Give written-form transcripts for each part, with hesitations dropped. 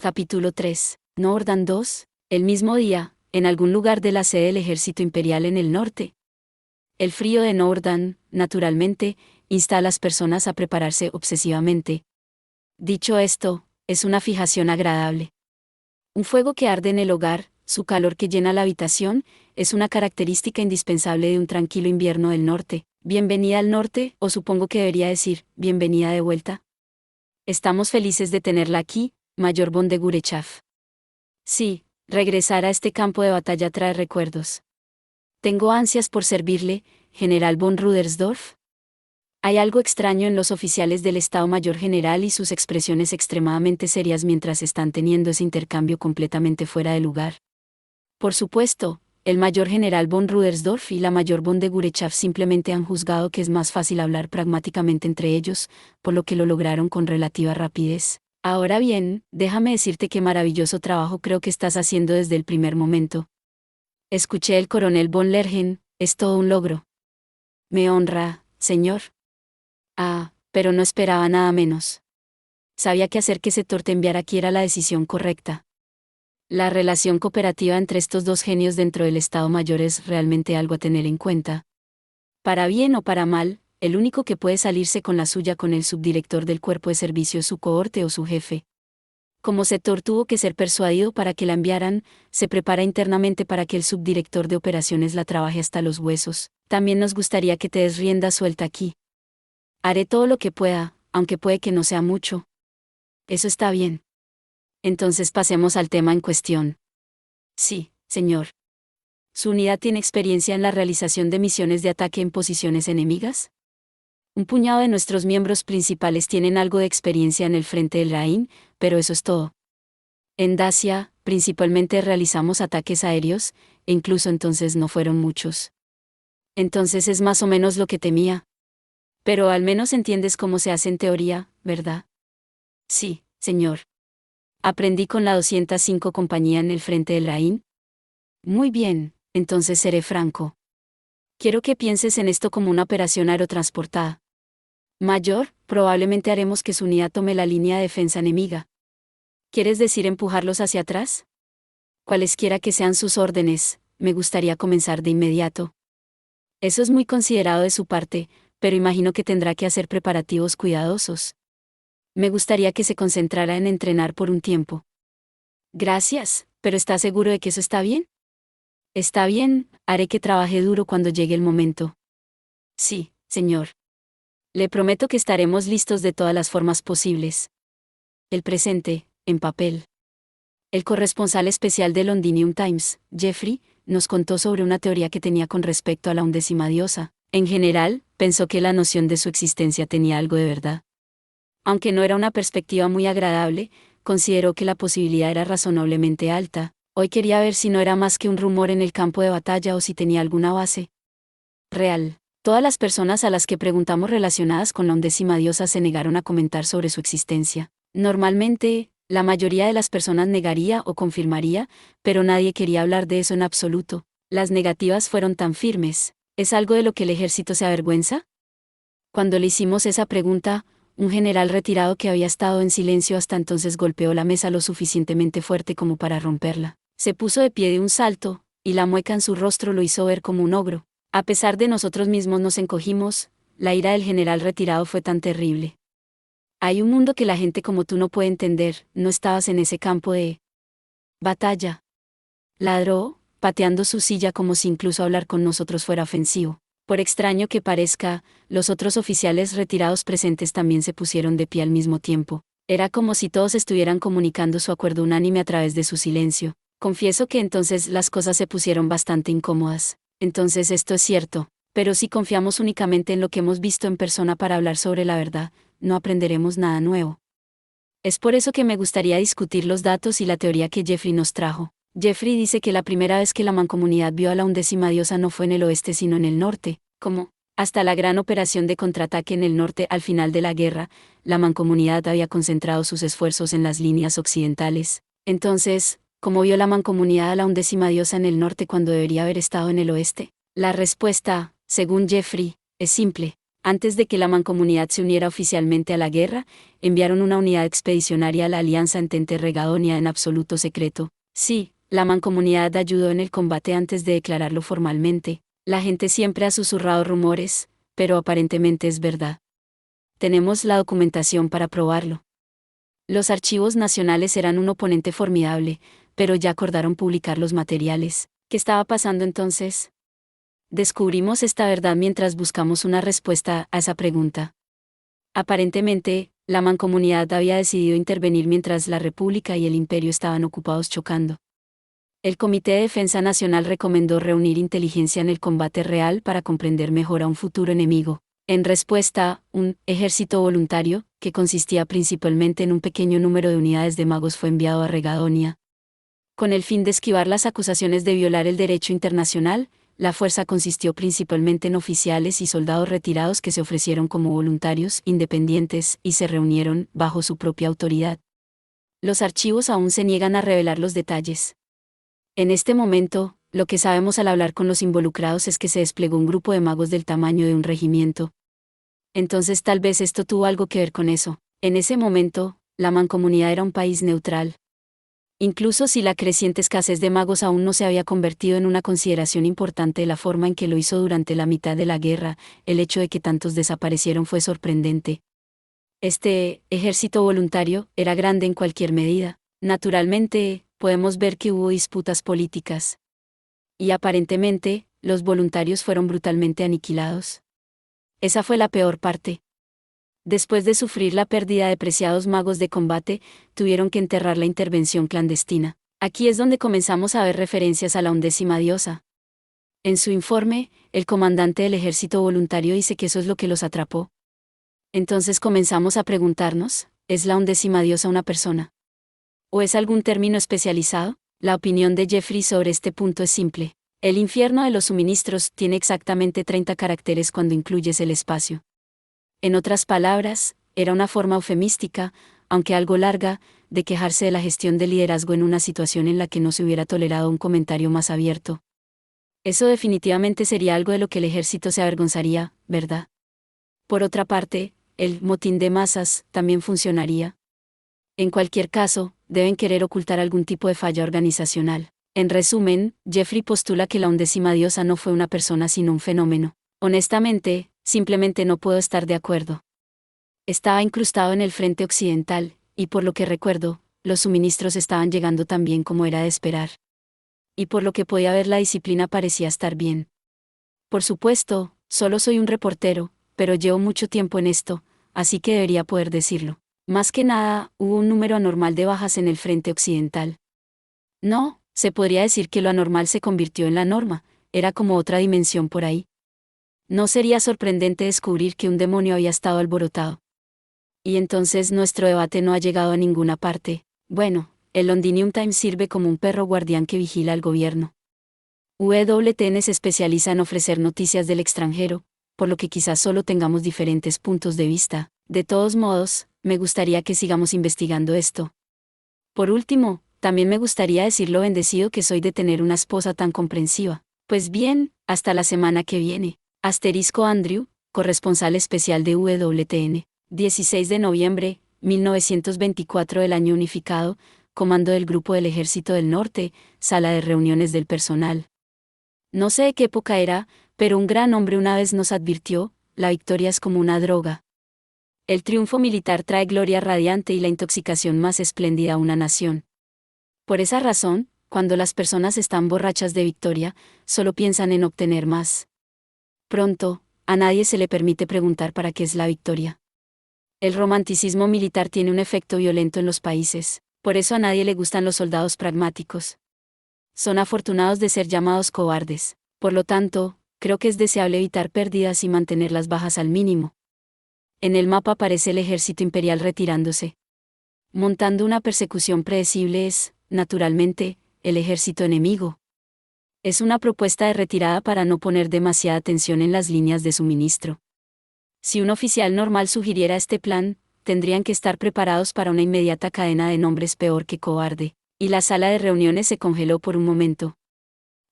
Capítulo 3. Nordan 2. El mismo día, en algún lugar de la sede del ejército imperial en el norte. El frío de Nordan, naturalmente, insta a las personas a prepararse obsesivamente. Dicho esto, es una fijación agradable. Un fuego que arde en el hogar, su calor que llena la habitación, es una característica indispensable de un tranquilo invierno del norte. Bienvenida al norte, o supongo que debería decir, bienvenida de vuelta. Estamos felices de tenerla aquí, Mayor von de Gurechav. Sí, regresar a este campo de batalla trae recuerdos. Tengo ansias por servirle, General von Rudersdorf. Hay algo extraño en los oficiales del Estado Mayor General y sus expresiones extremadamente serias mientras están teniendo ese intercambio completamente fuera de lugar. Por supuesto, el Mayor General von Rudersdorf y la Mayor von de Gurechav simplemente han juzgado que es más fácil hablar pragmáticamente entre ellos, por lo que lo lograron con relativa rapidez. Ahora bien, déjame decirte qué maravilloso trabajo creo que estás haciendo desde el primer momento. Escuché el coronel von Lergen, es todo un logro. Me honra, señor. Ah, pero no esperaba nada menos. Sabía que hacer que Setor te enviara aquí era la decisión correcta. La relación cooperativa entre estos dos genios dentro del Estado Mayor es realmente algo a tener en cuenta. Para bien o para mal, el único que puede salirse con la suya con el subdirector del cuerpo de servicio es su cohorte o su jefe. Como Setor tuvo que ser persuadido para que la enviaran, se prepara internamente para que el subdirector de operaciones la trabaje hasta los huesos. También nos gustaría que te des rienda suelta aquí. Haré todo lo que pueda, aunque puede que no sea mucho. Eso está bien. Entonces pasemos al tema en cuestión. Sí, señor. ¿Su unidad tiene experiencia en la realización de misiones de ataque en posiciones enemigas? Un puñado de nuestros miembros principales tienen algo de experiencia en el frente del Rhin, pero eso es todo. En Dacia, principalmente realizamos ataques aéreos, e incluso entonces no fueron muchos. Entonces es más o menos lo que temía. Pero al menos entiendes cómo se hace en teoría, ¿verdad? Sí, señor. Aprendí con la 205 compañía en el frente del Rhin. Muy bien, entonces seré franco. Quiero que pienses en esto como una operación aerotransportada. Mayor, probablemente haremos que su unidad tome la línea de defensa enemiga. ¿Quieres decir empujarlos hacia atrás? Cualesquiera que sean sus órdenes, me gustaría comenzar de inmediato. Eso es muy considerado de su parte, pero imagino que tendrá que hacer preparativos cuidadosos. Me gustaría que se concentrara en entrenar por un tiempo. Gracias, pero ¿está seguro de que eso está bien? Está bien, haré que trabaje duro cuando llegue el momento. Sí, señor. Le prometo que estaremos listos de todas las formas posibles. El presente, en papel. El corresponsal especial del Londinium Times, Jeffrey, nos contó sobre una teoría que tenía con respecto a la 11ª diosa. En general, pensó que la noción de su existencia tenía algo de verdad. Aunque no era una perspectiva muy agradable, consideró que la posibilidad era razonablemente alta. Hoy quería ver si no era más que un rumor en el campo de batalla o si tenía alguna base real. Todas las personas a las que preguntamos relacionadas con la 11ª diosa se negaron a comentar sobre su existencia. Normalmente, la mayoría de las personas negaría o confirmaría, pero nadie quería hablar de eso en absoluto. Las negativas fueron tan firmes. ¿Es algo de lo que el ejército se avergüenza? Cuando le hicimos esa pregunta, un general retirado que había estado en silencio hasta entonces golpeó la mesa lo suficientemente fuerte como para romperla. Se puso de pie de un salto, y la mueca en su rostro lo hizo ver como un ogro. A pesar de nosotros mismos nos encogimos, la ira del general retirado fue tan terrible. Hay un mundo que la gente como tú no puede entender, no estabas en ese campo de batalla. Ladró, pateando su silla como si incluso hablar con nosotros fuera ofensivo. Por extraño que parezca, los otros oficiales retirados presentes también se pusieron de pie al mismo tiempo. Era como si todos estuvieran comunicando su acuerdo unánime a través de su silencio. Confieso que entonces las cosas se pusieron bastante incómodas. Entonces esto es cierto, pero si confiamos únicamente en lo que hemos visto en persona para hablar sobre la verdad, no aprenderemos nada nuevo. Es por eso que me gustaría discutir los datos y la teoría que Jeffrey nos trajo. Jeffrey dice que la primera vez que la mancomunidad vio a la 11ª diosa no fue en el oeste sino en el norte, como, hasta la gran operación de contraataque en el norte al final de la guerra, la mancomunidad había concentrado sus esfuerzos en las líneas occidentales. Entonces, ¿cómo vio la mancomunidad a la 11ª diosa en el norte cuando debería haber estado en el oeste? La respuesta, según Jeffrey, es simple. Antes de que la mancomunidad se uniera oficialmente a la guerra, enviaron una unidad expedicionaria a la Alianza Entente Regadonia en absoluto secreto. Sí, la mancomunidad ayudó en el combate antes de declararlo formalmente. La gente siempre ha susurrado rumores, pero aparentemente es verdad. Tenemos la documentación para probarlo. Los archivos nacionales eran un oponente formidable, pero ya acordaron publicar los materiales. ¿Qué estaba pasando entonces? Descubrimos esta verdad mientras buscamos una respuesta a esa pregunta. Aparentemente, la mancomunidad había decidido intervenir mientras la República y el Imperio estaban ocupados chocando. El Comité de Defensa Nacional recomendó reunir inteligencia en el combate real para comprender mejor a un futuro enemigo. En respuesta, un ejército voluntario, que consistía principalmente en un pequeño número de unidades de magos, fue enviado a Regadonia. Con el fin de esquivar las acusaciones de violar el derecho internacional, la fuerza consistió principalmente en oficiales y soldados retirados que se ofrecieron como voluntarios independientes y se reunieron bajo su propia autoridad. Los archivos aún se niegan a revelar los detalles. En este momento, lo que sabemos al hablar con los involucrados es que se desplegó un grupo de magos del tamaño de un regimiento. Entonces tal vez esto tuvo algo que ver con eso. En ese momento, la mancomunidad era un país neutral. Incluso si la creciente escasez de magos aún no se había convertido en una consideración importante de la forma en que lo hizo durante la mitad de la guerra, el hecho de que tantos desaparecieron fue sorprendente. Este ejército voluntario era grande en cualquier medida. Naturalmente, podemos ver que hubo disputas políticas. Y aparentemente, los voluntarios fueron brutalmente aniquilados. Esa fue la peor parte. Después de sufrir la pérdida de preciados magos de combate, tuvieron que enterrar la intervención clandestina. Aquí es donde comenzamos a ver referencias a la 11ª diosa. En su informe, el comandante del ejército voluntario dice que eso es lo que los atrapó. Entonces comenzamos a preguntarnos, ¿es la 11ª diosa una persona? ¿O es algún término especializado? La opinión de Jeffrey sobre este punto es simple. El infierno de los suministros tiene exactamente 30 caracteres cuando incluyes el espacio. En otras palabras, era una forma eufemística, aunque algo larga, de quejarse de la gestión del liderazgo en una situación en la que no se hubiera tolerado un comentario más abierto. Eso definitivamente sería algo de lo que el ejército se avergonzaría, ¿verdad? Por otra parte, el motín de masas también funcionaría. En cualquier caso, deben querer ocultar algún tipo de falla organizacional. En resumen, Jeffrey postula que la 11ª diosa no fue una persona sino un fenómeno. Honestamente, simplemente no puedo estar de acuerdo. Estaba incrustado en el frente occidental, y por lo que recuerdo, los suministros estaban llegando tan bien como era de esperar. Y por lo que podía ver, la disciplina parecía estar bien. Por supuesto, solo soy un reportero, pero llevo mucho tiempo en esto, así que debería poder decirlo. Más que nada, hubo un número anormal de bajas en el frente occidental. No, se podría decir que lo anormal se convirtió en la norma, era como otra dimensión por ahí. No sería sorprendente descubrir que un demonio había estado alborotado. Y entonces nuestro debate no ha llegado a ninguna parte. Bueno, el Londinium Times sirve como un perro guardián que vigila al gobierno. WTN se especializa en ofrecer noticias del extranjero, por lo que quizás solo tengamos diferentes puntos de vista. De todos modos, me gustaría que sigamos investigando esto. Por último, también me gustaría decir lo bendecido que soy de tener una esposa tan comprensiva. Pues bien, hasta la semana que viene. *Andrew, corresponsal especial de WTN. 16 de noviembre, 1924 del año unificado, comando del Grupo del Ejército del Norte, sala de reuniones del personal. No sé de qué época era, pero un gran hombre una vez nos advirtió, la victoria es como una droga. El triunfo militar trae gloria radiante y la intoxicación más espléndida a una nación. Por esa razón, cuando las personas están borrachas de victoria, solo piensan en obtener más. Pronto, a nadie se le permite preguntar para qué es la victoria. El romanticismo militar tiene un efecto violento en los países, por eso a nadie le gustan los soldados pragmáticos. Son afortunados de ser llamados cobardes, por lo tanto, creo que es deseable evitar pérdidas y mantener las bajas al mínimo. En el mapa aparece el ejército imperial retirándose. Montando una persecución predecible es, naturalmente, el ejército enemigo. Es una propuesta de retirada para no poner demasiada tensión en las líneas de suministro. Si un oficial normal sugiriera este plan, tendrían que estar preparados para una inmediata cadena de nombres peor que cobarde, y la sala de reuniones se congeló por un momento.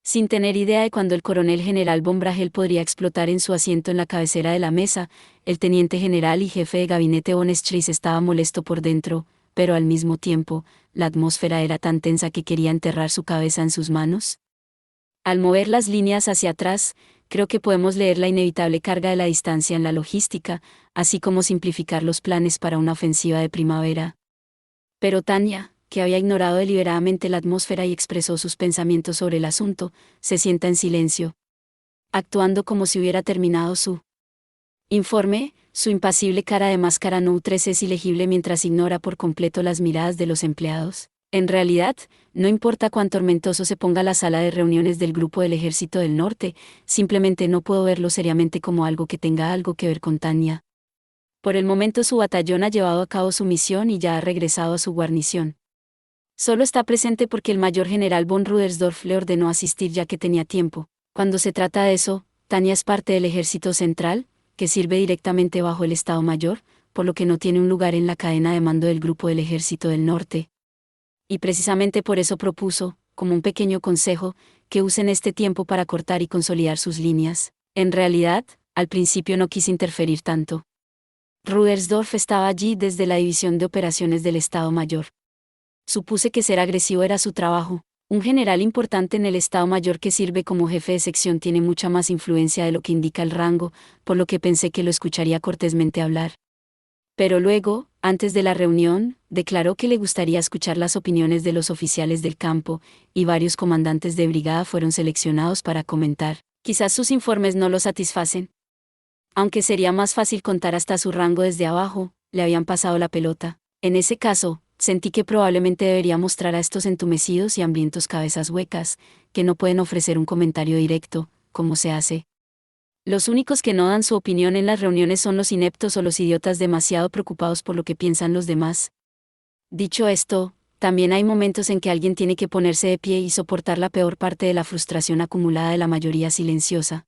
Sin tener idea de cuándo el coronel general von Bragel podría explotar en su asiento en la cabecera de la mesa, el teniente general y jefe de gabinete von Strauss estaba molesto por dentro, pero al mismo tiempo, la atmósfera era tan tensa que quería enterrar su cabeza en sus manos. Al mover las líneas hacia atrás, creo que podemos leer la inevitable carga de la distancia en la logística, así como simplificar los planes para una ofensiva de primavera. Pero Tanya, que había ignorado deliberadamente la atmósfera y expresó sus pensamientos sobre el asunto, se sienta en silencio, actuando como si hubiera terminado su informe. Su impasible cara de máscara neutres es ilegible mientras ignora por completo las miradas de los empleados. En realidad, no importa cuán tormentoso se ponga la sala de reuniones del Grupo del Ejército del Norte, simplemente no puedo verlo seriamente como algo que tenga algo que ver con Tanya. Por el momento su batallón ha llevado a cabo su misión y ya ha regresado a su guarnición. Solo está presente porque el mayor general von Rudersdorf le ordenó asistir ya que tenía tiempo. Cuando se trata de eso, Tanya es parte del Ejército Central, que sirve directamente bajo el Estado Mayor, por lo que no tiene un lugar en la cadena de mando del Grupo del Ejército del Norte. Y precisamente por eso propuso, como un pequeño consejo, que usen este tiempo para cortar y consolidar sus líneas. En realidad, al principio no quise interferir tanto. Rudersdorf estaba allí desde la División de Operaciones del Estado Mayor. Supuse que ser agresivo era su trabajo. Un general importante en el Estado Mayor que sirve como jefe de sección tiene mucha más influencia de lo que indica el rango, por lo que pensé que lo escucharía cortésmente hablar. Pero luego, antes de la reunión, declaró que le gustaría escuchar las opiniones de los oficiales del campo, y varios comandantes de brigada fueron seleccionados para comentar. Quizás sus informes no lo satisfacen. Aunque sería más fácil contar hasta su rango desde abajo, le habían pasado la pelota. En ese caso, sentí que probablemente debería mostrar a estos entumecidos y hambrientos cabezas huecas, que no pueden ofrecer un comentario directo, como se hace. Los únicos que no dan su opinión en las reuniones son los ineptos o los idiotas demasiado preocupados por lo que piensan los demás. Dicho esto, también hay momentos en que alguien tiene que ponerse de pie y soportar la peor parte de la frustración acumulada de la mayoría silenciosa.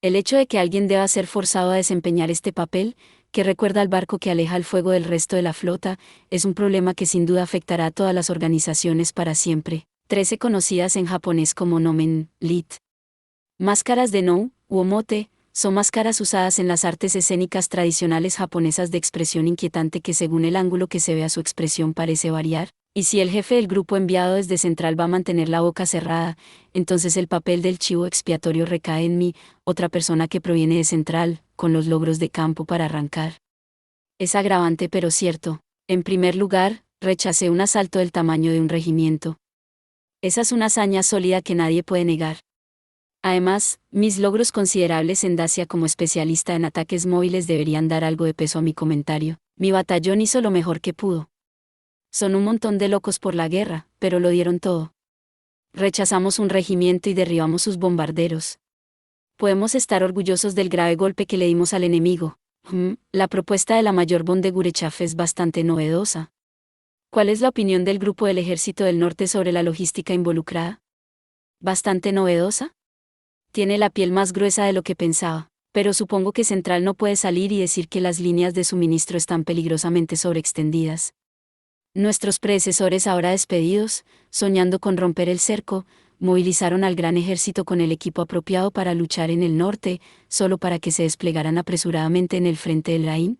El hecho de que alguien deba ser forzado a desempeñar este papel, que recuerda al barco que aleja el fuego del resto de la flota, es un problema que sin duda afectará a todas las organizaciones para siempre. 13 conocidas en japonés como Nomen, Lit. Máscaras de No, u Omote, son máscaras usadas en las artes escénicas tradicionales japonesas de expresión inquietante que según el ángulo que se vea su expresión parece variar, y si el jefe del grupo enviado desde Central va a mantener la boca cerrada, entonces el papel del chivo expiatorio recae en mí, otra persona que proviene de Central, con los logros de campo para arrancar. Es agravante pero cierto. En primer lugar, rechacé un asalto del tamaño de un regimiento. Esa es una hazaña sólida que nadie puede negar. Además, mis logros considerables en Dacia como especialista en ataques móviles deberían dar algo de peso a mi comentario. Mi batallón hizo lo mejor que pudo. Son un montón de locos por la guerra, pero lo dieron todo. Rechazamos un regimiento y derribamos sus bombarderos. Podemos estar orgullosos del grave golpe que le dimos al enemigo. La propuesta de la mayor von de Gurechaf es bastante novedosa. ¿Cuál es la opinión del Grupo del Ejército del Norte sobre la logística involucrada? ¿Bastante novedosa? Tiene la piel más gruesa de lo que pensaba, pero supongo que Central no puede salir y decir que las líneas de suministro están peligrosamente sobreextendidas. Nuestros predecesores ahora despedidos, soñando con romper el cerco, movilizaron al gran ejército con el equipo apropiado para luchar en el norte, solo para que se desplegaran apresuradamente en el frente del Rhin.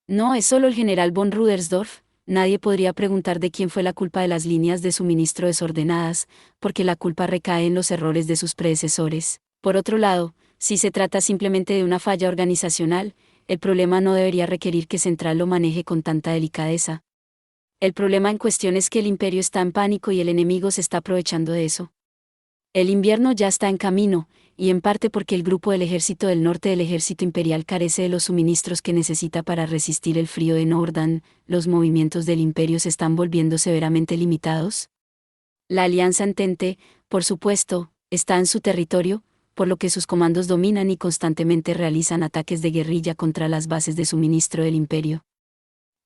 No es solo el general von Rudersdorf, nadie podría preguntar de quién fue la culpa de las líneas de suministro desordenadas, porque la culpa recae en los errores de sus predecesores. Por otro lado, si se trata simplemente de una falla organizacional, el problema no debería requerir que Central lo maneje con tanta delicadeza. El problema en cuestión es que el imperio está en pánico y el enemigo se está aprovechando de eso. El invierno ya está en camino, y en parte porque el Grupo del Ejército del Norte del Ejército Imperial carece de los suministros que necesita para resistir el frío de Nordan, los movimientos del imperio se están volviendo severamente limitados. La Alianza Entente, por supuesto, está en su territorio, por lo que sus comandos dominan y constantemente realizan ataques de guerrilla contra las bases de suministro del imperio.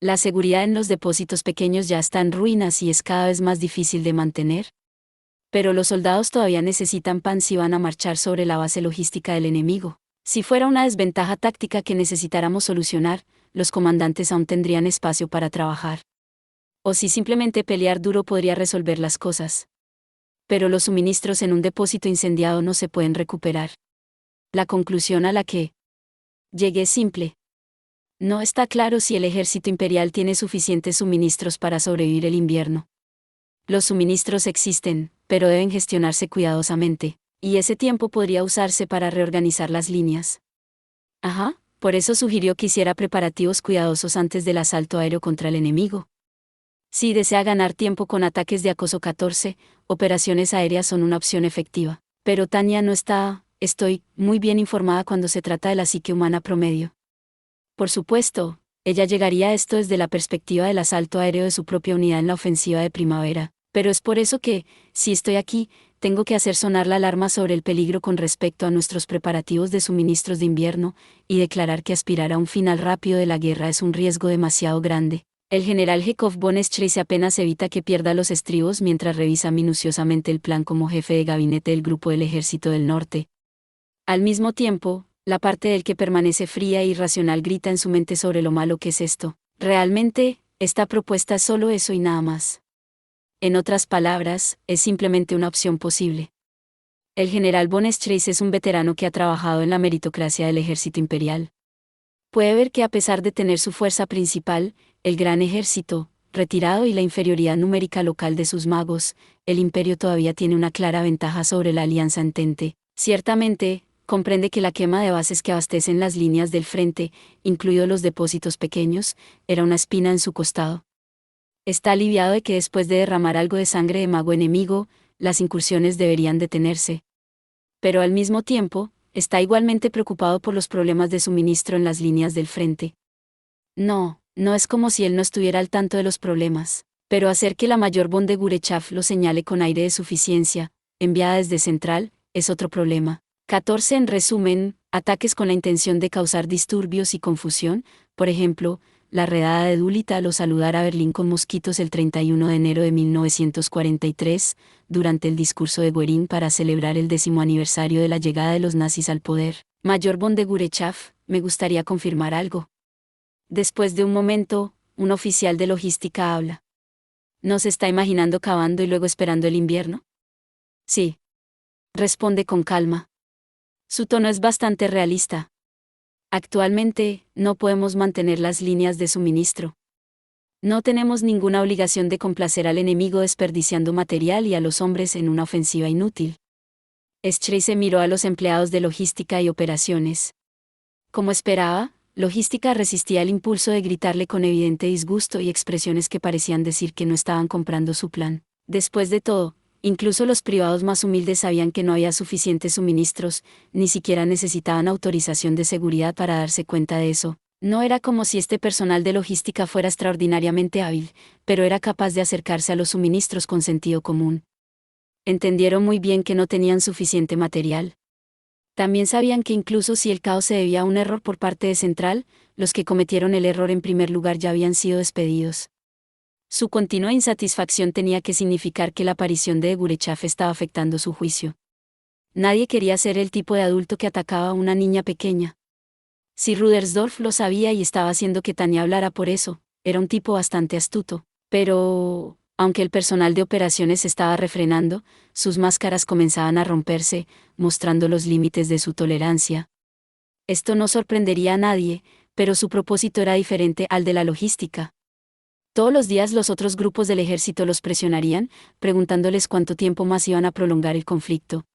La seguridad en los depósitos pequeños ya está en ruinas y es cada vez más difícil de mantener. Pero los soldados todavía necesitan pan si van a marchar sobre la base logística del enemigo. Si fuera una desventaja táctica que necesitáramos solucionar, los comandantes aún tendrían espacio para trabajar. O si simplemente pelear duro podría resolver las cosas. Pero los suministros en un depósito incendiado no se pueden recuperar. La conclusión a la que llegué es simple. No está claro si el ejército imperial tiene suficientes suministros para sobrevivir el invierno. Los suministros existen, pero deben gestionarse cuidadosamente, y ese tiempo podría usarse para reorganizar las líneas. Ajá, por eso sugirió que hiciera preparativos cuidadosos antes del asalto aéreo contra el enemigo. Si desea ganar tiempo con ataques de acoso 14, operaciones aéreas son una opción efectiva. Pero Tanya no estoy muy bien informada cuando se trata de la psique humana promedio. Por supuesto, ella llegaría a esto desde la perspectiva del asalto aéreo de su propia unidad en la ofensiva de primavera, pero es por eso que, si estoy aquí, tengo que hacer sonar la alarma sobre el peligro con respecto a nuestros preparativos de suministros de invierno, y declarar que aspirar a un final rápido de la guerra es un riesgo demasiado grande. El general Jakov von Schreise apenas evita que pierda los estribos mientras revisa minuciosamente el plan como jefe de gabinete del grupo del Ejército del Norte. Al mismo tiempo, la parte del que permanece fría e irracional grita en su mente sobre lo malo que es esto. Realmente, esta propuesta es solo eso y nada más. En otras palabras, es simplemente una opción posible. El general von Schreise es un veterano que ha trabajado en la meritocracia del ejército imperial. Puede ver que a pesar de tener su fuerza principal, el gran ejército, retirado y la inferioridad numérica local de sus magos, el imperio todavía tiene una clara ventaja sobre la alianza entente. Ciertamente, comprende que la quema de bases que abastecen las líneas del frente, incluidos los depósitos pequeños, era una espina en su costado. Está aliviado de que después de derramar algo de sangre de mago enemigo, las incursiones deberían detenerse. Pero al mismo tiempo, está igualmente preocupado por los problemas de suministro en las líneas del frente. No es como si él no estuviera al tanto de los problemas, pero hacer que la mayor von de Gurechaf lo señale con aire de suficiencia, enviada desde Central, es otro problema. 14. En resumen, ataques con la intención de causar disturbios y confusión, por ejemplo, la redada de Dulita al saludar a Berlín con mosquitos el 31 de enero de 1943, durante el discurso de Goering para celebrar el 10º aniversario de la llegada de los nazis al poder. Mayor von de Gurechaf, me gustaría confirmar algo. Después de un momento, un oficial de logística habla. ¿No se está imaginando cavando y luego esperando el invierno? Sí. Responde con calma. Su tono es bastante realista. Actualmente, no podemos mantener las líneas de suministro. No tenemos ninguna obligación de complacer al enemigo desperdiciando material y a los hombres en una ofensiva inútil. Schreise miró a los empleados de logística y operaciones. Como esperaba, logística resistía el impulso de gritarle con evidente disgusto y expresiones que parecían decir que no estaban comprando su plan. Después de todo, incluso los privados más humildes sabían que no había suficientes suministros, ni siquiera necesitaban autorización de seguridad para darse cuenta de eso. No era como si este personal de logística fuera extraordinariamente hábil, pero era capaz de acercarse a los suministros con sentido común. Entendieron muy bien que no tenían suficiente material. También sabían que incluso si el caos se debía a un error por parte de Central, los que cometieron el error en primer lugar ya habían sido despedidos. Su continua insatisfacción tenía que significar que la aparición de Gurechaf estaba afectando su juicio. Nadie quería ser el tipo de adulto que atacaba a una niña pequeña. Si Rudersdorf lo sabía y estaba haciendo que Tanya hablara por eso, era un tipo bastante astuto, pero, aunque el personal de operaciones estaba refrenando, sus máscaras comenzaban a romperse, mostrando los límites de su tolerancia. Esto no sorprendería a nadie, pero su propósito era diferente al de la logística. Todos los días los otros grupos del ejército los presionarían, preguntándoles cuánto tiempo más iban a prolongar el conflicto.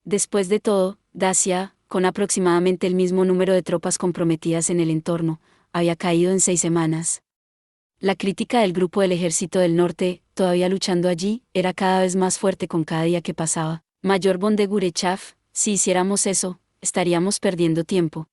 Después de todo, Dacia, con aproximadamente el mismo número de tropas comprometidas en el entorno, había caído en 6 semanas. La crítica del grupo del Ejército del Norte, todavía luchando allí, era cada vez más fuerte con cada día que pasaba. Mayor von de Gurechaf, si hiciéramos eso, estaríamos perdiendo tiempo.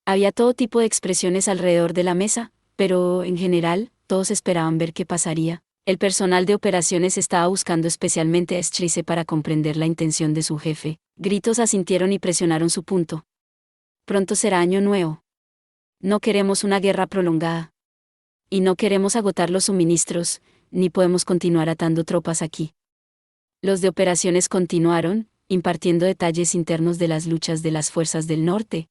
Había todo tipo de expresiones alrededor de la mesa, pero, en general, todos esperaban ver qué pasaría. El personal de operaciones estaba buscando especialmente a Schreise para comprender la intención de su jefe. Gritos asintieron y presionaron su punto. Pronto será año nuevo. No queremos una guerra prolongada. Y no queremos agotar los suministros, ni podemos continuar atando tropas aquí. Los de operaciones continuaron, impartiendo detalles internos de las luchas de las fuerzas del norte.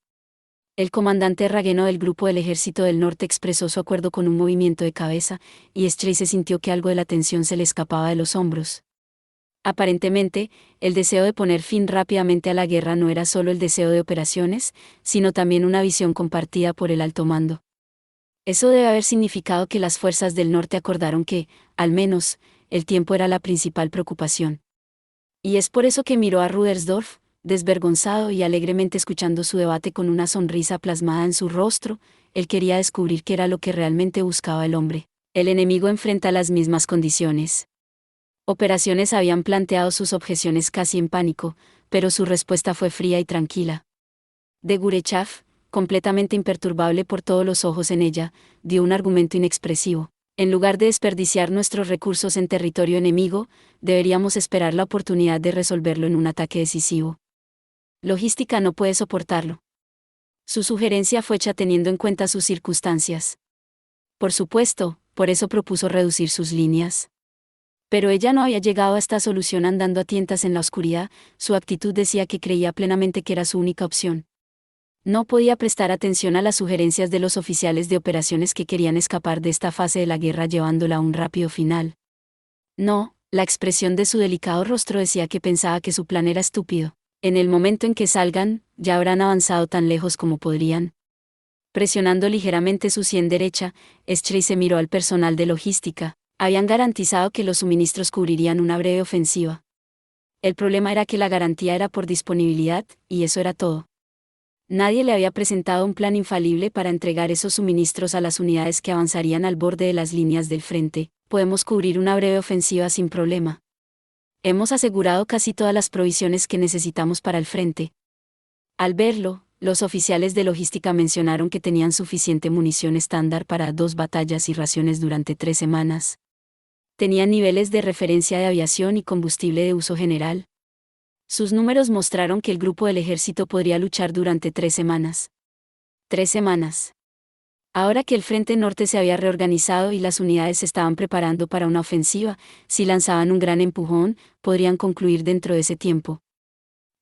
El comandante Ragueno del grupo del Ejército del Norte expresó su acuerdo con un movimiento de cabeza, y Schreise sintió que algo de la tensión se le escapaba de los hombros. Aparentemente, el deseo de poner fin rápidamente a la guerra no era solo el deseo de operaciones, sino también una visión compartida por el alto mando. Eso debe haber significado que las fuerzas del norte acordaron que, al menos, el tiempo era la principal preocupación. Y es por eso que miró a Rudersdorf, desvergonzado y alegremente escuchando su debate con una sonrisa plasmada en su rostro. Él quería descubrir qué era lo que realmente buscaba el hombre. El enemigo enfrenta las mismas condiciones. Operaciones habían planteado sus objeciones casi en pánico, pero su respuesta fue fría y tranquila. De Gurechav, completamente imperturbable por todos los ojos en ella, dio un argumento inexpresivo. En lugar de desperdiciar nuestros recursos en territorio enemigo, deberíamos esperar la oportunidad de resolverlo en un ataque decisivo. Logística no puede soportarlo. Su sugerencia fue hecha teniendo en cuenta sus circunstancias. Por supuesto, por eso propuso reducir sus líneas. Pero ella no había llegado a esta solución andando a tientas en la oscuridad, su actitud decía que creía plenamente que era su única opción. No podía prestar atención a las sugerencias de los oficiales de operaciones que querían escapar de esta fase de la guerra llevándola a un rápido final. No, la expresión de su delicado rostro decía que pensaba que su plan era estúpido. En el momento en que salgan, ya habrán avanzado tan lejos como podrían. Presionando ligeramente su sien derecha, Estrey se miró al personal de logística. Habían garantizado que los suministros cubrirían una breve ofensiva. El problema era que la garantía era por disponibilidad, y eso era todo. Nadie le había presentado un plan infalible para entregar esos suministros a las unidades que avanzarían al borde de las líneas del frente. Podemos cubrir una breve ofensiva sin problema. Hemos asegurado casi todas las provisiones que necesitamos para el frente. Al verlo, los oficiales de logística mencionaron que tenían suficiente munición estándar para 2 batallas y raciones durante 3 semanas. Tenían niveles de referencia de aviación y combustible de uso general. Sus números mostraron que el grupo del ejército podría luchar durante 3 semanas. 3 semanas. Ahora que el frente norte se había reorganizado y las unidades se estaban preparando para una ofensiva, si lanzaban un gran empujón, podrían concluir dentro de ese tiempo.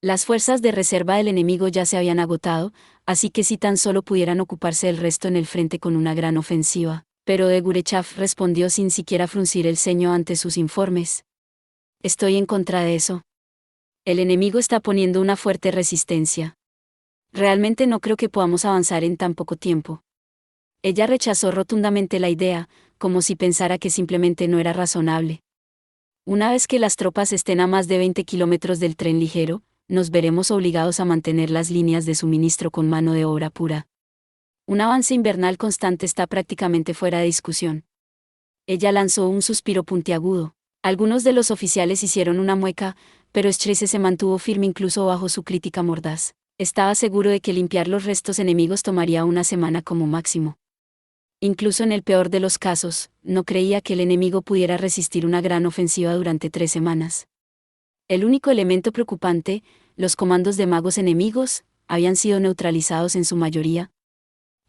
Las fuerzas de reserva del enemigo ya se habían agotado, así que si tan solo pudieran ocuparse del resto en el frente con una gran ofensiva. Pero de Gurechav respondió sin siquiera fruncir el ceño ante sus informes. Estoy en contra de eso. El enemigo está poniendo una fuerte resistencia. Realmente no creo que podamos avanzar en tan poco tiempo. Ella rechazó rotundamente la idea, como si pensara que simplemente no era razonable. Una vez que las tropas estén a más de 20 kilómetros del tren ligero, nos veremos obligados a mantener las líneas de suministro con mano de obra pura. Un avance invernal constante está prácticamente fuera de discusión. Ella lanzó un suspiro puntiagudo. Algunos de los oficiales hicieron una mueca, pero Strese se mantuvo firme incluso bajo su crítica mordaz. Estaba seguro de que limpiar los restos enemigos tomaría una semana como máximo. Incluso en el peor de los casos, no creía que el enemigo pudiera resistir una gran ofensiva durante 3 semanas. El único elemento preocupante, los comandos de magos enemigos, habían sido neutralizados en su mayoría.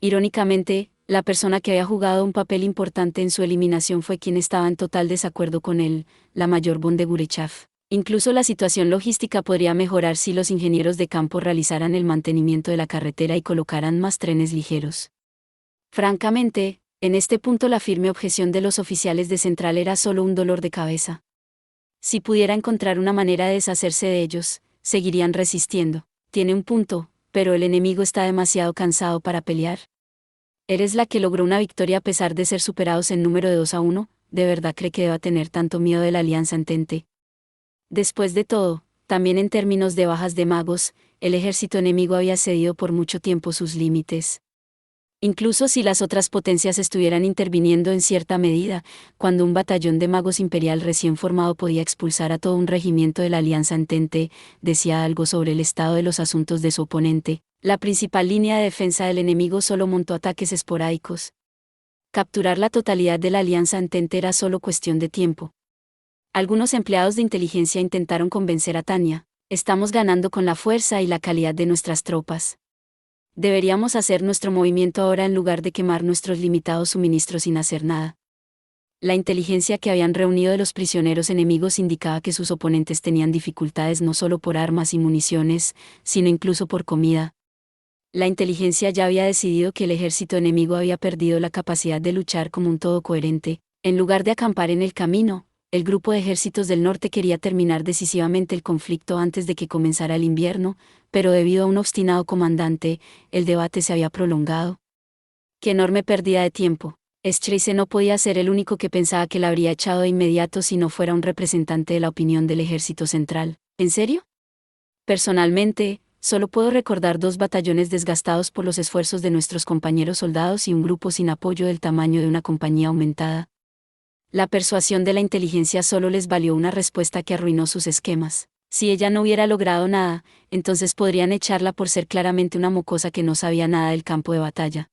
Irónicamente, la persona que había jugado un papel importante en su eliminación fue quien estaba en total desacuerdo con él, la mayor von de Gurechav. Incluso la situación logística podría mejorar si los ingenieros de campo realizaran el mantenimiento de la carretera y colocaran más trenes ligeros. Francamente, en este punto la firme objeción de los oficiales de Central era solo un dolor de cabeza. Si pudiera encontrar una manera de deshacerse de ellos, seguirían resistiendo. Tiene un punto, pero el enemigo está demasiado cansado para pelear. Eres la que logró una victoria a pesar de ser superados en número de 2-1, ¿de verdad cree que deba tener tanto miedo de la Alianza Entente? Después de todo, también en términos de bajas de magos, el ejército enemigo había cedido por mucho tiempo sus límites. Incluso si las otras potencias estuvieran interviniendo en cierta medida, cuando un batallón de magos imperial recién formado podía expulsar a todo un regimiento de la Alianza Entente, decía algo sobre el estado de los asuntos de su oponente. La principal línea de defensa del enemigo solo montó ataques esporádicos. Capturar la totalidad de la Alianza Entente era solo cuestión de tiempo. Algunos empleados de inteligencia intentaron convencer a Tanya. Estamos ganando con la fuerza y la calidad de nuestras tropas. Deberíamos hacer nuestro movimiento ahora en lugar de quemar nuestros limitados suministros sin hacer nada. La inteligencia que habían reunido de los prisioneros enemigos indicaba que sus oponentes tenían dificultades no solo por armas y municiones, sino incluso por comida. La inteligencia ya había decidido que el ejército enemigo había perdido la capacidad de luchar como un todo coherente. En lugar de acampar en el camino, El grupo de ejércitos del norte quería terminar decisivamente el conflicto antes de que comenzara el invierno, pero debido a un obstinado comandante, el debate se había prolongado. ¡Qué enorme pérdida de tiempo! Streise no podía ser el único que pensaba que la habría echado de inmediato si no fuera un representante de la opinión del ejército central. ¿En serio? Personalmente, solo puedo recordar 2 batallones desgastados por los esfuerzos de nuestros compañeros soldados y un grupo sin apoyo del tamaño de una compañía aumentada. La persuasión de la inteligencia solo les valió una respuesta que arruinó sus esquemas. Si ella no hubiera logrado nada, entonces podrían echarla por ser claramente una mocosa que no sabía nada del campo de batalla.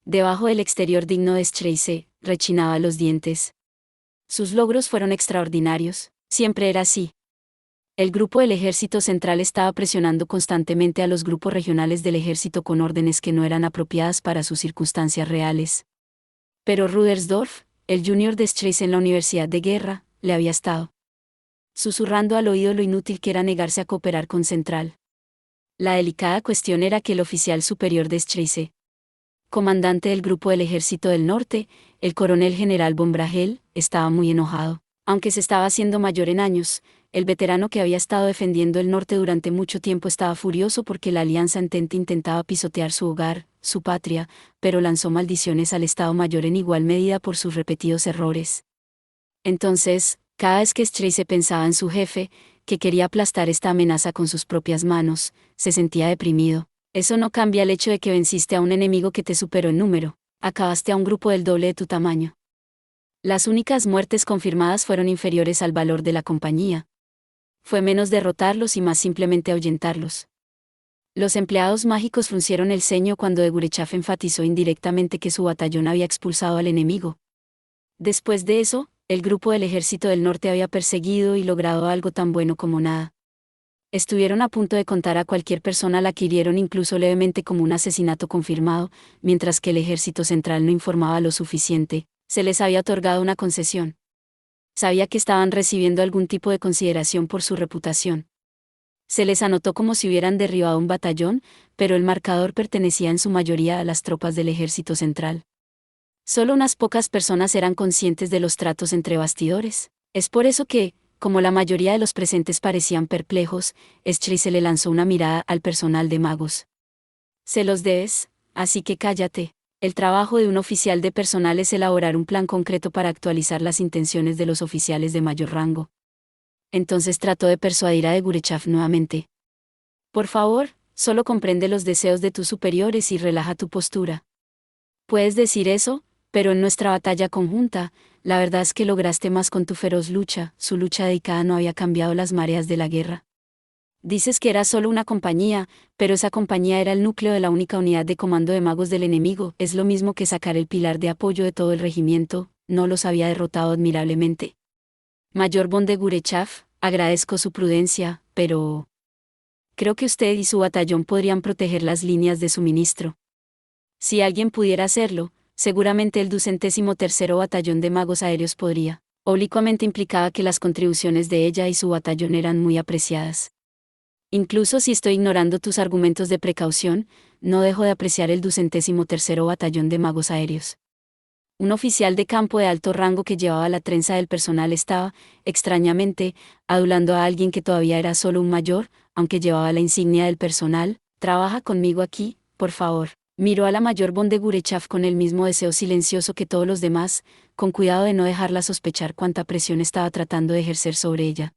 Debajo del exterior digno de Streise, rechinaba los dientes. Sus logros fueron extraordinarios, siempre era así. El grupo del ejército central estaba presionando constantemente a los grupos regionales del ejército con órdenes que no eran apropiadas para sus circunstancias reales. Pero Rudersdorf, el junior de Streise en la Universidad de Guerra, le había estado susurrando al oído lo inútil que era negarse a cooperar con Central. La delicada cuestión era que el oficial superior de Streise, comandante del grupo del Ejército del Norte, el coronel general von Bragel, estaba muy enojado. Aunque se estaba haciendo mayor en años, el veterano que había estado defendiendo el norte durante mucho tiempo estaba furioso porque la Alianza Entente intentaba pisotear su hogar, su patria, pero lanzó maldiciones al Estado Mayor en igual medida por sus repetidos errores. Entonces, cada vez que Streise pensaba en su jefe, que quería aplastar esta amenaza con sus propias manos, se sentía deprimido. Eso no cambia el hecho de que venciste a un enemigo que te superó en número, acabaste a un grupo del doble de tu tamaño. Las únicas muertes confirmadas fueron inferiores al valor de la compañía. Fue menos derrotarlos y más simplemente ahuyentarlos. Los empleados mágicos fruncieron el ceño cuando de Gurechaf enfatizó indirectamente que su batallón había expulsado al enemigo. Después de eso, el grupo del Ejército del Norte había perseguido y logrado algo tan bueno como nada. Estuvieron a punto de contar a cualquier persona a la que hirieron incluso levemente como un asesinato confirmado, mientras que el Ejército Central no informaba lo suficiente, se les había otorgado una concesión. Sabía que estaban recibiendo algún tipo de consideración por su reputación. Se les anotó como si hubieran derribado un batallón, pero el marcador pertenecía en su mayoría a las tropas del Ejército Central. Solo unas pocas personas eran conscientes de los tratos entre bastidores. Es por eso que, como la mayoría de los presentes parecían perplejos, Streise le lanzó una mirada al personal de magos. Se los debes, así que cállate. El trabajo de un oficial de personal es elaborar un plan concreto para actualizar las intenciones de los oficiales de mayor rango. Entonces trató de persuadir a de Gurechaf nuevamente. Por favor, solo comprende los deseos de tus superiores y relaja tu postura. Puedes decir eso, pero en nuestra batalla conjunta, la verdad es que lograste más con tu feroz lucha. Su lucha dedicada no había cambiado las mareas de la guerra. Dices que era solo una compañía, pero esa compañía era el núcleo de la única unidad de comando de magos del enemigo. Es lo mismo que sacar el pilar de apoyo de todo el regimiento, no los había derrotado admirablemente. Mayor von de Gurechaf, agradezco su prudencia, pero creo que usted y su batallón podrían proteger las líneas de suministro. Si alguien pudiera hacerlo, seguramente el 203º Batallón de Magos Aéreos podría. Oblicuamente implicaba que las contribuciones de ella y su batallón eran muy apreciadas. Incluso si estoy ignorando tus argumentos de precaución, no dejo de apreciar el 203º Batallón de Magos Aéreos. Un oficial de campo de alto rango que llevaba la trenza del personal estaba, extrañamente, adulando a alguien que todavía era solo un mayor, aunque llevaba la insignia del personal. Trabaja conmigo aquí, por favor. Miró a la mayor von de Gurechaf con el mismo deseo silencioso que todos los demás, con cuidado de no dejarla sospechar cuánta presión estaba tratando de ejercer sobre ella.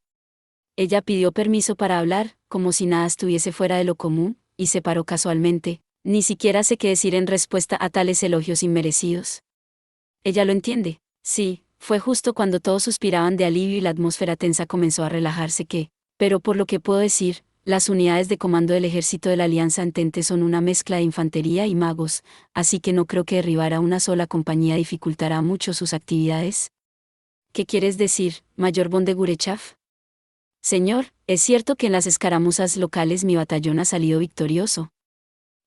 Ella pidió permiso para hablar, como si nada estuviese fuera de lo común, y se paró casualmente, ni siquiera sé qué decir en respuesta a tales elogios inmerecidos. Ella lo entiende, sí, fue justo cuando todos suspiraban de alivio y la atmósfera tensa comenzó a relajarse pero por lo que puedo decir, las unidades de comando del ejército de la Alianza Entente son una mezcla de infantería y magos, así que no creo que derribar a una sola compañía dificultará mucho sus actividades. ¿Qué quieres decir, Mayor von de Gurechaf? Señor, es cierto que en las escaramuzas locales mi batallón ha salido victorioso.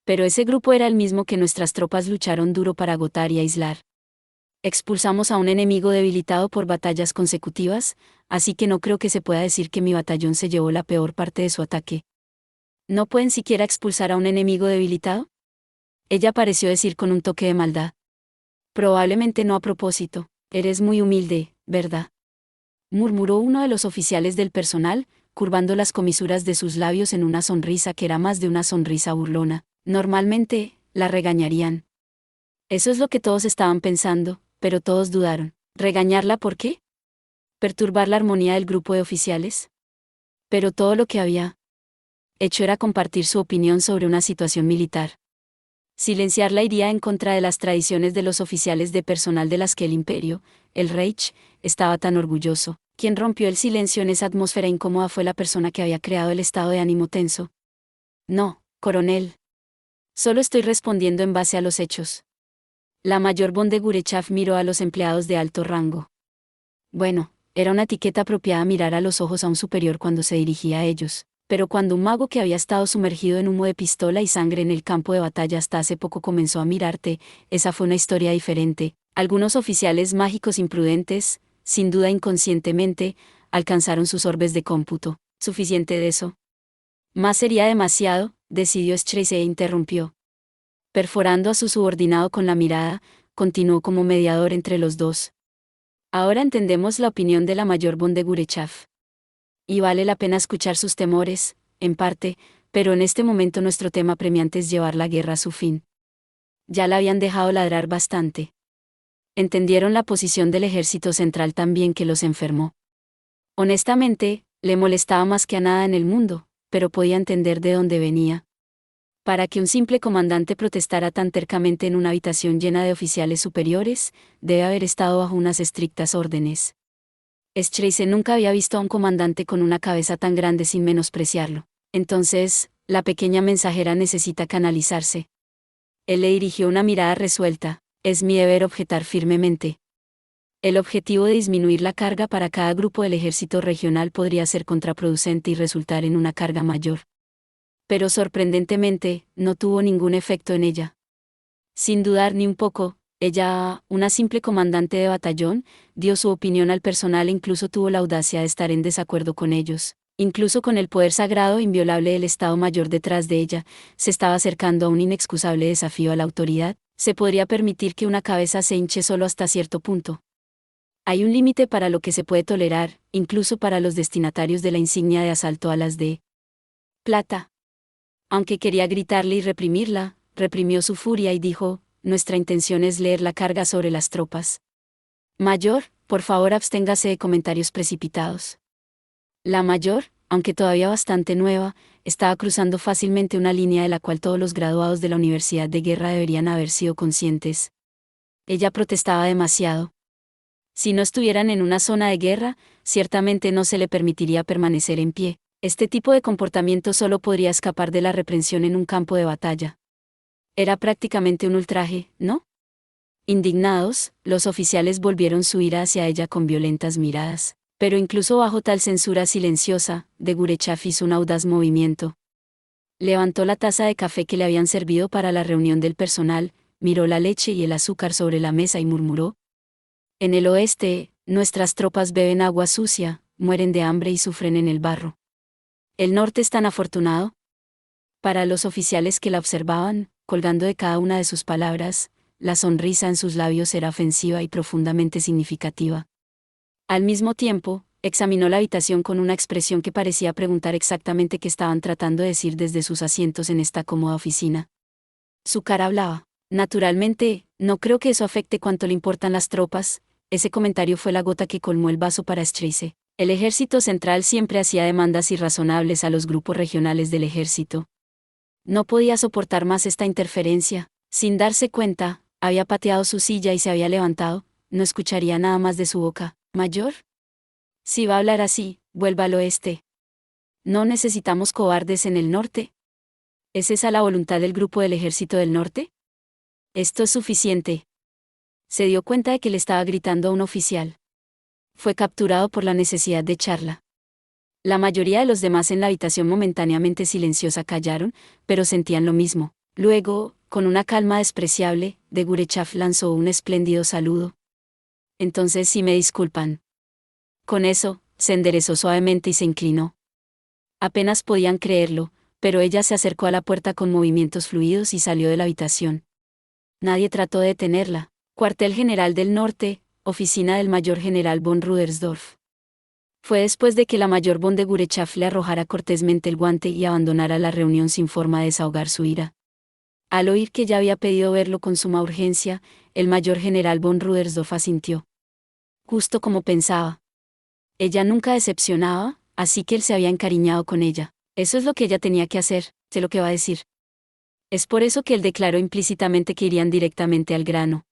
Pero ese grupo era el mismo que nuestras tropas lucharon duro para agotar y aislar. Expulsamos a un enemigo debilitado por batallas consecutivas, así que no creo que se pueda decir que mi batallón se llevó la peor parte de su ataque. ¿No pueden siquiera expulsar a un enemigo debilitado? Ella pareció decir con un toque de maldad. Probablemente no a propósito, eres muy humilde, ¿verdad? murmuró uno de los oficiales del personal, curvando las comisuras de sus labios en una sonrisa que era más de una sonrisa burlona. Normalmente, la regañarían. Eso es lo que todos estaban pensando, pero todos dudaron. ¿Regañarla por qué? ¿Perturbar la armonía del grupo de oficiales? Pero todo lo que había hecho era compartir su opinión sobre una situación militar. Silenciarla iría en contra de las tradiciones de los oficiales de personal de las que el imperio, el Reich, estaba tan orgulloso. Quien rompió el silencio en esa atmósfera incómoda fue la persona que había creado el estado de ánimo tenso. No, coronel. Solo estoy respondiendo en base a los hechos. La mayor von de Gurechav miró a los empleados de alto rango. Bueno, era una etiqueta apropiada mirar a los ojos a un superior cuando se dirigía a ellos, pero cuando un mago que había estado sumergido en humo de pistola y sangre en el campo de batalla hasta hace poco comenzó a mirarte, esa fue una historia diferente. Algunos oficiales mágicos imprudentes, sin duda inconscientemente, alcanzaron sus orbes de cómputo. ¿Suficiente de eso? Más sería demasiado, decidió Streisand e interrumpió. Perforando a su subordinado con la mirada, continuó como mediador entre los dos. Ahora entendemos la opinión de la mayor von de Gurechav. Y vale la pena escuchar sus temores, en parte, pero en este momento nuestro tema premiante es llevar la guerra a su fin. Ya la habían dejado ladrar bastante. Entendieron la posición del ejército central tan bien que los enfermó. Honestamente, le molestaba más que a nada en el mundo, pero podía entender de dónde venía. Para que un simple comandante protestara tan tercamente en una habitación llena de oficiales superiores, debe haber estado bajo unas estrictas órdenes. Streisand nunca había visto a un comandante con una cabeza tan grande sin menospreciarlo. Entonces, la pequeña mensajera necesita canalizarse. Él le dirigió una mirada resuelta. Es mi deber objetar firmemente. El objetivo de disminuir la carga para cada grupo del ejército regional podría ser contraproducente y resultar en una carga mayor. Pero sorprendentemente, no tuvo ningún efecto en ella. Sin dudar ni un poco, ella, una simple comandante de batallón, dio su opinión al personal e incluso tuvo la audacia de estar en desacuerdo con ellos. Incluso con el poder sagrado e inviolable del Estado Mayor detrás de ella, se estaba acercando a un inexcusable desafío a la autoridad. Se podría permitir que una cabeza se hinche solo hasta cierto punto. Hay un límite para lo que se puede tolerar, incluso para los destinatarios de la insignia de asalto a las de plata. Aunque quería gritarle y reprimirla, reprimió su furia y dijo, nuestra intención es leer la carga sobre las tropas. Mayor, por favor absténgase de comentarios precipitados. La mayor, aunque todavía bastante nueva, estaba cruzando fácilmente una línea de la cual todos los graduados de la Universidad de Guerra deberían haber sido conscientes. Ella protestaba demasiado. Si no estuvieran en una zona de guerra, ciertamente no se le permitiría permanecer en pie. Este tipo de comportamiento solo podría escapar de la reprensión en un campo de batalla. Era prácticamente un ultraje, ¿no? Indignados, los oficiales volvieron su ira hacia ella con violentas miradas. Pero incluso bajo tal censura silenciosa, de Gurechav hizo un audaz movimiento. Levantó la taza de café que le habían servido para la reunión del personal, miró la leche y el azúcar sobre la mesa y murmuró. En el oeste, nuestras tropas beben agua sucia, mueren de hambre y sufren en el barro. ¿El norte es tan afortunado? Para los oficiales que la observaban, colgando de cada una de sus palabras, la sonrisa en sus labios era ofensiva y profundamente significativa. Al mismo tiempo, examinó la habitación con una expresión que parecía preguntar exactamente qué estaban tratando de decir desde sus asientos en esta cómoda oficina. Su cara hablaba. Naturalmente, no creo que eso afecte cuánto le importan las tropas. Ese comentario fue la gota que colmó el vaso para Streisand. El ejército central siempre hacía demandas irrazonables a los grupos regionales del ejército. No podía soportar más esta interferencia. Sin darse cuenta, había pateado su silla y se había levantado. No escucharía nada más de su boca. ¿Mayor? Si va a hablar así, vuelva al oeste. ¿No necesitamos cobardes en el norte? ¿Es esa la voluntad del grupo del ejército del norte? Esto es suficiente. Se dio cuenta de que le estaba gritando a un oficial. Fue capturado por la necesidad de echarla. La mayoría de los demás en la habitación momentáneamente silenciosa callaron, pero sentían lo mismo. Luego, con una calma despreciable, de Gurechav lanzó un espléndido saludo. Entonces sí me disculpan. Con eso, se enderezó suavemente y se inclinó. Apenas podían creerlo, pero ella se acercó a la puerta con movimientos fluidos y salió de la habitación. Nadie trató de detenerla. Cuartel General del Norte, oficina del Mayor General von Rudersdorf. Fue después de que la mayor von de Gurechav le arrojara cortésmente el guante y abandonara la reunión sin forma de desahogar su ira. Al oír que ya había pedido verlo con suma urgencia, el mayor general von Rudersdorf asintió. Justo como pensaba. Ella nunca decepcionaba, así que él se había encariñado con ella. Eso es lo que ella tenía que hacer, sé lo que va a decir. Es por eso que él declaró implícitamente que irían directamente al grano.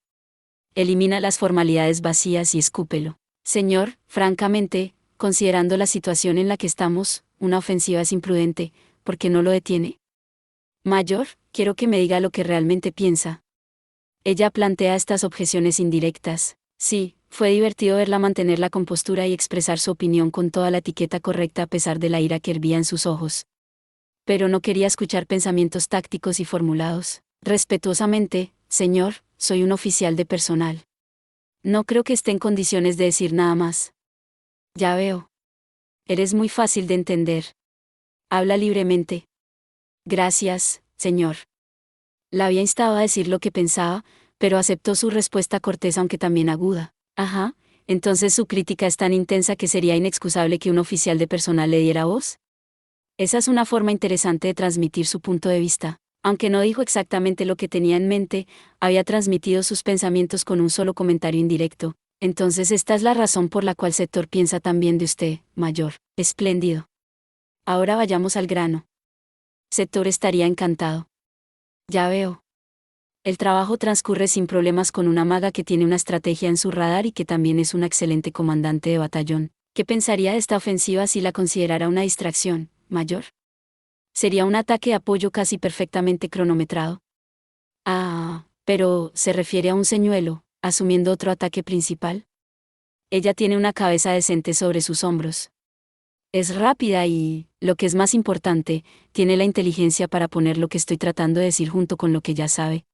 Elimina las formalidades vacías y escúpelo. Señor, francamente, considerando la situación en la que estamos, una ofensiva es imprudente, ¿por qué no lo detiene? Mayor, quiero que me diga lo que realmente piensa. Ella plantea estas objeciones indirectas. Sí, fue divertido verla mantener la compostura y expresar su opinión con toda la etiqueta correcta a pesar de la ira que hervía en sus ojos. Pero no quería escuchar pensamientos tácticos y formulados. Respetuosamente, señor, soy un oficial de personal. No creo que esté en condiciones de decir nada más. Ya veo. Eres muy fácil de entender. Habla libremente. Gracias, señor. La había instado a decir lo que pensaba, pero aceptó su respuesta cortés aunque también aguda. Ajá, entonces su crítica es tan intensa que sería inexcusable que un oficial de personal le diera voz. Esa es una forma interesante de transmitir su punto de vista. Aunque no dijo exactamente lo que tenía en mente, había transmitido sus pensamientos con un solo comentario indirecto. Entonces esta es la razón por la cual Sector piensa tan bien de usted, mayor. Espléndido. Ahora vayamos al grano. Sector estaría encantado. Ya veo. El trabajo transcurre sin problemas con una maga que tiene una estrategia en su radar y que también es una excelente comandante de batallón. ¿Qué pensaría de esta ofensiva si la considerara una distracción, mayor? Sería un ataque de apoyo casi perfectamente cronometrado. Ah, pero, ¿se refiere a un señuelo, asumiendo otro ataque principal? Ella tiene una cabeza decente sobre sus hombros. Es rápida y, lo que es más importante, tiene la inteligencia para poner lo que estoy tratando de decir junto con lo que ya sabe.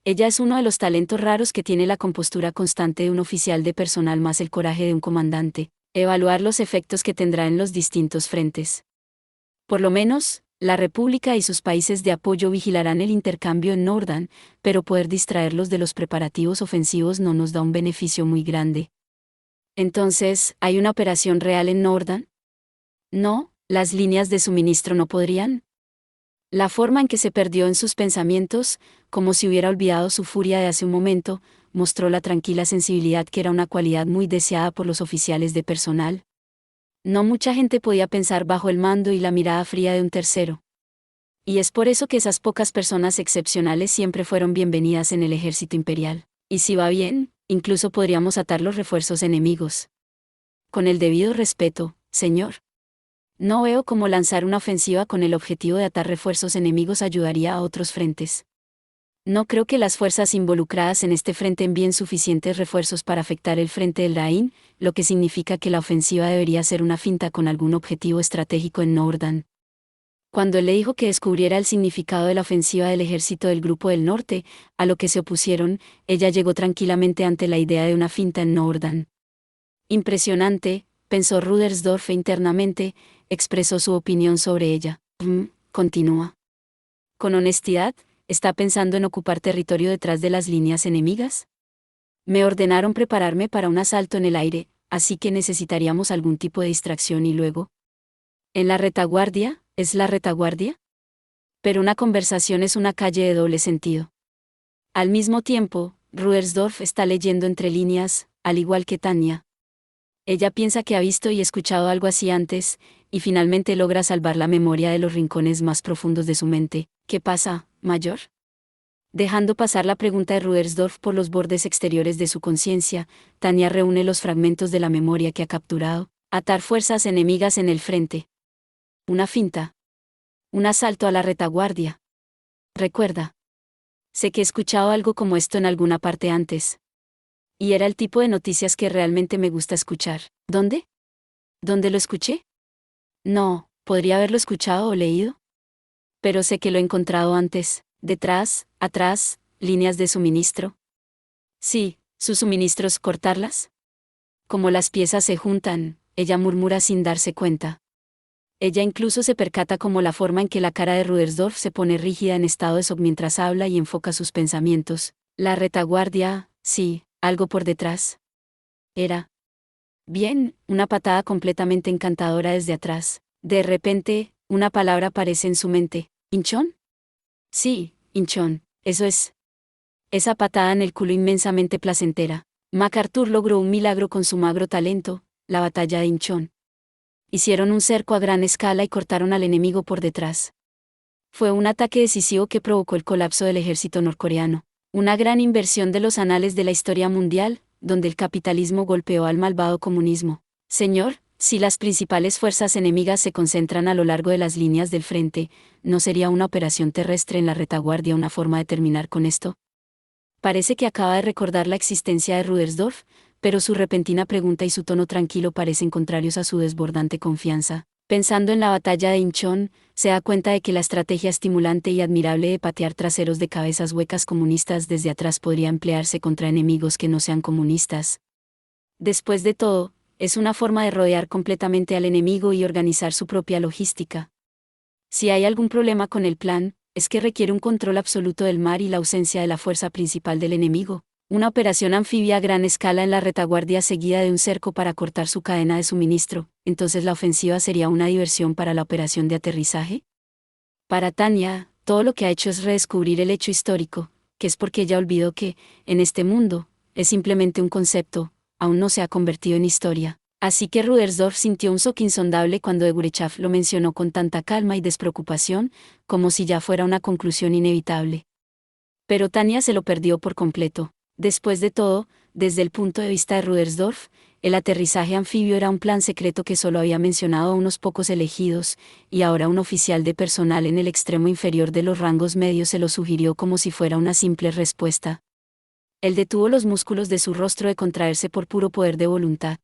Ella es uno de los talentos raros que tiene la compostura constante de un oficial de personal más el coraje de un comandante, evaluar los efectos que tendrá en los distintos frentes. Por lo menos, la República y sus países de apoyo vigilarán el intercambio en Nordán, pero poder distraerlos de los preparativos ofensivos no nos da un beneficio muy grande. Entonces, ¿hay una operación real en Nordán? No, las líneas de suministro no podrían. La forma en que se perdió en sus pensamientos, como si hubiera olvidado su furia de hace un momento, mostró la tranquila sensibilidad que era una cualidad muy deseada por los oficiales de personal. No mucha gente podía pensar bajo el mando y la mirada fría de un tercero. Y es por eso que esas pocas personas excepcionales siempre fueron bienvenidas en el ejército imperial. Y si va bien, incluso podríamos atar los refuerzos enemigos. Con el debido respeto, señor. No veo cómo lanzar una ofensiva con el objetivo de atar refuerzos enemigos ayudaría a otros frentes. No creo que las fuerzas involucradas en este frente envíen suficientes refuerzos para afectar el frente del Rhin, lo que significa que la ofensiva debería ser una finta con algún objetivo estratégico en Nordán. Cuando él le dijo que descubriera el significado de la ofensiva del ejército del Grupo del Norte, a lo que se opusieron, ella llegó tranquilamente ante la idea de una finta en Nordán. Impresionante, pensó Rudersdorf internamente, expresó su opinión sobre ella. Continúa. Con honestidad, ¿está pensando en ocupar territorio detrás de las líneas enemigas? Me ordenaron prepararme para un asalto en el aire, así que necesitaríamos algún tipo de distracción y luego. ¿En la retaguardia? ¿Es la retaguardia? Pero una conversación es una calle de doble sentido. Al mismo tiempo, Rudersdorf está leyendo entre líneas, al igual que Tania. Ella piensa que ha visto y escuchado algo así antes, y finalmente logra salvar la memoria de los rincones más profundos de su mente. ¿Qué pasa, mayor? Dejando pasar la pregunta de Rudersdorf por los bordes exteriores de su conciencia, Tania reúne los fragmentos de la memoria que ha capturado. Atar fuerzas enemigas en el frente. Una finta. Un asalto a la retaguardia. Recuerda. Sé que he escuchado algo como esto en alguna parte antes. Y era el tipo de noticias que realmente me gusta escuchar. ¿Dónde? ¿Dónde lo escuché? No, podría haberlo escuchado o leído. Pero sé que lo he encontrado antes, detrás, atrás, líneas de suministro. Sí, sus suministros, cortarlas. Como las piezas se juntan, ella murmura sin darse cuenta. Ella incluso se percata como la forma en que la cara de Rudersdorf se pone rígida en estado de shock mientras habla y enfoca sus pensamientos. La retaguardia, sí, algo por detrás. Era. Bien, una patada completamente encantadora desde atrás. De repente, una palabra aparece en su mente. ¿Hinchón? Sí, hinchón, eso es. Esa patada en el culo inmensamente placentera. MacArthur logró un milagro con su magro talento, la batalla de Hinchón. Hicieron un cerco a gran escala y cortaron al enemigo por detrás. Fue un ataque decisivo que provocó el colapso del ejército norcoreano. Una gran inversión de los anales de la historia mundial, donde el capitalismo golpeó al malvado comunismo. Señor, si las principales fuerzas enemigas se concentran a lo largo de las líneas del frente, ¿no sería una operación terrestre en la retaguardia una forma de terminar con esto? Parece que acaba de recordar la existencia de Rudersdorf, pero su repentina pregunta y su tono tranquilo parecen contrarios a su desbordante confianza. Pensando en la batalla de Inchon, se da cuenta de que la estrategia estimulante y admirable de patear traseros de cabezas huecas comunistas desde atrás podría emplearse contra enemigos que no sean comunistas. Después de todo, es una forma de rodear completamente al enemigo y organizar su propia logística. Si hay algún problema con el plan, es que requiere un control absoluto del mar y la ausencia de la fuerza principal del enemigo. Una operación anfibia a gran escala en la retaguardia seguida de un cerco para cortar su cadena de suministro, entonces la ofensiva sería una diversión para la operación de aterrizaje. Para Tanya, todo lo que ha hecho es redescubrir el hecho histórico, que es porque ella olvidó que, en este mundo, es simplemente un concepto, aún no se ha convertido en historia. Así que Rudersdorf sintió un shock insondable cuando Egurechav lo mencionó con tanta calma y despreocupación, como si ya fuera una conclusión inevitable. Pero Tanya se lo perdió por completo. Después de todo, desde el punto de vista de Rudersdorf, el aterrizaje anfibio era un plan secreto que solo había mencionado a unos pocos elegidos, y ahora un oficial de personal en el extremo inferior de los rangos medios se lo sugirió como si fuera una simple respuesta. Él detuvo los músculos de su rostro de contraerse por puro poder de voluntad.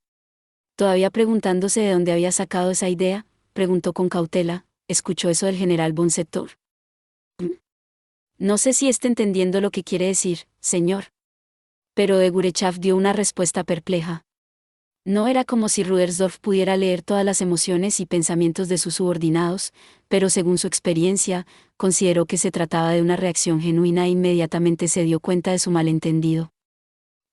Todavía preguntándose de dónde había sacado esa idea, preguntó con cautela, ¿escuchó eso del general von Sector? No sé si está entendiendo lo que quiere decir, señor. Pero Egurechav dio una respuesta perpleja. No era como si Rudersdorf pudiera leer todas las emociones y pensamientos de sus subordinados, pero según su experiencia, consideró que se trataba de una reacción genuina e inmediatamente se dio cuenta de su malentendido.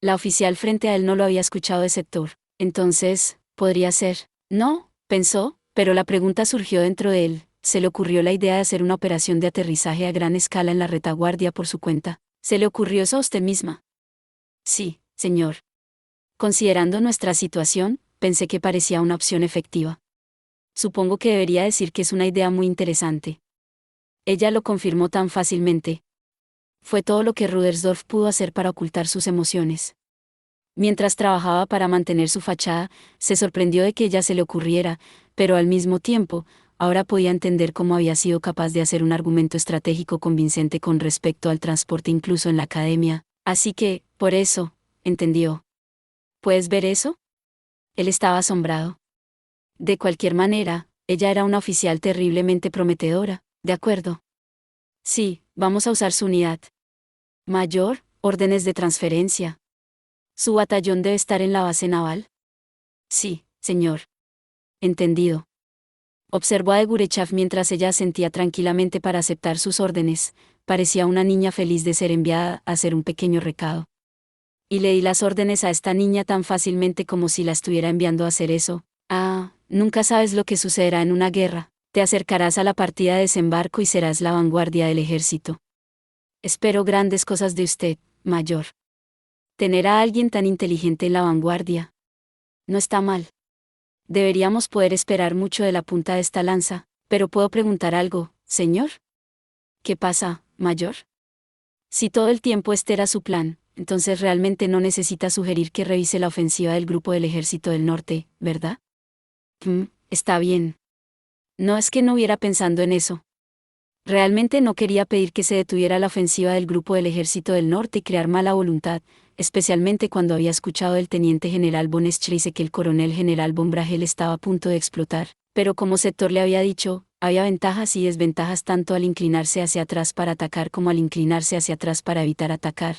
La oficial frente a él no lo había escuchado de Sector. Entonces, podría ser. No, pensó, pero la pregunta surgió dentro de él. Se le ocurrió la idea de hacer una operación de aterrizaje a gran escala en la retaguardia por su cuenta. ¿Se le ocurrió eso a usted misma? Sí, señor. Considerando nuestra situación, pensé que parecía una opción efectiva. Supongo que debería decir que es una idea muy interesante. Ella lo confirmó tan fácilmente. Fue todo lo que Rudersdorf pudo hacer para ocultar sus emociones. Mientras trabajaba para mantener su fachada, se sorprendió de que ella se le ocurriera, pero al mismo tiempo, ahora podía entender cómo había sido capaz de hacer un argumento estratégico convincente con respecto al transporte incluso en la academia. Así que, por eso, entendió. ¿Puedes ver eso? Él estaba asombrado. De cualquier manera, ella era una oficial terriblemente prometedora, ¿de acuerdo? Sí, vamos a usar su unidad. Mayor, órdenes de transferencia. ¿Su batallón debe estar en la base naval? Sí, señor. Entendido. Observó a Egurechav mientras ella asentía tranquilamente para aceptar sus órdenes. Parecía una niña feliz de ser enviada a hacer un pequeño recado. Y le di las órdenes a esta niña tan fácilmente como si la estuviera enviando a hacer eso. Ah, nunca sabes lo que sucederá en una guerra. Te acercarás a la partida de desembarco y serás la vanguardia del ejército. Espero grandes cosas de usted, mayor. Tener a alguien tan inteligente en la vanguardia. No está mal. Deberíamos poder esperar mucho de la punta de esta lanza, pero ¿puedo preguntar algo, señor? ¿Qué pasa, mayor? Si todo el tiempo este era su plan, entonces realmente no necesita sugerir que revise la ofensiva del grupo del Ejército del Norte, ¿verdad? Está bien. No es que no hubiera pensando en eso. Realmente no quería pedir que se detuviera la ofensiva del grupo del Ejército del Norte y crear mala voluntad, especialmente cuando había escuchado del teniente general von Streise que el coronel general von Bragel estaba a punto de explotar, pero como Sector le había dicho, había ventajas y desventajas tanto al inclinarse hacia atrás para atacar como al inclinarse hacia atrás para evitar atacar.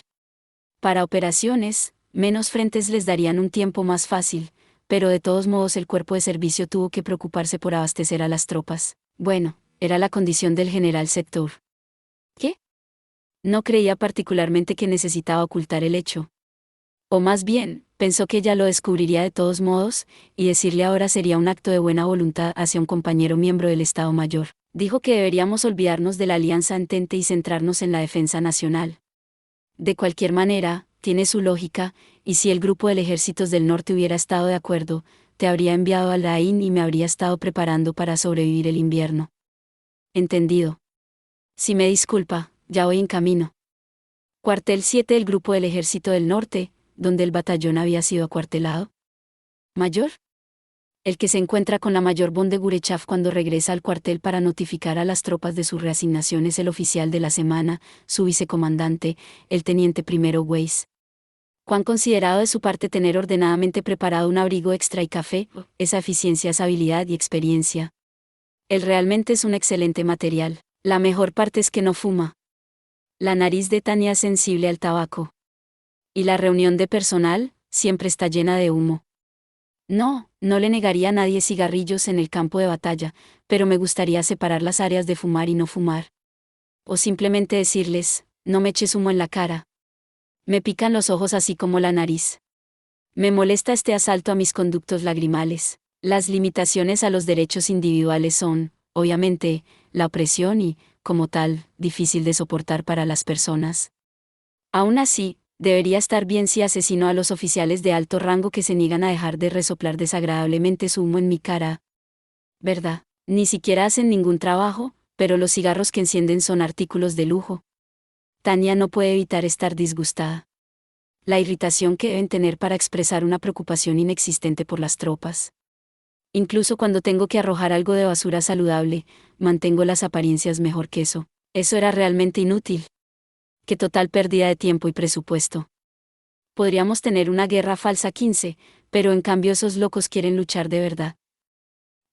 Para operaciones, menos frentes les darían un tiempo más fácil, pero de todos modos el cuerpo de servicio tuvo que preocuparse por abastecer a las tropas. Bueno, era la condición del general Sector. ¿Qué? No creía particularmente que necesitaba ocultar el hecho. O más bien, pensó que ella lo descubriría de todos modos, y decirle ahora sería un acto de buena voluntad hacia un compañero miembro del Estado Mayor. Dijo que deberíamos olvidarnos de la Alianza Entente y centrarnos en la defensa nacional. De cualquier manera, tiene su lógica, y si el grupo del Ejércitos del Norte hubiera estado de acuerdo, te habría enviado al Ain y me habría estado preparando para sobrevivir el invierno. Entendido. Si me disculpa, ya voy en camino. Cuartel 7 del grupo del Ejército del Norte, donde el batallón había sido acuartelado. ¿Mayor? El que se encuentra con la mayor von de Gurechaf cuando regresa al cuartel para notificar a las tropas de su reasignación es el oficial de la semana, su vicecomandante, el teniente primero Weiss. Cuán considerado de su parte tener ordenadamente preparado un abrigo extra y café, esa eficiencia es habilidad y experiencia. Él realmente es un excelente material. La mejor parte es que no fuma. La nariz de Tania es sensible al tabaco. Y la reunión de personal, siempre está llena de humo. No, no le negaría a nadie cigarrillos en el campo de batalla, pero me gustaría separar las áreas de fumar y no fumar. O simplemente decirles, no me eches humo en la cara. Me pican los ojos así como la nariz. Me molesta este asalto a mis conductos lagrimales. Las limitaciones a los derechos individuales son, obviamente, la opresión y, como tal, difícil de soportar para las personas. Aún así, debería estar bien si asesino a los oficiales de alto rango que se niegan a dejar de resoplar desagradablemente su humo en mi cara. ¿Verdad? Ni siquiera hacen ningún trabajo, pero los cigarros que encienden son artículos de lujo. Tania no puede evitar estar disgustada. La irritación que deben tener para expresar una preocupación inexistente por las tropas. Incluso cuando tengo que arrojar algo de basura saludable, mantengo las apariencias mejor que eso. Eso era realmente inútil. Qué total pérdida de tiempo y presupuesto. Podríamos tener una guerra falsa 15, pero en cambio esos locos quieren luchar de verdad.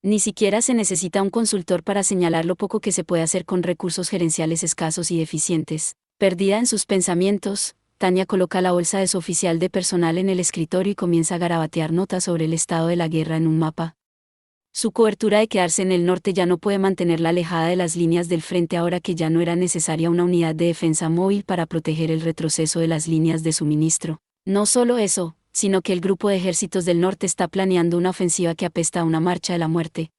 Ni siquiera se necesita un consultor para señalar lo poco que se puede hacer con recursos gerenciales escasos y deficientes. Perdida en sus pensamientos, Tania coloca la bolsa de su oficial de personal en el escritorio y comienza a garabatear notas sobre el estado de la guerra en un mapa. Su cobertura de quedarse en el norte ya no puede mantenerla alejada de las líneas del frente ahora que ya no era necesaria una unidad de defensa móvil para proteger el retroceso de las líneas de suministro. No solo eso, sino que el grupo de ejércitos del norte está planeando una ofensiva que apesta a una marcha de la muerte.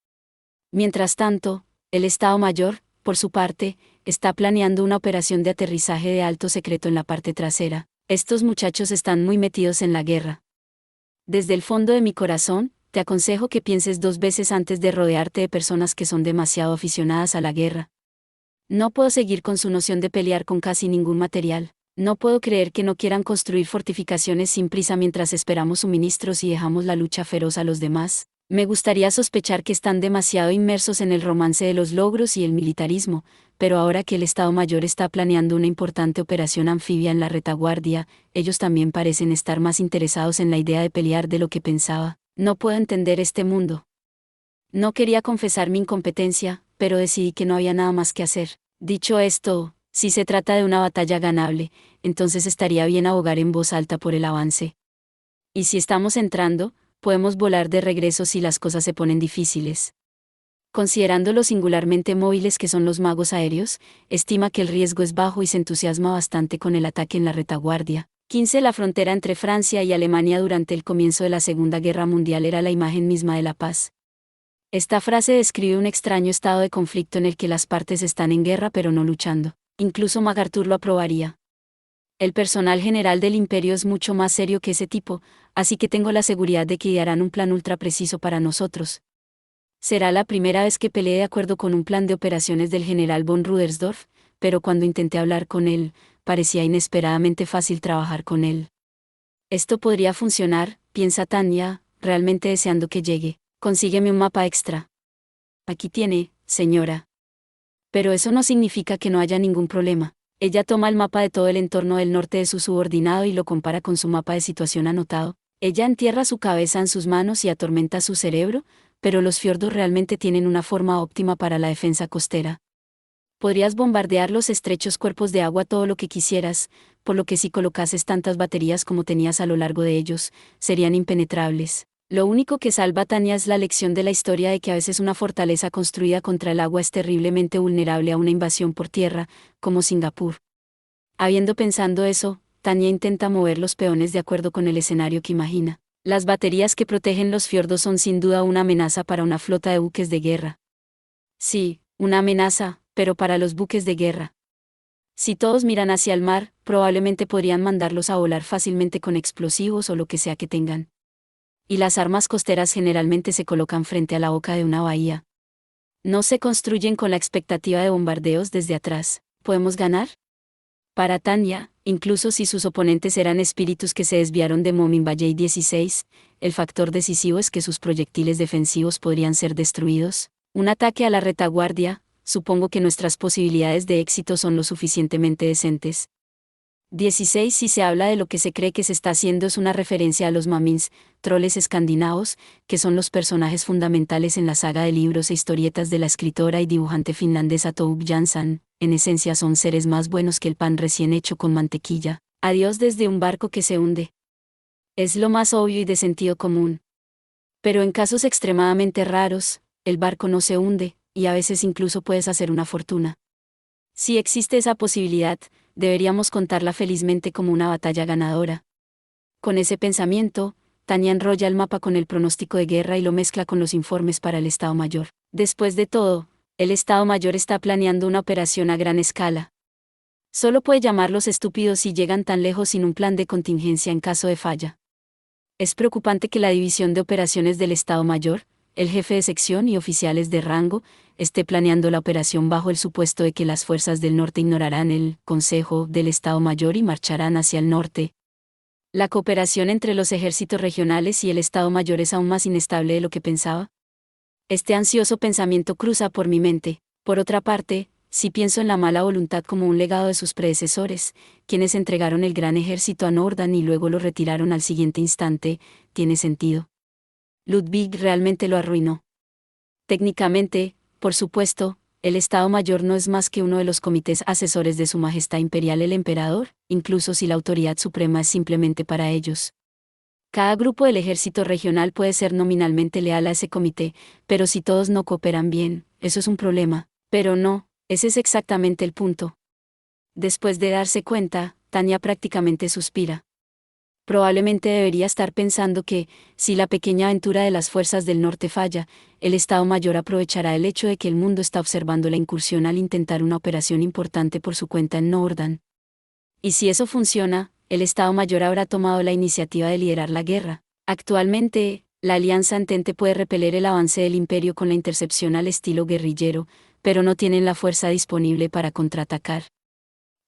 Mientras tanto, el Estado Mayor, por su parte, está planeando una operación de aterrizaje de alto secreto en la parte trasera. Estos muchachos están muy metidos en la guerra. Desde el fondo de mi corazón, te aconsejo que pienses 2 veces antes de rodearte de personas que son demasiado aficionadas a la guerra. No puedo seguir con su noción de pelear con casi ningún material. No puedo creer que no quieran construir fortificaciones sin prisa mientras esperamos suministros y dejamos la lucha feroz a los demás. Me gustaría sospechar que están demasiado inmersos en el romance de los logros y el militarismo, pero ahora que el Estado Mayor está planeando una importante operación anfibia en la retaguardia, ellos también parecen estar más interesados en la idea de pelear de lo que pensaba. No puedo entender este mundo. No quería confesar mi incompetencia, pero decidí que no había nada más que hacer. Dicho esto, si se trata de una batalla ganable, entonces estaría bien abogar en voz alta por el avance. Y si estamos entrando, podemos volar de regreso si las cosas se ponen difíciles. Considerando lo singularmente móviles que son los magos aéreos, estima que el riesgo es bajo y se entusiasma bastante con el ataque en la retaguardia. 15. La frontera entre Francia y Alemania durante el comienzo de la Segunda Guerra Mundial era la imagen misma de la paz. Esta frase describe un extraño estado de conflicto en el que las partes están en guerra pero no luchando. Incluso MacArthur lo aprobaría. El personal general del imperio es mucho más serio que ese tipo, así que tengo la seguridad de que idearán un plan ultra preciso para nosotros. Será la primera vez que peleé de acuerdo con un plan de operaciones del general von Rudersdorf, pero cuando intenté hablar con él, parecía inesperadamente fácil trabajar con él. Esto podría funcionar, piensa Tania, realmente deseando que llegue. Consígueme un mapa extra. Aquí tiene, señora. Pero eso no significa que no haya ningún problema. Ella toma el mapa de todo el entorno del norte de su subordinado y lo compara con su mapa de situación anotado. Ella entierra su cabeza en sus manos y atormenta su cerebro, pero los fiordos realmente tienen una forma óptima para la defensa costera. Podrías bombardear los estrechos cuerpos de agua todo lo que quisieras, por lo que si colocases tantas baterías como tenías a lo largo de ellos, serían impenetrables. Lo único que salva a Tania es la lección de la historia de que a veces una fortaleza construida contra el agua es terriblemente vulnerable a una invasión por tierra, como Singapur. Habiendo pensado eso, Tanya intenta mover los peones de acuerdo con el escenario que imagina. Las baterías que protegen los fiordos son sin duda una amenaza para una flota de buques de guerra. Sí, una amenaza, pero para los buques de guerra. Si todos miran hacia el mar, probablemente podrían mandarlos a volar fácilmente con explosivos o lo que sea que tengan. Y las armas costeras generalmente se colocan frente a la boca de una bahía. No se construyen con la expectativa de bombardeos desde atrás. ¿Podemos ganar? Para Tanya, incluso si sus oponentes eran espíritus que se desviaron de Moomin Valley 16, el factor decisivo es que sus proyectiles defensivos podrían ser destruidos. Un ataque a la retaguardia, supongo que nuestras posibilidades de éxito son lo suficientemente decentes. 16. Si se habla de lo que se cree que se está haciendo es una referencia a los Mamins, troles escandinavos, que son los personajes fundamentales en la saga de libros e historietas de la escritora y dibujante finlandesa Tove Jansson. En esencia son seres más buenos que el pan recién hecho con mantequilla. Adiós desde un barco que se hunde. Es lo más obvio y de sentido común. Pero en casos extremadamente raros, el barco no se hunde, y a veces incluso puedes hacer una fortuna. Si existe esa posibilidad, deberíamos contarla felizmente como una batalla ganadora. Con ese pensamiento, Tanya enrolla el mapa con el pronóstico de guerra y lo mezcla con los informes para el Estado Mayor. Después de todo, el Estado Mayor está planeando una operación a gran escala. Solo puede llamarlos estúpidos si llegan tan lejos sin un plan de contingencia en caso de falla. Es preocupante que la División de Operaciones del Estado Mayor, el jefe de sección y oficiales de rango, esté planeando la operación bajo el supuesto de que las fuerzas del norte ignorarán el Consejo del Estado Mayor y marcharán hacia el norte. La cooperación entre los ejércitos regionales y el Estado Mayor es aún más inestable de lo que pensaba. Este ansioso pensamiento cruza por mi mente. Por otra parte, si pienso en la mala voluntad como un legado de sus predecesores, quienes entregaron el gran ejército a Norden y luego lo retiraron al siguiente instante, tiene sentido. Ludwig realmente lo arruinó. Técnicamente, por supuesto, el Estado Mayor no es más que uno de los comités asesores de Su Majestad Imperial el Emperador, incluso si la autoridad suprema es simplemente para ellos. Cada grupo del ejército regional puede ser nominalmente leal a ese comité, pero si todos no cooperan bien, eso es un problema. Pero no, ese es exactamente el punto. Después de darse cuenta, Tanya prácticamente suspira. Probablemente debería estar pensando que, si la pequeña aventura de las fuerzas del norte falla, el Estado Mayor aprovechará el hecho de que el mundo está observando la incursión al intentar una operación importante por su cuenta en Norden. Y si eso funciona, el Estado Mayor habrá tomado la iniciativa de liderar la guerra. Actualmente, la Alianza Entente puede repeler el avance del Imperio con la intercepción al estilo guerrillero, pero no tienen la fuerza disponible para contraatacar.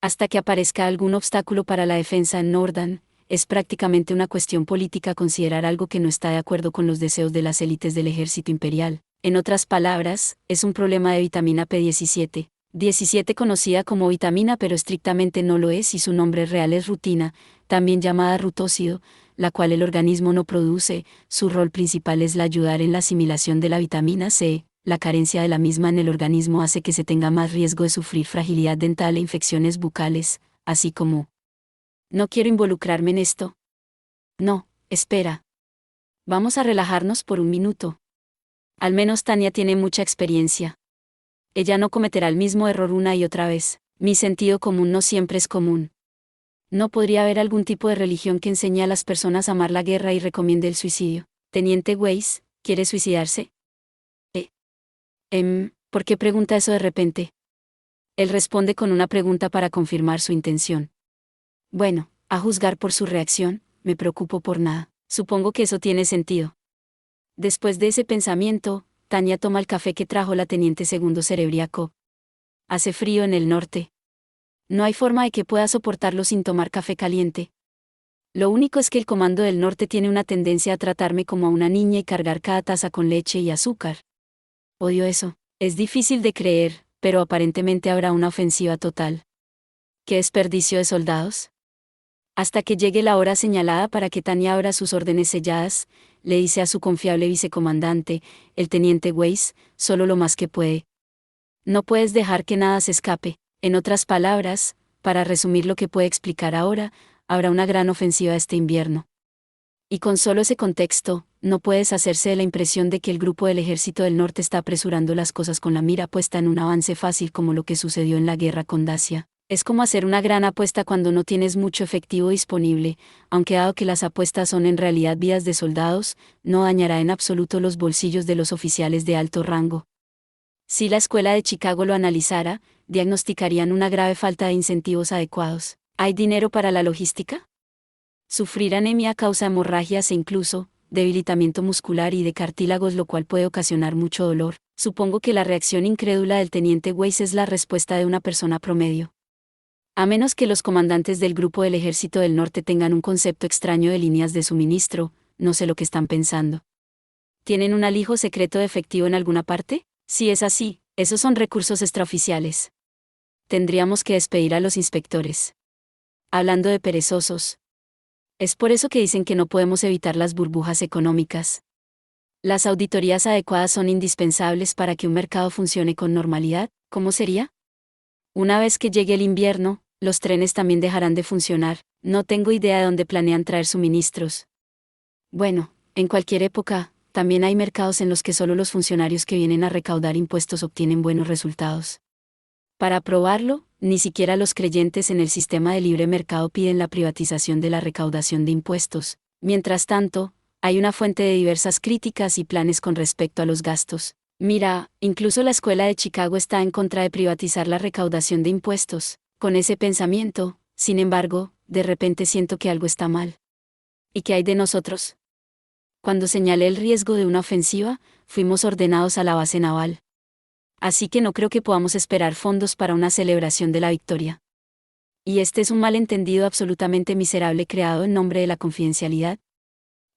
Hasta que aparezca algún obstáculo para la defensa en Norden, es prácticamente una cuestión política considerar algo que no está de acuerdo con los deseos de las élites del ejército imperial. En otras palabras, es un problema de vitamina P17. 17 conocida como vitamina pero estrictamente no lo es y su nombre real es rutina, también llamada rutócido, la cual el organismo no produce. Su rol principal es la ayudar en la asimilación de la vitamina C. La carencia de la misma en el organismo hace que se tenga más riesgo de sufrir fragilidad dental e infecciones bucales, así como... No quiero involucrarme en esto. No, espera. Vamos a relajarnos por un minuto. Al menos Tanya tiene mucha experiencia. Ella no cometerá el mismo error una y otra vez. Mi sentido común no siempre es común. ¿No podría haber algún tipo de religión que enseñe a las personas a amar la guerra y recomiende el suicidio? Teniente Weiss, ¿quiere suicidarse? ¿Por qué pregunta eso de repente? Él responde con una pregunta para confirmar su intención. Bueno, a juzgar por su reacción, me preocupo por nada. Supongo que eso tiene sentido. Después de ese pensamiento, Tanya toma el café que trajo la teniente segundo cerebriaco. Hace frío en el norte. No hay forma de que pueda soportarlo sin tomar café caliente. Lo único es que el comando del norte tiene una tendencia a tratarme como a una niña y cargar cada taza con leche y azúcar. Odio eso. Es difícil de creer, pero aparentemente habrá una ofensiva total. ¿Qué desperdicio de soldados? Hasta que llegue la hora señalada para que Tanya abra sus órdenes selladas, le dice a su confiable vicecomandante, el teniente Weiss, solo lo más que puede. No puedes dejar que nada se escape. En otras palabras, para resumir lo que puede explicar ahora, habrá una gran ofensiva este invierno. Y con solo ese contexto, no puedes hacerse de la impresión de que el grupo del Ejército del Norte está apresurando las cosas con la mira puesta en un avance fácil como lo que sucedió en la guerra con Dacia. Es como hacer una gran apuesta cuando no tienes mucho efectivo disponible, aunque dado que las apuestas son en realidad vidas de soldados, no dañará en absoluto los bolsillos de los oficiales de alto rango. Si la escuela de Chicago lo analizara, diagnosticarían una grave falta de incentivos adecuados. ¿Hay dinero para la logística? Sufrir anemia causa hemorragias e incluso debilitamiento muscular y de cartílagos, lo cual puede ocasionar mucho dolor. Supongo que la reacción incrédula del teniente Weiss es la respuesta de una persona promedio. A menos que los comandantes del grupo del Ejército del Norte tengan un concepto extraño de líneas de suministro, no sé lo que están pensando. ¿Tienen un alijo secreto de efectivo en alguna parte? Si es así, esos son recursos extraoficiales. Tendríamos que despedir a los inspectores. Hablando de perezosos. Es por eso que dicen que no podemos evitar las burbujas económicas. Las auditorías adecuadas son indispensables para que un mercado funcione con normalidad. ¿Cómo sería? Una vez que llegue el invierno, los trenes también dejarán de funcionar. No tengo idea de dónde planean traer suministros. Bueno, en cualquier época, también hay mercados en los que solo los funcionarios que vienen a recaudar impuestos obtienen buenos resultados. Para probarlo, ni siquiera los creyentes en el sistema de libre mercado piden la privatización de la recaudación de impuestos. Mientras tanto, hay una fuente de diversas críticas y planes con respecto a los gastos. Mira, incluso la escuela de Chicago está en contra de privatizar la recaudación de impuestos. Con ese pensamiento, sin embargo, de repente siento que algo está mal. ¿Y qué hay de nosotros? Cuando señalé el riesgo de una ofensiva, fuimos ordenados a la base naval. Así que no creo que podamos esperar fondos para una celebración de la victoria. Y este es un malentendido absolutamente miserable creado en nombre de la confidencialidad.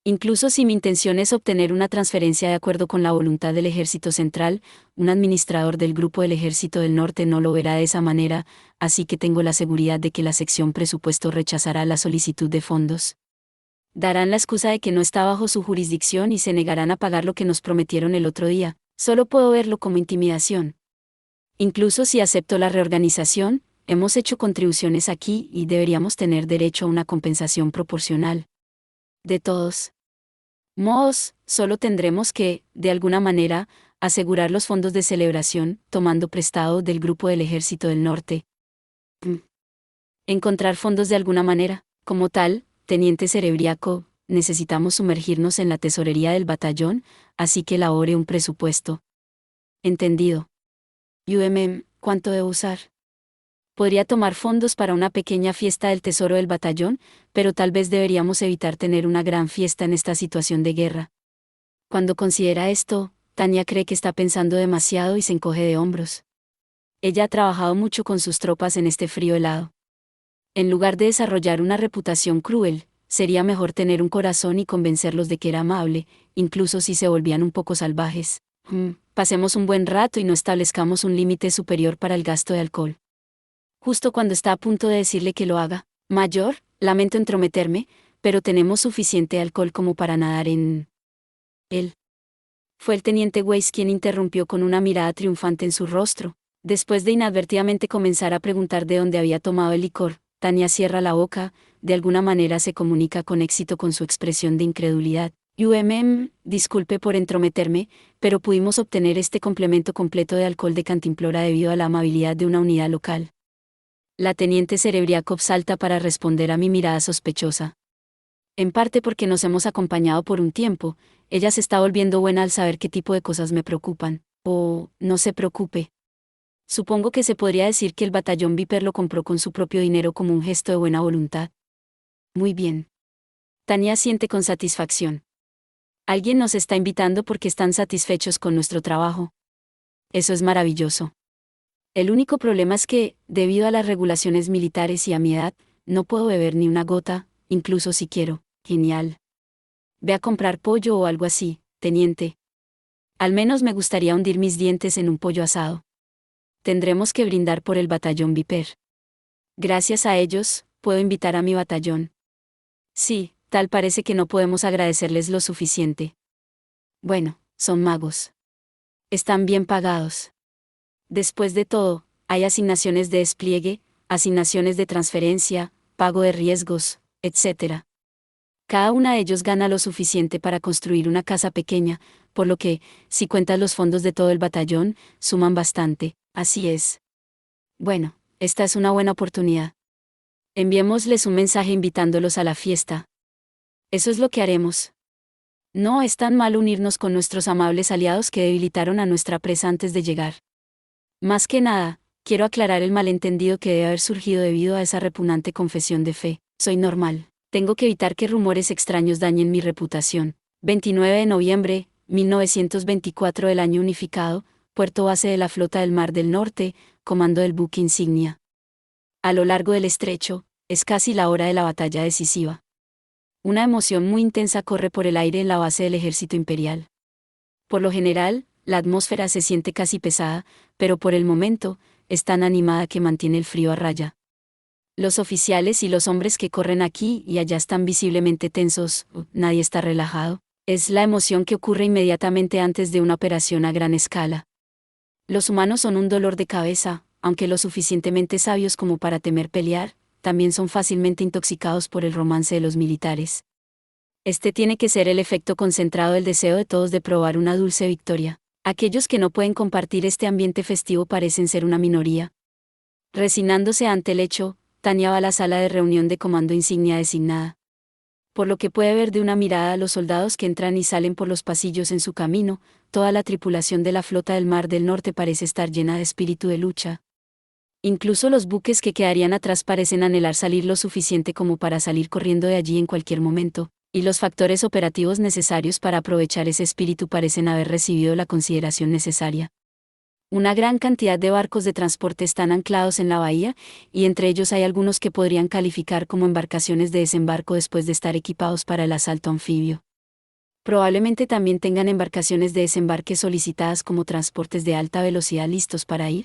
Incluso si mi intención es obtener una transferencia de acuerdo con la voluntad del Ejército Central, un administrador del Grupo del Ejército del Norte no lo verá de esa manera, así que tengo la seguridad de que la sección presupuesto rechazará la solicitud de fondos. Darán la excusa de que no está bajo su jurisdicción y se negarán a pagar lo que nos prometieron el otro día. Solo puedo verlo como intimidación. Incluso si acepto la reorganización, hemos hecho contribuciones aquí y deberíamos tener derecho a una compensación proporcional. De todos modos, solo tendremos que, de alguna manera, asegurar los fondos de celebración, tomando prestado del Grupo del Ejército del Norte. Encontrar fondos de alguna manera, como tal, teniente Cerebriaco, necesitamos sumergirnos en la tesorería del batallón, así que elabore un presupuesto. Entendido. ¿Cuánto debo usar? Podría tomar fondos para una pequeña fiesta del tesoro del batallón, pero tal vez deberíamos evitar tener una gran fiesta en esta situación de guerra. Cuando considera esto, Tania cree que está pensando demasiado y se encoge de hombros. Ella ha trabajado mucho con sus tropas en este frío helado. En lugar de desarrollar una reputación cruel, sería mejor tener un corazón y convencerlos de que era amable, incluso si se volvían un poco salvajes. Pasemos un buen rato y no establezcamos un límite superior para el gasto de alcohol. Justo cuando está a punto de decirle que lo haga, mayor, lamento entrometerme, pero tenemos suficiente alcohol como para nadar en él. Fue el teniente Weiss quien interrumpió con una mirada triunfante en su rostro. Después de inadvertidamente comenzar a preguntar de dónde había tomado el licor, Tania cierra la boca, de alguna manera se comunica con éxito con su expresión de incredulidad. Disculpe por entrometerme, pero pudimos obtener este complemento completo de alcohol de cantimplora debido a la amabilidad de una unidad local. La teniente Cerebriakov salta para responder a mi mirada sospechosa. En parte porque nos hemos acompañado por un tiempo, ella se está volviendo buena al saber qué tipo de cosas me preocupan. No se preocupe. Supongo que se podría decir que el batallón Viper lo compró con su propio dinero como un gesto de buena voluntad. Muy bien. Tania siente con satisfacción. Alguien nos está invitando porque están satisfechos con nuestro trabajo. Eso es maravilloso. El único problema es que, debido a las regulaciones militares y a mi edad, no puedo beber ni una gota, incluso si quiero. Genial. Ve a comprar pollo o algo así, teniente. Al menos me gustaría hundir mis dientes en un pollo asado. Tendremos que brindar por el batallón Viper. Gracias a ellos, puedo invitar a mi batallón. Sí, tal parece que no podemos agradecerles lo suficiente. Bueno, son magos. Están bien pagados. Después de todo, hay asignaciones de despliegue, asignaciones de transferencia, pago de riesgos, etc. Cada una de ellos gana lo suficiente para construir una casa pequeña, por lo que, si cuentas los fondos de todo el batallón, suman bastante. Así es. Bueno, Esta es una buena oportunidad. Enviémosles un mensaje invitándolos a la fiesta. Eso es lo que haremos. No es tan mal unirnos con nuestros amables aliados que debilitaron a nuestra presa antes de llegar. Más que nada, quiero aclarar el malentendido que debe haber surgido debido a esa repugnante confesión de fe. Soy normal. Tengo que evitar que rumores extraños dañen mi reputación. 29 de noviembre, 1924 del año unificado, puerto base de la Flota del Mar del Norte, comando del buque insignia. A lo largo del estrecho, es casi la hora de la batalla decisiva. Una emoción muy intensa corre por el aire en la base del ejército imperial. Por lo general, la atmósfera se siente casi pesada, pero por el momento, es tan animada que mantiene el frío a raya. Los oficiales y los hombres que corren aquí y allá están visiblemente tensos, nadie está relajado. Es la emoción que ocurre inmediatamente antes de una operación a gran escala. Los humanos son un dolor de cabeza, aunque lo suficientemente sabios como para temer pelear, también son fácilmente intoxicados por el romance de los militares. Este tiene que ser el efecto concentrado del deseo de todos de probar una dulce victoria. Aquellos que no pueden compartir este ambiente festivo parecen ser una minoría. Resignándose ante el hecho, Tania va a la sala de reunión de comando insignia designada. Por lo que puede ver de una mirada a los soldados que entran y salen por los pasillos en su camino, toda la tripulación de la Flota del Mar del Norte parece estar llena de espíritu de lucha. Incluso los buques que quedarían atrás parecen anhelar salir lo suficiente como para salir corriendo de allí en cualquier momento, y los factores operativos necesarios para aprovechar ese espíritu parecen haber recibido la consideración necesaria. Una gran cantidad de barcos de transporte están anclados en la bahía, y entre ellos hay algunos que podrían calificar como embarcaciones de desembarco después de estar equipados para el asalto anfibio. Probablemente también tengan embarcaciones de desembarque solicitadas como transportes de alta velocidad listos para ir.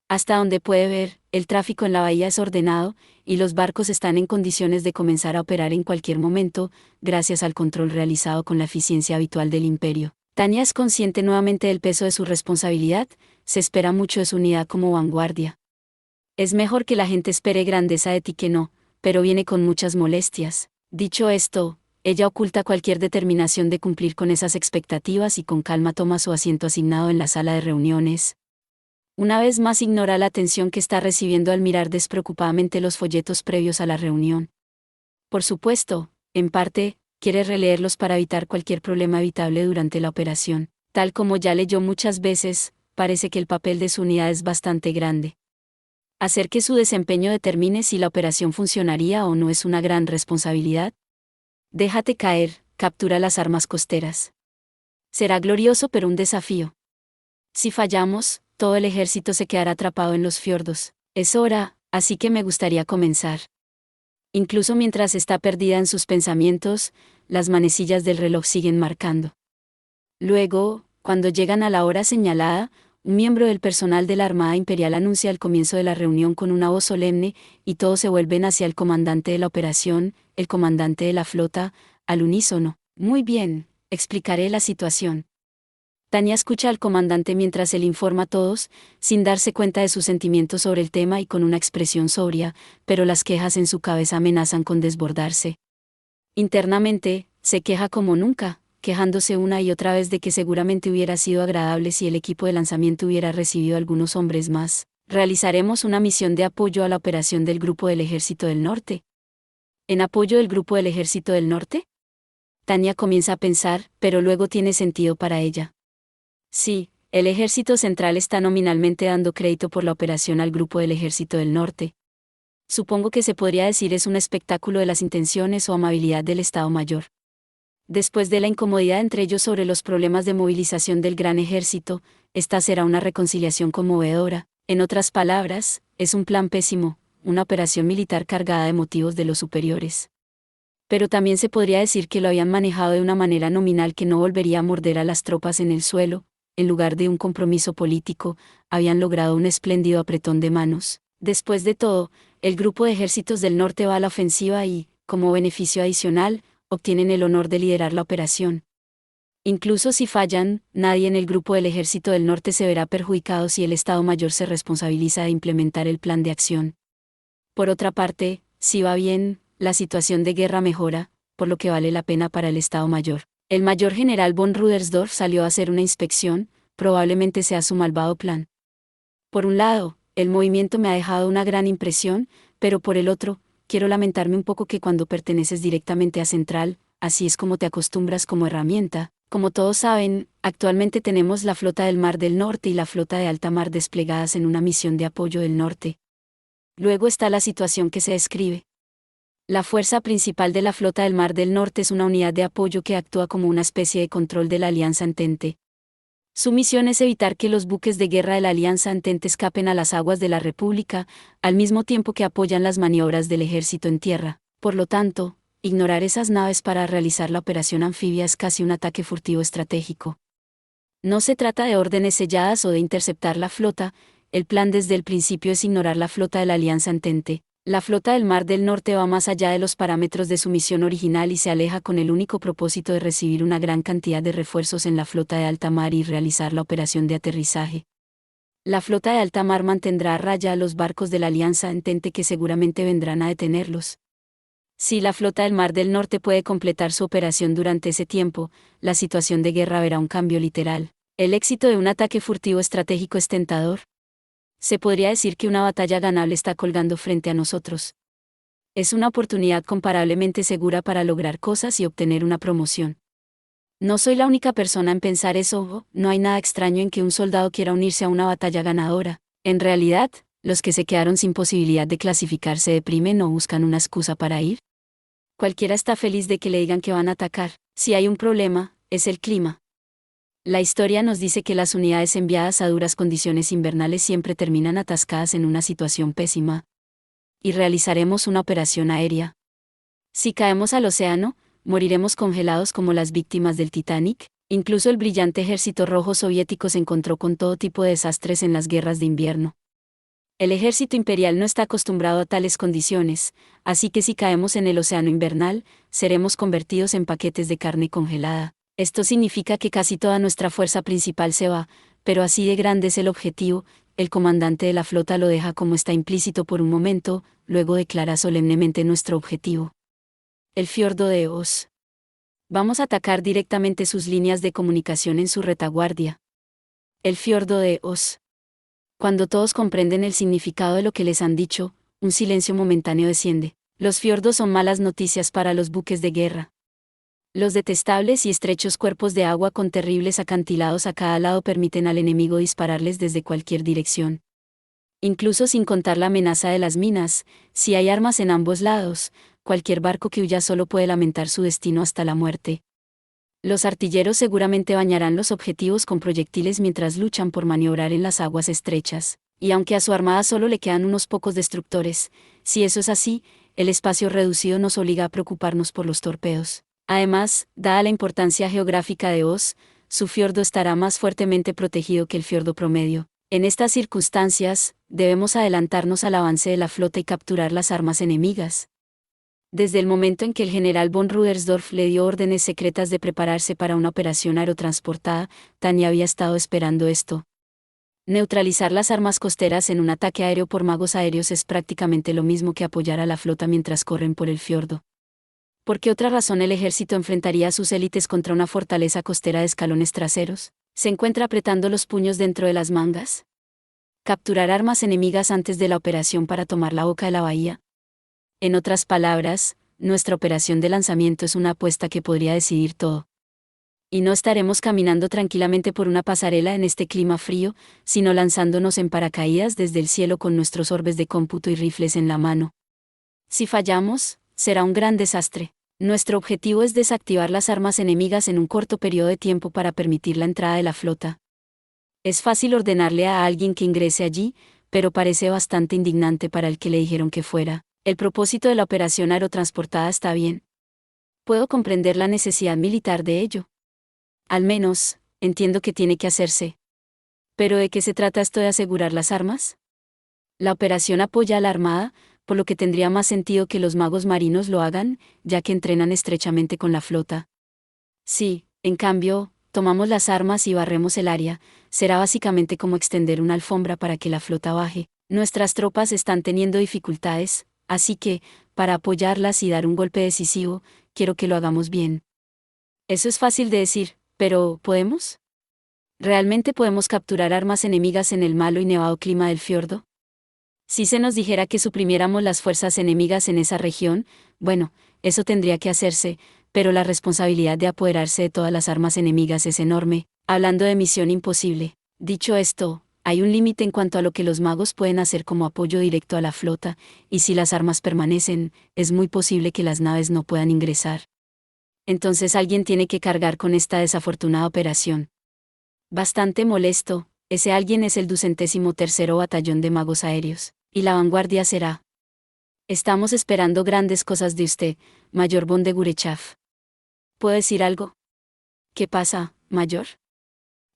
Hasta donde puede ver, el tráfico en la bahía es ordenado, y los barcos están en condiciones de comenzar a operar en cualquier momento, gracias al control realizado con la eficiencia habitual del imperio. Tania es consciente nuevamente del peso de su responsabilidad, se espera mucho de su unidad como vanguardia. Es mejor que la gente espere grandeza de ti que no, pero viene con muchas molestias. Dicho esto, ella oculta cualquier determinación de cumplir con esas expectativas y con calma toma su asiento asignado en la sala de reuniones. Una vez más ignora la atención que está recibiendo al mirar despreocupadamente los folletos previos a la reunión. Por supuesto, en parte, quiere releerlos para evitar cualquier problema evitable durante la operación. Tal como ya leyó muchas veces, parece que el papel de su unidad es bastante grande. Hacer que su desempeño determine si la operación funcionaría o no es una gran responsabilidad. Déjate caer, captura las armas costeras. Será glorioso pero un desafío. Si fallamos, todo el ejército se quedará atrapado en los fiordos. Es hora, así que me gustaría comenzar. Incluso mientras está perdida en sus pensamientos, las manecillas del reloj siguen marcando. Luego, cuando llegan a la hora señalada, un miembro del personal de la Armada Imperial anuncia el comienzo de la reunión con una voz solemne, y todos se vuelven hacia el comandante de la operación, el comandante de la flota, al unísono. Muy bien, explicaré la situación. Tania escucha al comandante mientras él informa a todos, sin darse cuenta de sus sentimientos sobre el tema y con una expresión sobria, pero las quejas en su cabeza amenazan con desbordarse. Internamente, se queja como nunca, quejándose una y otra vez de que seguramente hubiera sido agradable si el equipo de lanzamiento hubiera recibido algunos hombres más. Realizaremos una misión de apoyo a la operación del Grupo del Ejército del Norte. ¿En apoyo del Grupo del Ejército del Norte? Tania comienza a pensar, pero luego tiene sentido para ella. Sí, el Ejército Central está nominalmente dando crédito por la operación al Grupo del Ejército del Norte. Supongo que se podría decir es un espectáculo de las intenciones o amabilidad del Estado Mayor. Después de la incomodidad entre ellos sobre los problemas de movilización del Gran Ejército, esta será una reconciliación conmovedora. En otras palabras, es un plan pésimo, una operación militar cargada de motivos de los superiores. Pero también se podría decir que lo habían manejado de una manera nominal que no volvería a morder a las tropas en el suelo. En lugar de un compromiso político, habían logrado un espléndido apretón de manos. Después de todo, el grupo de ejércitos del norte va a la ofensiva y, como beneficio adicional, obtienen el honor de liderar la operación. Incluso si fallan, nadie en el grupo del ejército del norte se verá perjudicado si el Estado Mayor se responsabiliza de implementar el plan de acción. Por otra parte, si va bien, la situación de guerra mejora, por lo que vale la pena para el Estado Mayor. El mayor general von Rudersdorf salió a hacer una inspección, probablemente sea su malvado plan. Por un lado, El movimiento me ha dejado una gran impresión, pero por el otro, quiero lamentarme un poco que cuando perteneces directamente a Central, así es como te acostumbras como herramienta. Como todos saben, actualmente tenemos la flota del Mar del Norte y la flota de alta mar desplegadas en una misión de apoyo del norte. Luego está la situación que se describe. La fuerza principal de la flota del Mar del Norte es una unidad de apoyo que actúa como una especie de control de la Alianza Entente. Su misión es evitar que los buques de guerra de la Alianza Entente escapen a las aguas de la República, al mismo tiempo que apoyan las maniobras del ejército en tierra. Por lo tanto, ignorar esas naves para realizar la operación anfibia es casi un ataque furtivo estratégico. No se trata de órdenes selladas o de interceptar la flota, el plan desde el principio es ignorar la flota de la Alianza Entente. La flota del Mar del Norte va más allá de los parámetros de su misión original y se aleja con el único propósito de recibir una gran cantidad de refuerzos en la flota de alta mar y realizar la operación de aterrizaje. La flota de alta mar mantendrá a raya a los barcos de la Alianza Entente que seguramente vendrán a detenerlos. Si la flota del Mar del Norte puede completar su operación durante ese tiempo, la situación de guerra verá un cambio literal. El éxito de un ataque furtivo estratégico es tentador. Se podría decir que una batalla ganable está colgando frente a nosotros. Es una oportunidad comparablemente segura para lograr cosas y obtener una promoción. No soy la única persona en pensar eso, no hay nada extraño en que un soldado quiera unirse a una batalla ganadora. En realidad, los que se quedaron sin posibilidad de clasificar se deprimen o buscan una excusa para ir. Cualquiera está feliz de que le digan que van a atacar. Si hay un problema, es el clima. La historia nos dice que las unidades enviadas a duras condiciones invernales siempre terminan atascadas en una situación pésima. Y realizaremos una operación aérea. Si caemos al océano, moriremos congelados como las víctimas del Titanic. Incluso el brillante ejército rojo soviético se encontró con todo tipo de desastres en las guerras de invierno. El ejército imperial no está acostumbrado a tales condiciones, así que si caemos en el océano invernal, seremos convertidos en paquetes de carne congelada. Esto significa que casi toda nuestra fuerza principal se va, pero así de grande es el objetivo, el comandante de la flota lo deja como está implícito por un momento, luego declara solemnemente nuestro objetivo. El fiordo de Oos. Vamos a atacar directamente sus líneas de comunicación en su retaguardia. El fiordo de Oos. Cuando todos comprenden el significado de lo que les han dicho, un silencio momentáneo desciende. Los fiordos son malas noticias para los buques de guerra. Los detestables y estrechos cuerpos de agua con terribles acantilados a cada lado permiten al enemigo dispararles desde cualquier dirección. Incluso sin contar la amenaza de las minas, si hay armas en ambos lados, cualquier barco que huya solo puede lamentar su destino hasta la muerte. Los artilleros seguramente bañarán los objetivos con proyectiles mientras luchan por maniobrar en las aguas estrechas, y aunque a su armada solo le quedan unos pocos destructores, si eso es así, el espacio reducido nos obliga a preocuparnos por los torpedos. Además, dada la importancia geográfica de Oos, su fiordo estará más fuertemente protegido que el fiordo promedio. En estas circunstancias, debemos adelantarnos al avance de la flota y capturar las armas enemigas. Desde el momento en que el general von Rudersdorf le dio órdenes secretas de prepararse para una operación aerotransportada, Tania había estado esperando esto. Neutralizar las armas costeras en un ataque aéreo por magos aéreos es prácticamente lo mismo que apoyar a la flota mientras corren por el fiordo. ¿Por qué otra razón el ejército enfrentaría a sus élites contra una fortaleza costera de escalones traseros? ¿Se encuentra apretando los puños dentro de las mangas? ¿Capturar armas enemigas antes de la operación para tomar la boca de la bahía? En otras palabras, nuestra operación de lanzamiento es una apuesta que podría decidir todo. Y no estaremos caminando tranquilamente por una pasarela en este clima frío, sino lanzándonos en paracaídas desde el cielo con nuestros orbes de cómputo y rifles en la mano. Si fallamos, será un gran desastre. Nuestro objetivo es desactivar las armas enemigas en un corto periodo de tiempo para permitir la entrada de la flota. Es fácil ordenarle a alguien que ingrese allí, pero parece bastante indignante para el que le dijeron que fuera. El propósito de la operación aerotransportada está bien. Puedo comprender la necesidad militar de ello. Al menos, entiendo que tiene que hacerse. ¿Pero de qué se trata esto de asegurar las armas? La operación apoya a la Armada, por lo que tendría más sentido que los magos marinos lo hagan, ya que entrenan estrechamente con la flota. Si, en cambio, tomamos las armas y barremos el área, será básicamente como extender una alfombra para que la flota baje. Nuestras tropas están teniendo dificultades, así que, para apoyarlas y dar un golpe decisivo, quiero que lo hagamos bien. Eso es fácil de decir, pero ¿podemos? ¿Realmente podemos capturar armas enemigas en el malo y nevado clima del fiordo? Si se nos dijera que suprimiéramos las fuerzas enemigas en esa región, bueno, eso tendría que hacerse, pero la responsabilidad de apoderarse de todas las armas enemigas es enorme, hablando de misión imposible. Dicho esto, hay un límite en cuanto a lo que los magos pueden hacer como apoyo directo a la flota, y si las armas permanecen, es muy posible que las naves no puedan ingresar. Entonces alguien tiene que cargar con esta desafortunada operación. Bastante molesto, ese alguien es el 203º Batallón de Magos Aéreos, y la vanguardia será. Estamos esperando grandes cosas de usted, Mayor von de Gurechav. ¿Puedo decir algo? ¿Qué pasa, Mayor?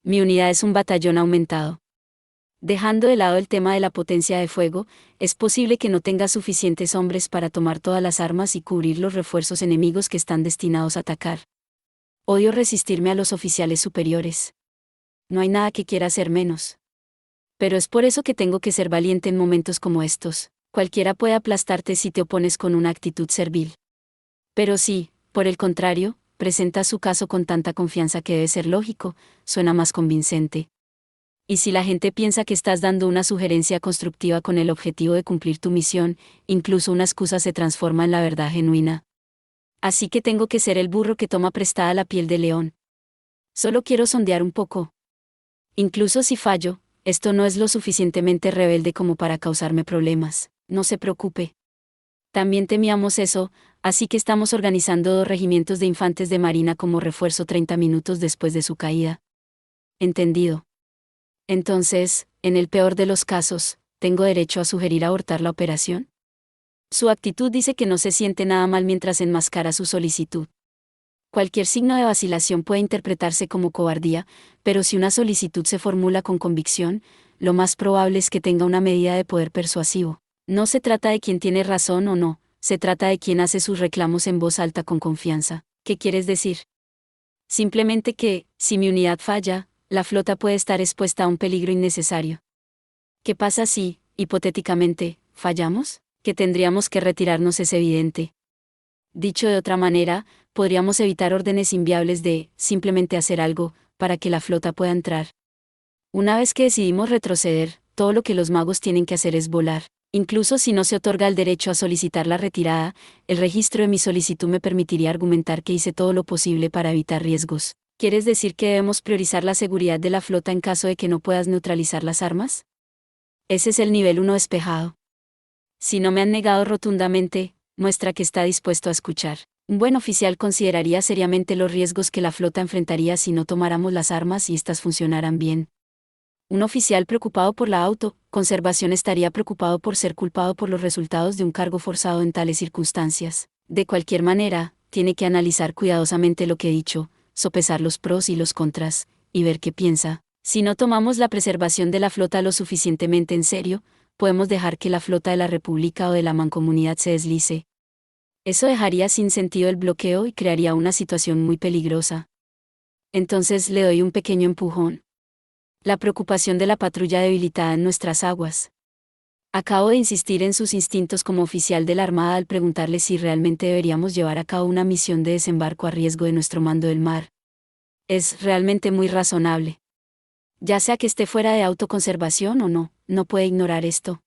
Mi unidad es un batallón aumentado. Dejando de lado el tema de la potencia de fuego, es posible que no tenga suficientes hombres para tomar todas las armas y cubrir los refuerzos enemigos que están destinados a atacar. Odio resistirme a los oficiales superiores. No hay nada que quiera hacer menos. Pero es por eso que tengo que ser valiente en momentos como estos. Cualquiera puede aplastarte si te opones con una actitud servil. Pero si, por el contrario, presenta su caso con tanta confianza que debe ser lógico, suena más convincente. Y si la gente piensa que estás dando una sugerencia constructiva con el objetivo de cumplir tu misión, incluso una excusa se transforma en la verdad genuina. Así que tengo que ser el burro que toma prestada la piel de león. Solo quiero sondear un poco. Incluso si fallo, esto no es lo suficientemente rebelde como para causarme problemas, no se preocupe. También temíamos eso, así que estamos organizando 2 regimientos de infantes de marina como refuerzo 30 minutos después de su caída. Entendido. Entonces, en el peor de los casos, ¿tengo derecho a sugerir abortar la operación? Su actitud dice que no se siente nada mal mientras enmascara su solicitud. Cualquier signo de vacilación puede interpretarse como cobardía, pero si una solicitud se formula con convicción, lo más probable es que tenga una medida de poder persuasivo. No se trata de quién tiene razón o no, se trata de quién hace sus reclamos en voz alta con confianza. ¿Qué quieres decir? Simplemente que, si mi unidad falla, la flota puede estar expuesta a un peligro innecesario. ¿Qué pasa si, hipotéticamente, fallamos? Que tendríamos que retirarnos es evidente. Dicho de otra manera, podríamos evitar órdenes inviables de, simplemente hacer algo, para que la flota pueda entrar. Una vez que decidimos retroceder, todo lo que los magos tienen que hacer es volar. Incluso si no se otorga el derecho a solicitar la retirada, el registro de mi solicitud me permitiría argumentar que hice todo lo posible para evitar riesgos. ¿Quieres decir que debemos priorizar la seguridad de la flota en caso de que no puedas neutralizar las armas? Ese es el nivel 1 despejado. Si no me han negado rotundamente, muestra que está dispuesto a escuchar. Un buen oficial consideraría seriamente los riesgos que la flota enfrentaría si no tomáramos las armas y éstas funcionaran bien. Un oficial preocupado por la autoconservación estaría preocupado por ser culpado por los resultados de un cargo forzado en tales circunstancias. De cualquier manera, tiene que analizar cuidadosamente lo que he dicho, sopesar los pros y los contras, y ver qué piensa. Si no tomamos la preservación de la flota lo suficientemente en serio, podemos dejar que la flota de la República o de la Mancomunidad se deslice. Eso dejaría sin sentido el bloqueo y crearía una situación muy peligrosa. Entonces le doy un pequeño empujón. La preocupación de la patrulla debilitada en nuestras aguas. Acabo de insistir en sus instintos como oficial de la Armada al preguntarle si realmente deberíamos llevar a cabo una misión de desembarco a riesgo de nuestro mando del mar. Es realmente muy razonable. Ya sea que esté fuera de autoconservación o no, no puede ignorar esto.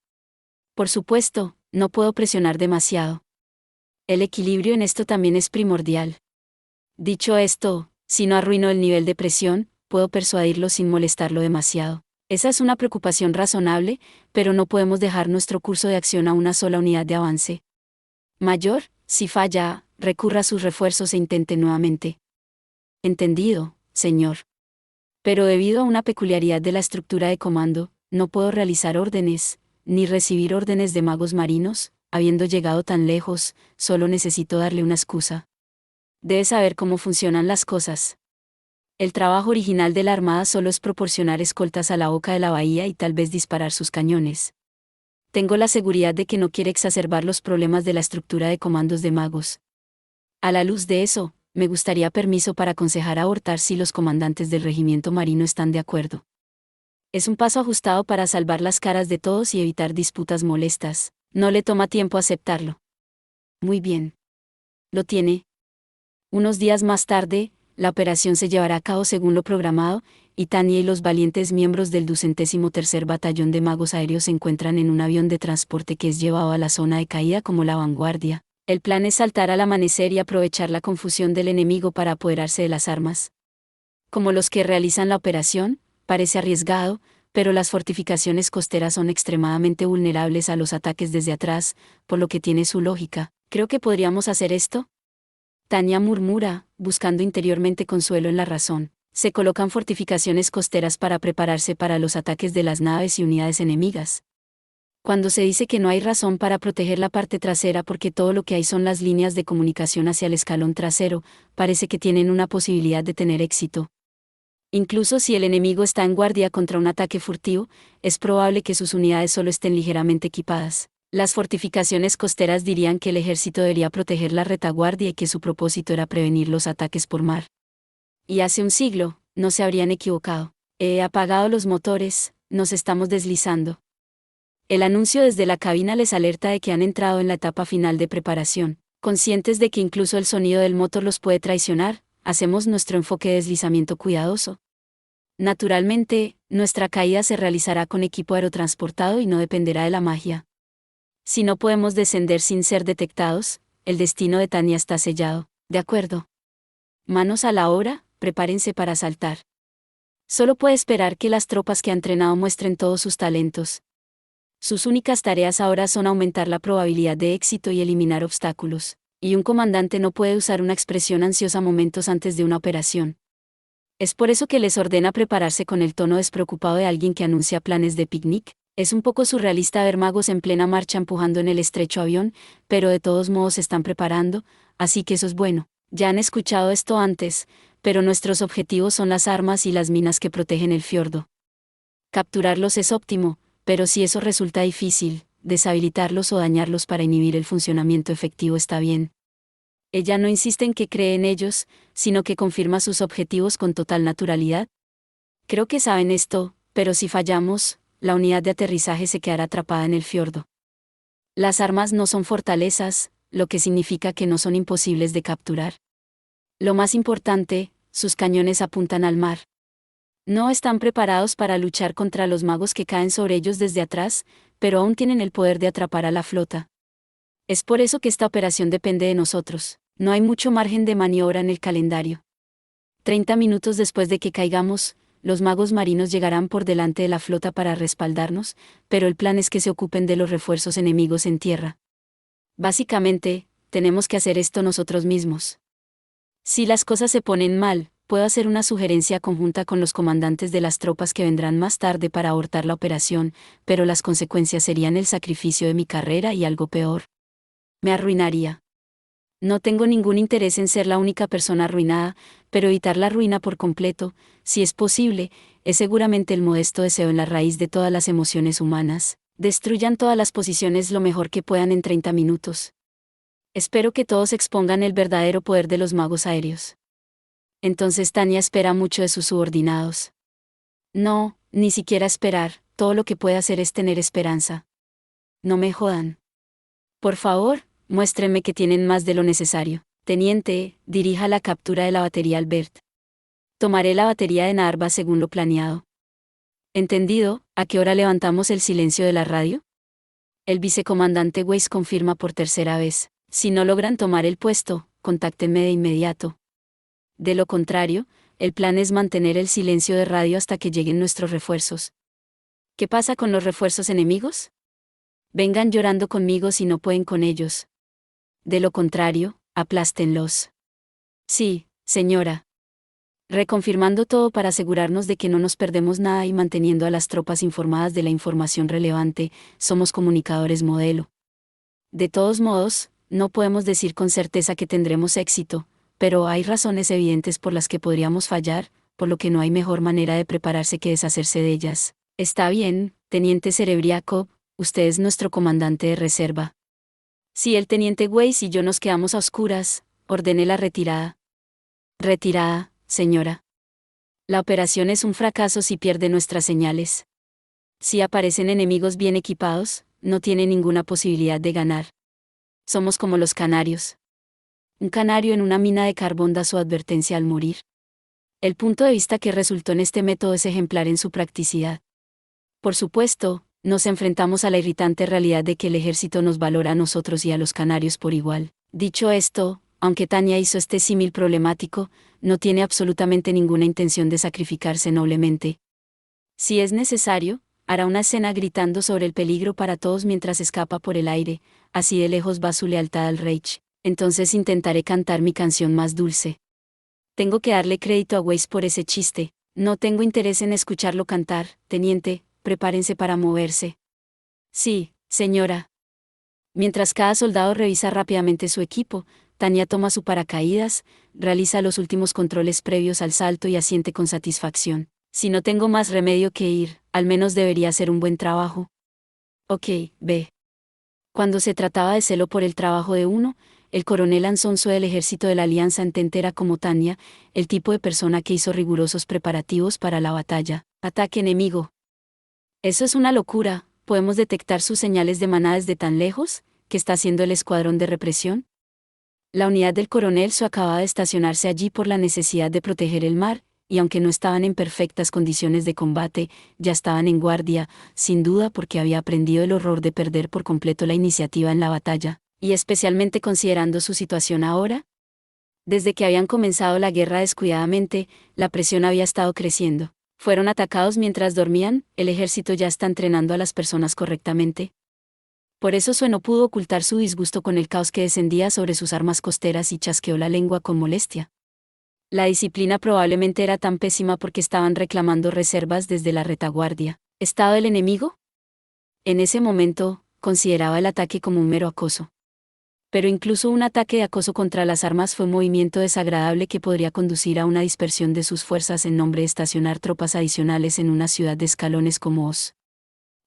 Por supuesto, no puedo presionar demasiado. El equilibrio en esto también es primordial. Dicho esto, si no arruino el nivel de presión, puedo persuadirlo sin molestarlo demasiado. Esa es una preocupación razonable, pero no podemos dejar nuestro curso de acción a una sola unidad de avance. Mayor, si falla, recurra a sus refuerzos e intente nuevamente. Entendido, señor. Pero debido a una peculiaridad de la estructura de comando, no puedo realizar órdenes, ni recibir órdenes de magos marinos, habiendo llegado tan lejos, solo necesito darle una excusa. Debe saber cómo funcionan las cosas. El trabajo original de la Armada solo es proporcionar escoltas a la boca de la bahía y tal vez disparar sus cañones. Tengo la seguridad de que no quiere exacerbar los problemas de la estructura de comandos de magos. A la luz de eso, me gustaría permiso para aconsejar abortar si los comandantes del regimiento marino están de acuerdo. Es un paso ajustado para salvar las caras de todos y evitar disputas molestas. No le toma tiempo aceptarlo. Muy bien. Lo tiene. Unos días más tarde, la operación se llevará a cabo según lo programado, y Tania y los valientes miembros del 203º Batallón de Magos Aéreos se encuentran en un avión de transporte que es llevado a la zona de caída como la vanguardia. El plan es saltar al amanecer y aprovechar la confusión del enemigo para apoderarse de las armas. Como los que realizan la operación, parece arriesgado, pero las fortificaciones costeras son extremadamente vulnerables a los ataques desde atrás, por lo que tiene su lógica. ¿Creo que podríamos hacer esto? Tania murmura, buscando interiormente consuelo en la razón. Se colocan fortificaciones costeras para prepararse para los ataques de las naves y unidades enemigas. Cuando se dice que no hay razón para proteger la parte trasera porque todo lo que hay son las líneas de comunicación hacia el escalón trasero, parece que tienen una posibilidad de tener éxito. Incluso si el enemigo está en guardia contra un ataque furtivo, es probable que sus unidades solo estén ligeramente equipadas. Las fortificaciones costeras dirían que el ejército debería proteger la retaguardia y que su propósito era prevenir los ataques por mar. Y hace un siglo, no se habrían equivocado. He apagado los motores, nos estamos deslizando. El anuncio desde la cabina les alerta de que han entrado en la etapa final de preparación. Conscientes de que incluso el sonido del motor los puede traicionar, hacemos nuestro enfoque de deslizamiento cuidadoso. Naturalmente, nuestra caída se realizará con equipo aerotransportado y no dependerá de la magia. Si no podemos descender sin ser detectados, el destino de Tania está sellado. ¿De acuerdo? Manos a la obra, prepárense para saltar. Solo puede esperar que las tropas que ha entrenado muestren todos sus talentos. Sus únicas tareas ahora son aumentar la probabilidad de éxito y eliminar obstáculos. Y un comandante no puede usar una expresión ansiosa momentos antes de una operación. Es por eso que les ordena prepararse con el tono despreocupado de alguien que anuncia planes de picnic. Es un poco surrealista ver magos en plena marcha empujando en el estrecho avión, pero de todos modos se están preparando, así que eso es bueno. Ya han escuchado esto antes, pero nuestros objetivos son las armas y las minas que protegen el fiordo. Capturarlos es óptimo, pero si eso resulta difícil, deshabilitarlos o dañarlos para inhibir el funcionamiento efectivo está bien. Ella no insiste en que cree en ellos, sino que confirma sus objetivos con total naturalidad. Creo que saben esto, pero si fallamos, la unidad de aterrizaje se quedará atrapada en el fiordo. Las armas no son fortalezas, lo que significa que no son imposibles de capturar. Lo más importante, sus cañones apuntan al mar. No están preparados para luchar contra los magos que caen sobre ellos desde atrás, pero aún tienen el poder de atrapar a la flota. Es por eso que esta operación depende de nosotros. No hay mucho margen de maniobra en el calendario. 30 minutos después de que caigamos, los magos marinos llegarán por delante de la flota para respaldarnos, pero el plan es que se ocupen de los refuerzos enemigos en tierra. Básicamente, tenemos que hacer esto nosotros mismos. Si las cosas se ponen mal, puedo hacer una sugerencia conjunta con los comandantes de las tropas que vendrán más tarde para abortar la operación, pero las consecuencias serían el sacrificio de mi carrera y algo peor. Me arruinaría. No tengo ningún interés en ser la única persona arruinada, pero evitar la ruina por completo, si es posible, es seguramente el modesto deseo en la raíz de todas las emociones humanas. Destruyan todas las posiciones lo mejor que puedan en 30 minutos. Espero que todos expongan el verdadero poder de los magos aéreos. Entonces Tania espera mucho de sus subordinados. No, ni siquiera esperar, todo lo que puede hacer es tener esperanza. No me jodan. Por favor, muéstrenme que tienen más de lo necesario. Teniente, dirija la captura de la batería Albert. Tomaré la batería de Narva según lo planeado. ¿Entendido? ¿A qué hora levantamos el silencio de la radio? El vicecomandante Weiss confirma por tercera vez. Si no logran tomar el puesto, contáctenme de inmediato. De lo contrario, el plan es mantener el silencio de radio hasta que lleguen nuestros refuerzos. ¿Qué pasa con los refuerzos enemigos? Vengan llorando conmigo si no pueden con ellos. De lo contrario, aplástenlos. Sí, señora. Reconfirmando todo para asegurarnos de que no nos perdemos nada y manteniendo a las tropas informadas de la información relevante, somos comunicadores modelo. De todos modos, no podemos decir con certeza que tendremos éxito, pero hay razones evidentes por las que podríamos fallar, por lo que no hay mejor manera de prepararse que deshacerse de ellas. Está bien, teniente Serebriakov, usted es nuestro comandante de reserva. Si el teniente Weiss y yo nos quedamos a oscuras, ordene la retirada. Retirada, señora. La operación es un fracaso si pierde nuestras señales. Si aparecen enemigos bien equipados, no tiene ninguna posibilidad de ganar. Somos como los canarios. Un canario en una mina de carbón da su advertencia al morir. El punto de vista que resultó en este método es ejemplar en su practicidad. Por supuesto, nos enfrentamos a la irritante realidad de que el ejército nos valora a nosotros y a los canarios por igual. Dicho esto, aunque Tania hizo este símil problemático, no tiene absolutamente ninguna intención de sacrificarse noblemente. Si es necesario, hará una escena gritando sobre el peligro para todos mientras escapa por el aire, así de lejos va su lealtad al Reich. Entonces intentaré cantar mi canción más dulce. Tengo que darle crédito a Weiss por ese chiste. No tengo interés en escucharlo cantar, teniente, prepárense para moverse. Sí, señora. Mientras cada soldado revisa rápidamente su equipo, Tania toma su paracaídas, realiza los últimos controles previos al salto y asiente con satisfacción. Si no tengo más remedio que ir, al menos debería hacer un buen trabajo. Ok, ve. Cuando se trataba de celo por el trabajo de uno, el coronel Ansonso del ejército de la Alianza Entente era como Tania, el tipo de persona que hizo rigurosos preparativos para la batalla. Ataque enemigo. Eso es una locura. ¿Podemos detectar sus señales de manada desde tan lejos? ¿Qué está haciendo el escuadrón de represión? La unidad del coronel So acababa de estacionarse allí por la necesidad de proteger el mar, y aunque no estaban en perfectas condiciones de combate, ya estaban en guardia, sin duda porque había aprendido el horror de perder por completo la iniciativa en la batalla, y especialmente considerando su situación ahora. Desde que habían comenzado la guerra descuidadamente, la presión había estado creciendo. Fueron atacados mientras dormían, el ejército ya está entrenando a las personas correctamente. Por eso Sue no pudo ocultar su disgusto con el caos que descendía sobre sus armas costeras y chasqueó la lengua con molestia. La disciplina probablemente era tan pésima porque estaban reclamando reservas desde la retaguardia. ¿Estado del enemigo? En ese momento, consideraba el ataque como un mero acoso. Pero incluso un ataque de acoso contra las armas fue un movimiento desagradable que podría conducir a una dispersión de sus fuerzas en nombre de estacionar tropas adicionales en una ciudad de escalones como Oz.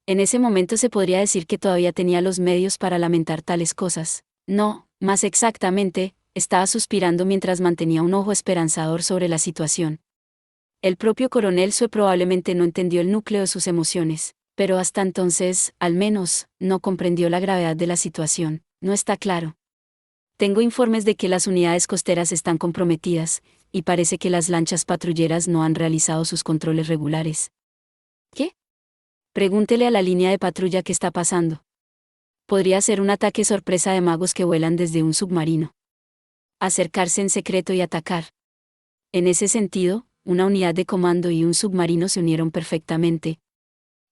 En ese momento se podría decir que todavía tenía los medios para lamentar tales cosas. No, más exactamente, estaba suspirando mientras mantenía un ojo esperanzador sobre la situación. El propio coronel Sue probablemente no entendió el núcleo de sus emociones, pero hasta entonces, al menos, no comprendió la gravedad de la situación. No está claro. Tengo informes de que las unidades costeras están comprometidas, y parece que las lanchas patrulleras no han realizado sus controles regulares. ¿Qué? Pregúntele a la línea de patrulla qué está pasando. Podría ser un ataque sorpresa de magos que vuelan desde un submarino. Acercarse en secreto y atacar. En ese sentido, una unidad de comando y un submarino se unieron perfectamente.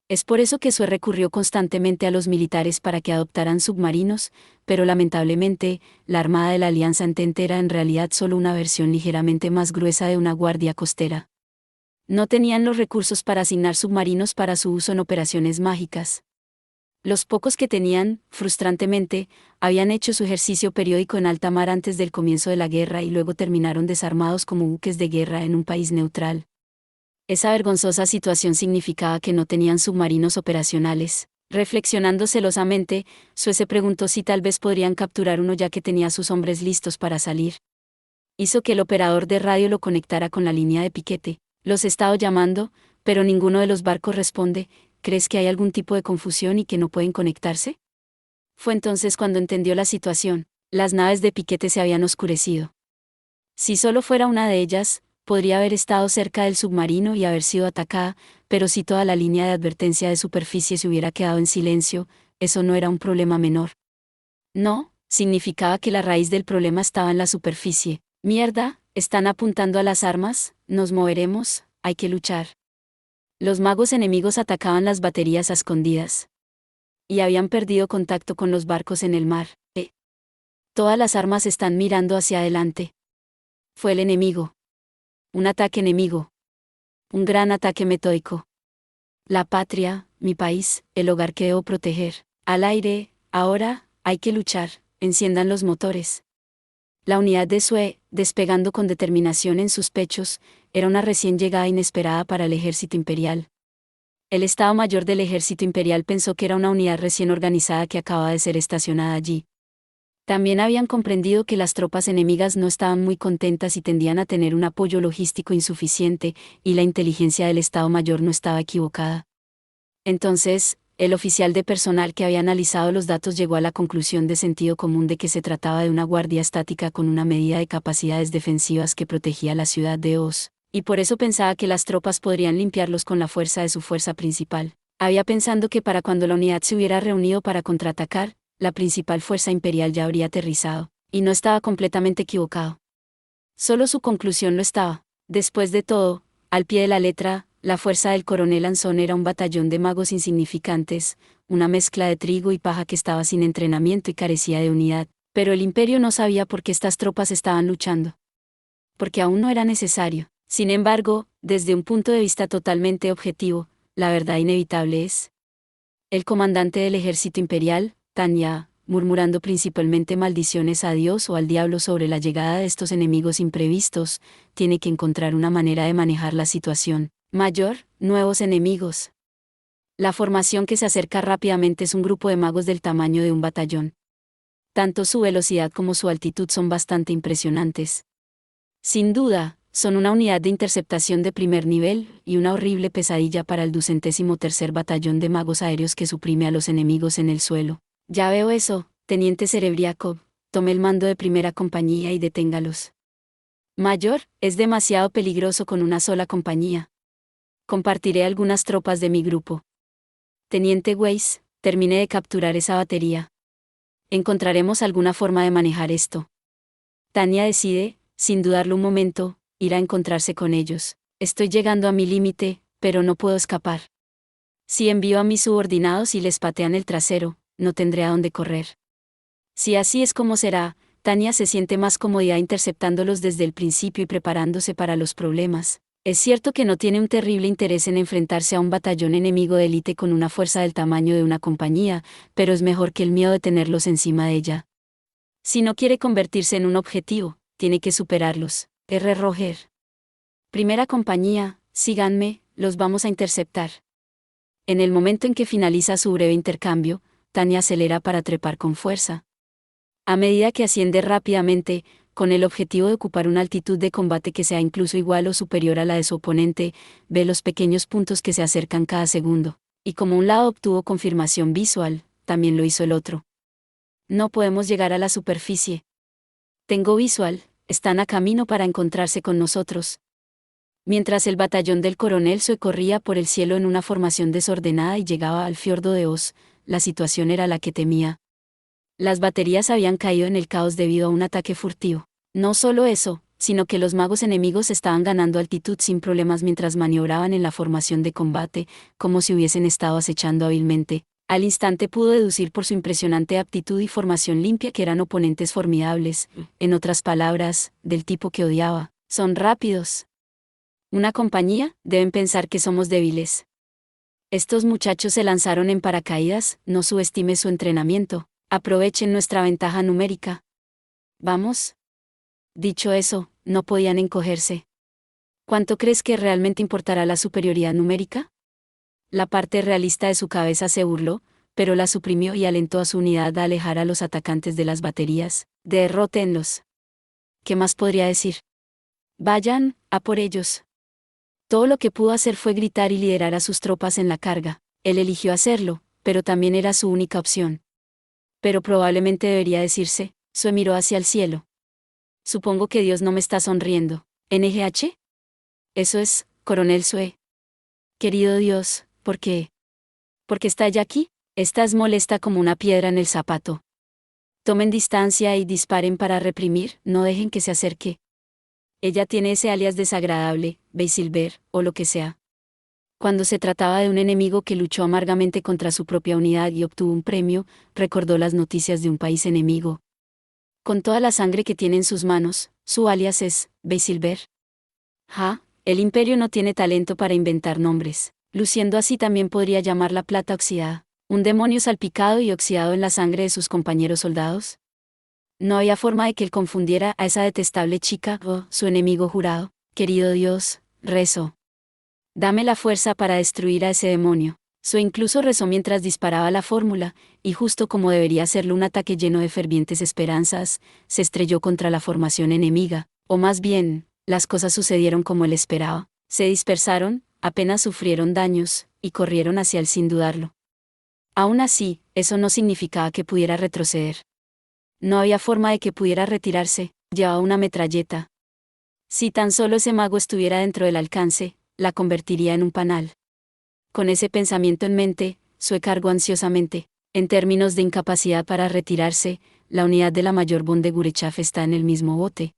Es por eso que Sue recurrió constantemente a los militares para que adoptaran submarinos, pero lamentablemente, la Armada de la Alianza Entente era en realidad solo una versión ligeramente más gruesa de una guardia costera. No tenían los recursos para asignar submarinos para su uso en operaciones mágicas. Los pocos que tenían, frustrantemente, habían hecho su ejercicio periódico en alta mar antes del comienzo de la guerra y luego terminaron desarmados como buques de guerra en un país neutral. Esa vergonzosa situación significaba que no tenían submarinos operacionales. Reflexionando celosamente, Sue se preguntó si tal vez podrían capturar uno ya que tenía a sus hombres listos para salir. Hizo que el operador de radio lo conectara con la línea de piquete. Los he estado llamando, pero ninguno de los barcos responde. ¿Crees que hay algún tipo de confusión y que no pueden conectarse? Fue entonces cuando entendió la situación. Las naves de piquete se habían oscurecido. Si solo fuera una de ellas, podría haber estado cerca del submarino y haber sido atacada, pero si toda la línea de advertencia de superficie se hubiera quedado en silencio, eso no era un problema menor. No, significaba que la raíz del problema estaba en la superficie. Mierda, están apuntando a las armas, nos moveremos, hay que luchar. Los magos enemigos atacaban las baterías a escondidas. Y habían perdido contacto con los barcos en el mar. Todas las armas están mirando hacia adelante. Fue el enemigo. Un ataque enemigo. Un gran ataque metódico. La patria, mi país, el hogar que debo proteger. Al aire, ahora, hay que luchar, enciendan los motores. La unidad de Sue, despegando con determinación en sus pechos, era una recién llegada inesperada para el ejército imperial. El Estado Mayor del Ejército Imperial pensó que era una unidad recién organizada que acababa de ser estacionada allí. También habían comprendido que las tropas enemigas no estaban muy contentas y tendían a tener un apoyo logístico insuficiente, y la inteligencia del Estado Mayor no estaba equivocada. Entonces, el oficial de personal que había analizado los datos llegó a la conclusión de sentido común de que se trataba de una guardia estática con una medida de capacidades defensivas que protegía la ciudad de Oz, y por eso pensaba que las tropas podrían limpiarlos con la fuerza de su fuerza principal. Había pensado que para cuando la unidad se hubiera reunido para contraatacar, la principal fuerza imperial ya habría aterrizado, y no estaba completamente equivocado. Solo su conclusión lo estaba. Después de todo, al pie de la letra, la fuerza del coronel Anson era un batallón de magos insignificantes, una mezcla de trigo y paja que estaba sin entrenamiento y carecía de unidad, pero el imperio no sabía por qué estas tropas estaban luchando. Porque aún no era necesario. Sin embargo, desde un punto de vista totalmente objetivo, la verdad inevitable es. El comandante del ejército imperial, Tanya, murmurando principalmente maldiciones a Dios o al diablo sobre la llegada de estos enemigos imprevistos, tiene que encontrar una manera de manejar la situación. Mayor, nuevos enemigos. La formación que se acerca rápidamente es un grupo de magos del tamaño de un batallón. Tanto su velocidad como su altitud son bastante impresionantes. Sin duda, son una unidad de interceptación de primer nivel y una horrible pesadilla para el 203º Batallón de Magos Aéreos que suprime a los enemigos en el suelo. Ya veo eso, Teniente Serebriakov, tome el mando de primera compañía y deténgalos. Mayor, es demasiado peligroso con una sola compañía. Compartiré algunas tropas de mi grupo. Teniente Weiss, termine de capturar esa batería. Encontraremos alguna forma de manejar esto. Tanya decide, sin dudarlo un momento, ir a encontrarse con ellos. Estoy llegando a mi límite, pero no puedo escapar. Si envío a mis subordinados y les patean el trasero, no tendré a dónde correr. Si así es como será, Tanya se siente más cómoda interceptándolos desde el principio y preparándose para los problemas. Es cierto que no tiene un terrible interés en enfrentarse a un batallón enemigo de élite con una fuerza del tamaño de una compañía, pero es mejor que el miedo de tenerlos encima de ella. Si no quiere convertirse en un objetivo, tiene que superarlos. R. Roger. Primera compañía, síganme, los vamos a interceptar. En el momento en que finaliza su breve intercambio, Tanya acelera para trepar con fuerza. A medida que asciende rápidamente, con el objetivo de ocupar una altitud de combate que sea incluso igual o superior a la de su oponente, ve los pequeños puntos que se acercan cada segundo. Y como un lado obtuvo confirmación visual, también lo hizo el otro. No podemos llegar a la superficie. Tengo visual, están a camino para encontrarse con nosotros. Mientras el batallón del coronel Sue corría por el cielo en una formación desordenada y llegaba al fiordo de Oz, la situación era la que temía. Las baterías habían caído en el caos debido a un ataque furtivo. No solo eso, sino que los magos enemigos estaban ganando altitud sin problemas mientras maniobraban en la formación de combate, como si hubiesen estado acechando hábilmente. Al instante pudo deducir por su impresionante aptitud y formación limpia que eran oponentes formidables, en otras palabras, del tipo que odiaba. Son rápidos. Una compañía, deben pensar que somos débiles. Estos muchachos se lanzaron en paracaídas, no subestime su entrenamiento. Aprovechen nuestra ventaja numérica. ¿Vamos? Dicho eso, no podían encogerse. ¿Cuánto crees que realmente importará la superioridad numérica? La parte realista de su cabeza se burló, pero la suprimió y alentó a su unidad a alejar a los atacantes de las baterías. Derrótenlos. ¿Qué más podría decir? Vayan, a por ellos. Todo lo que pudo hacer fue gritar y liderar a sus tropas en la carga. Él eligió hacerlo, pero también era su única opción. Pero probablemente debería decirse, Sue miró hacia el cielo. Supongo que Dios no me está sonriendo. ¿NGH? Eso es, Coronel Sue. Querido Dios, ¿por qué? ¿Por qué está ella aquí? Estás molesta como una piedra en el zapato. Tomen distancia y disparen para reprimir, no dejen que se acerque. Ella tiene ese alias desagradable, Beisilver, o lo que sea. Cuando se trataba de un enemigo que luchó amargamente contra su propia unidad y obtuvo un premio, recordó las noticias de un país enemigo. Con toda la sangre que tiene en sus manos, su alias es Beisilver. El imperio no tiene talento para inventar nombres. Luciendo así también podría llamar la plata oxidada. ¿Un demonio salpicado y oxidado en la sangre de sus compañeros soldados? No había forma de que él confundiera a esa detestable chica o su enemigo jurado. Querido Dios, rezo. Dame la fuerza para destruir a ese demonio. Sue incluso rezó mientras disparaba la fórmula, y justo como debería hacerlo un ataque lleno de fervientes esperanzas, se estrelló contra la formación enemiga, o más bien, las cosas sucedieron como él esperaba. Se dispersaron, apenas sufrieron daños, y corrieron hacia él sin dudarlo. Aún así, eso no significaba que pudiera retroceder. No había forma de que pudiera retirarse, llevaba una metralleta. Si tan solo ese mago estuviera dentro del alcance, la convertiría en un panal. Con ese pensamiento en mente, Sue cargó ansiosamente. En términos de incapacidad para retirarse, la unidad de la mayor Bond de Gurechaf está en el mismo bote.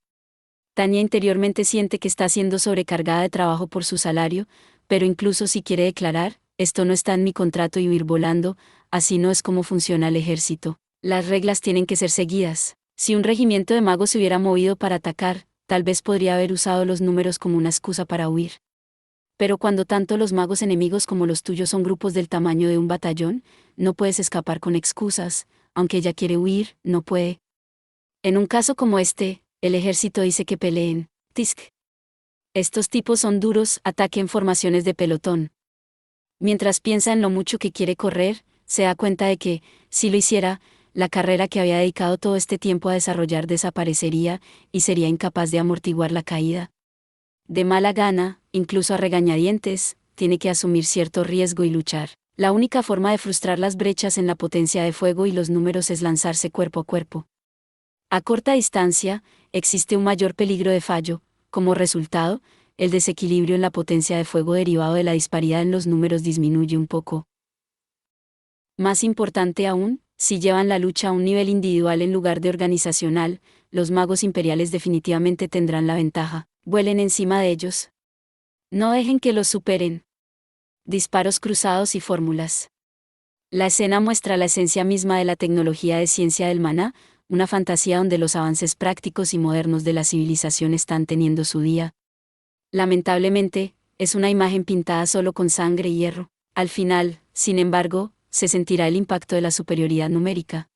Tania interiormente siente que está siendo sobrecargada de trabajo por su salario, pero incluso si quiere declarar, esto no está en mi contrato y huir volando, así no es como funciona el ejército. Las reglas tienen que ser seguidas. Si un regimiento de magos se hubiera movido para atacar, tal vez podría haber usado los números como una excusa para huir. Pero cuando tanto los magos enemigos como los tuyos son grupos del tamaño de un batallón, no puedes escapar con excusas, aunque ella quiere huir, no puede. En un caso como este, el ejército dice que peleen. Tisk. Estos tipos son duros, ataquen formaciones de pelotón. Mientras piensa en lo mucho que quiere correr, se da cuenta de que, si lo hiciera, la carrera que había dedicado todo este tiempo a desarrollar desaparecería, y sería incapaz de amortiguar la caída. De mala gana, incluso a regañadientes, tiene que asumir cierto riesgo y luchar. La única forma de frustrar las brechas en la potencia de fuego y los números es lanzarse cuerpo a cuerpo. A corta distancia, existe un mayor peligro de fallo. Como resultado, el desequilibrio en la potencia de fuego derivado de la disparidad en los números disminuye un poco. Más importante aún, si llevan la lucha a un nivel individual en lugar de organizacional, los magos imperiales definitivamente tendrán la ventaja. Vuelen encima de ellos. No dejen que los superen. Disparos cruzados y fórmulas. La escena muestra la esencia misma de la tecnología de ciencia del maná, una fantasía donde los avances prácticos y modernos de la civilización están teniendo su día. Lamentablemente, es una imagen pintada solo con sangre y hierro. Al final, sin embargo, se sentirá el impacto de la superioridad numérica.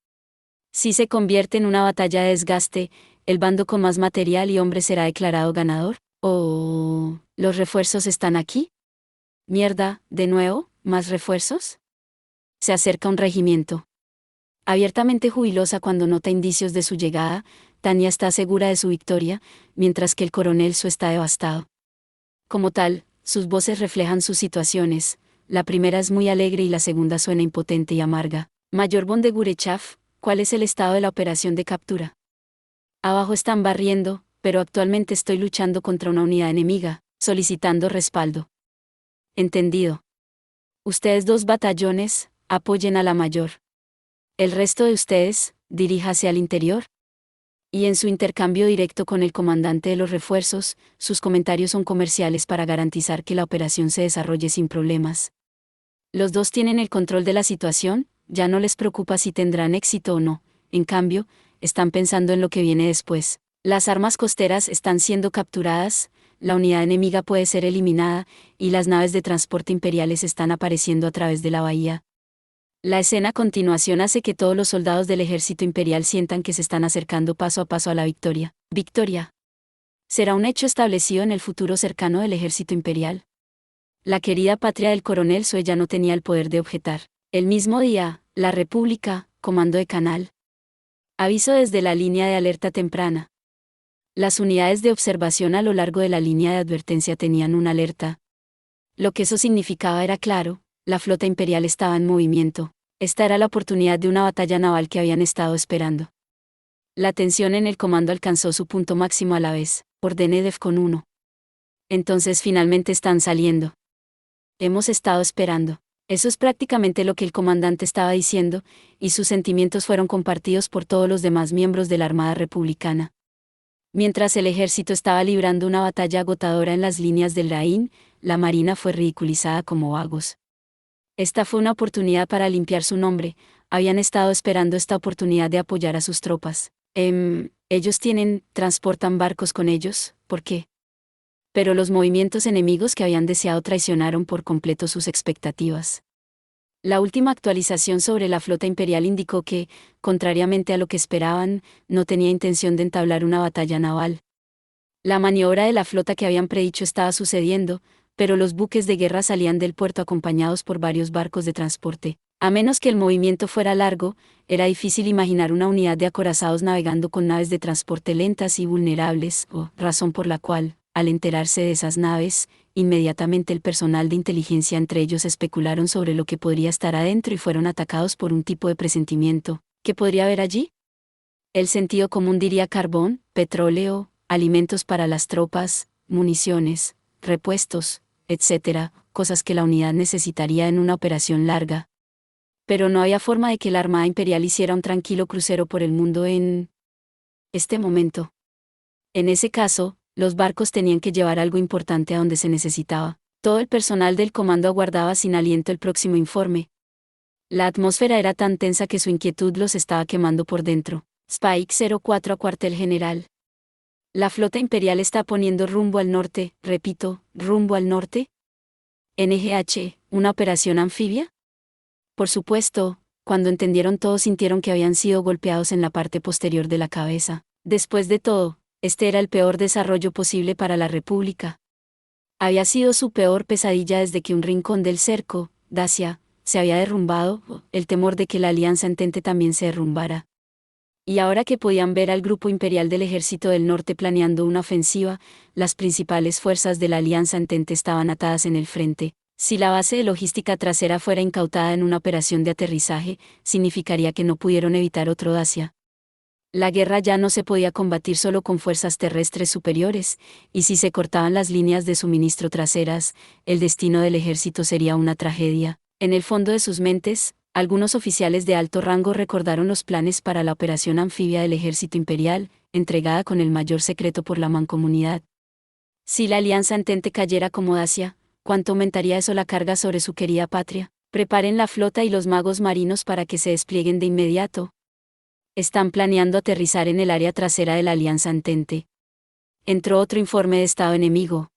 Si se convierte en una batalla de desgaste, el bando con más material y hombres será declarado ganador. ¿O los refuerzos están aquí? Mierda, ¿de nuevo? ¿Más refuerzos? Se acerca un regimiento. Abiertamente jubilosa cuando nota indicios de su llegada, Tania está segura de su victoria, mientras que el coronel Sue está devastado. Como tal, sus voces reflejan sus situaciones. La primera es muy alegre y la segunda suena impotente y amarga. Mayor Bond de Gurechaf, ¿cuál es el estado de la operación de captura? Abajo están barriendo, pero actualmente estoy luchando contra una unidad enemiga, solicitando respaldo. Entendido. Ustedes 2 batallones, apoyen a la mayor. El resto de ustedes, diríjase al interior. Y en su intercambio directo con el comandante de los refuerzos, sus comentarios son comerciales para garantizar que la operación se desarrolle sin problemas. Los 2 tienen el control de la situación, ya no les preocupa si tendrán éxito o no, en cambio, están pensando en lo que viene después. Las armas costeras están siendo capturadas, la unidad enemiga puede ser eliminada, y las naves de transporte imperiales están apareciendo a través de la bahía. La escena a continuación hace que todos los soldados del ejército imperial sientan que se están acercando paso a paso a la victoria. Victoria. ¿Será un hecho establecido en el futuro cercano del ejército imperial? La querida patria del coronel Sue ya no tenía el poder de objetar. El mismo día, la República, comando de canal. Aviso desde la línea de alerta temprana. Las unidades de observación a lo largo de la línea de advertencia tenían una alerta. Lo que eso significaba era claro, la flota imperial estaba en movimiento. Esta era la oportunidad de una batalla naval que habían estado esperando. La tensión en el comando alcanzó su punto máximo a la vez. Ordené DEFCON 1. Entonces finalmente están saliendo. Hemos estado esperando. Eso es prácticamente lo que el comandante estaba diciendo, y sus sentimientos fueron compartidos por todos los demás miembros de la Armada Republicana. Mientras el ejército estaba librando una batalla agotadora en las líneas del Rhin, la Marina fue ridiculizada como vagos. Esta fue una oportunidad para limpiar su nombre, habían estado esperando esta oportunidad de apoyar a sus tropas. Ellos transportan barcos con ellos, ¿por qué? Pero los movimientos enemigos que habían deseado traicionaron por completo sus expectativas. La última actualización sobre la flota imperial indicó que, contrariamente a lo que esperaban, no tenía intención de entablar una batalla naval. La maniobra de la flota que habían predicho estaba sucediendo, pero los buques de guerra salían del puerto acompañados por varios barcos de transporte. A menos que el movimiento fuera largo, era difícil imaginar una unidad de acorazados navegando con naves de transporte lentas y vulnerables, razón por la cual, al enterarse de esas naves, inmediatamente el personal de inteligencia entre ellos especularon sobre lo que podría estar adentro y fueron atacados por un tipo de presentimiento. ¿Qué podría haber allí? El sentido común diría carbón, petróleo, alimentos para las tropas, municiones, repuestos, etc., cosas que la unidad necesitaría en una operación larga. Pero no había forma de que la Armada Imperial hiciera un tranquilo crucero por el mundo en este momento. En ese caso, los barcos tenían que llevar algo importante a donde se necesitaba. Todo el personal del comando aguardaba sin aliento el próximo informe. La atmósfera era tan tensa que su inquietud los estaba quemando por dentro. Spike 04 a cuartel general. La flota imperial está poniendo rumbo al norte, repito, rumbo al norte. NGH, ¿una operación anfibia? Por supuesto, cuando entendieron todo sintieron que habían sido golpeados en la parte posterior de la cabeza. Después de todo, este era el peor desarrollo posible para la República. Había sido su peor pesadilla desde que un rincón del cerco, Dacia, se había derrumbado, el temor de que la Alianza Entente también se derrumbara. Y ahora que podían ver al grupo imperial del Ejército del Norte planeando una ofensiva, las principales fuerzas de la Alianza Entente estaban atadas en el frente. Si la base de logística trasera fuera incautada en una operación de aterrizaje, significaría que no pudieron evitar otro Dacia. La guerra ya no se podía combatir solo con fuerzas terrestres superiores, y si se cortaban las líneas de suministro traseras, el destino del ejército sería una tragedia. En el fondo de sus mentes, algunos oficiales de alto rango recordaron los planes para la operación anfibia del ejército imperial, entregada con el mayor secreto por la mancomunidad. Si la Alianza Entente cayera como Dacia, ¿cuánto aumentaría eso la carga sobre su querida patria? Preparen la flota y los magos marinos para que se desplieguen de inmediato. Están planeando aterrizar en el área trasera de la Alianza Entente. Entró otro informe de estado enemigo.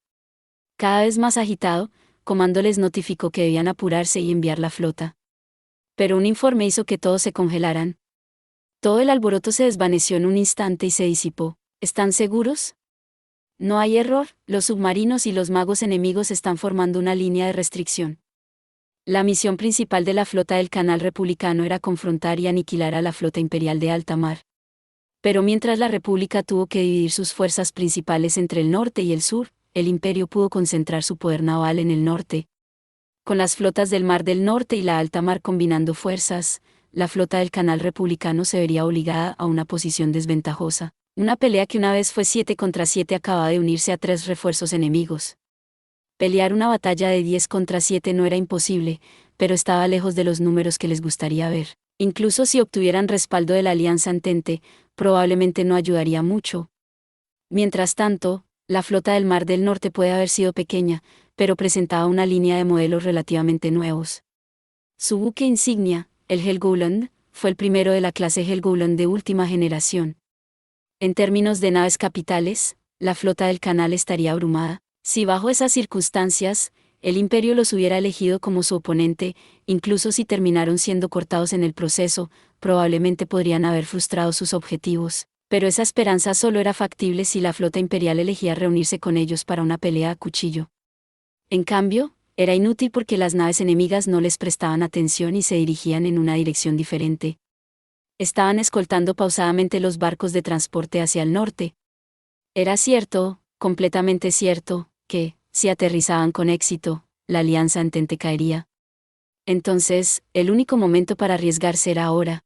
Cada vez más agitado, Comando les notificó que debían apurarse y enviar la flota. Pero un informe hizo que todos se congelaran. Todo el alboroto se desvaneció en un instante y se disipó. ¿Están seguros? No hay error, los submarinos y los magos enemigos están formando una línea de restricción. La misión principal de la flota del Canal Republicano era confrontar y aniquilar a la flota imperial de alta mar. Pero mientras la República tuvo que dividir sus fuerzas principales entre el norte y el sur, el Imperio pudo concentrar su poder naval en el norte. Con las flotas del Mar del Norte y la alta mar combinando fuerzas, la flota del Canal Republicano se vería obligada a una posición desventajosa. Una pelea que una vez fue 7 contra 7 acababa de unirse a 3 refuerzos enemigos. Pelear una batalla de 10 contra 7 no era imposible, pero estaba lejos de los números que les gustaría ver. Incluso si obtuvieran respaldo de la Alianza Entente, probablemente no ayudaría mucho. Mientras tanto, la flota del Mar del Norte puede haber sido pequeña, pero presentaba una línea de modelos relativamente nuevos. Su buque insignia, el Helgoland, fue el primero de la clase Helgoland de última generación. En términos de naves capitales, la flota del canal estaría abrumada. Si bajo esas circunstancias, el Imperio los hubiera elegido como su oponente, incluso si terminaron siendo cortados en el proceso, probablemente podrían haber frustrado sus objetivos. Pero esa esperanza solo era factible si la flota imperial elegía reunirse con ellos para una pelea a cuchillo. En cambio, era inútil porque las naves enemigas no les prestaban atención y se dirigían en una dirección diferente. Estaban escoltando pausadamente los barcos de transporte hacia el norte. Era cierto, completamente cierto, que, si aterrizaban con éxito, la Alianza Entente caería. Entonces, el único momento para arriesgarse era ahora.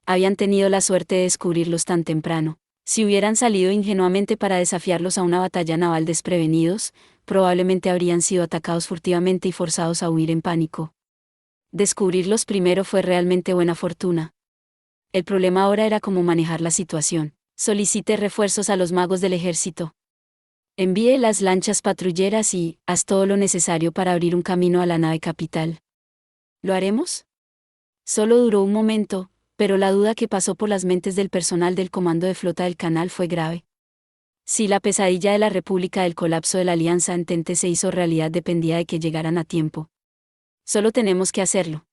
Habían tenido la suerte de descubrirlos tan temprano. Si hubieran salido ingenuamente para desafiarlos a una batalla naval desprevenidos, probablemente habrían sido atacados furtivamente y forzados a huir en pánico. Descubrirlos primero fue realmente buena fortuna. El problema ahora era cómo manejar la situación. Solicite refuerzos a los magos del ejército. Envíe las lanchas patrulleras y haz todo lo necesario para abrir un camino a la nave capital. ¿Lo haremos? Solo duró un momento, pero la duda que pasó por las mentes del personal del comando de flota del canal fue grave. Si la pesadilla de la República del colapso de la Alianza Entente se hizo realidad dependía de que llegaran a tiempo. Solo tenemos que hacerlo.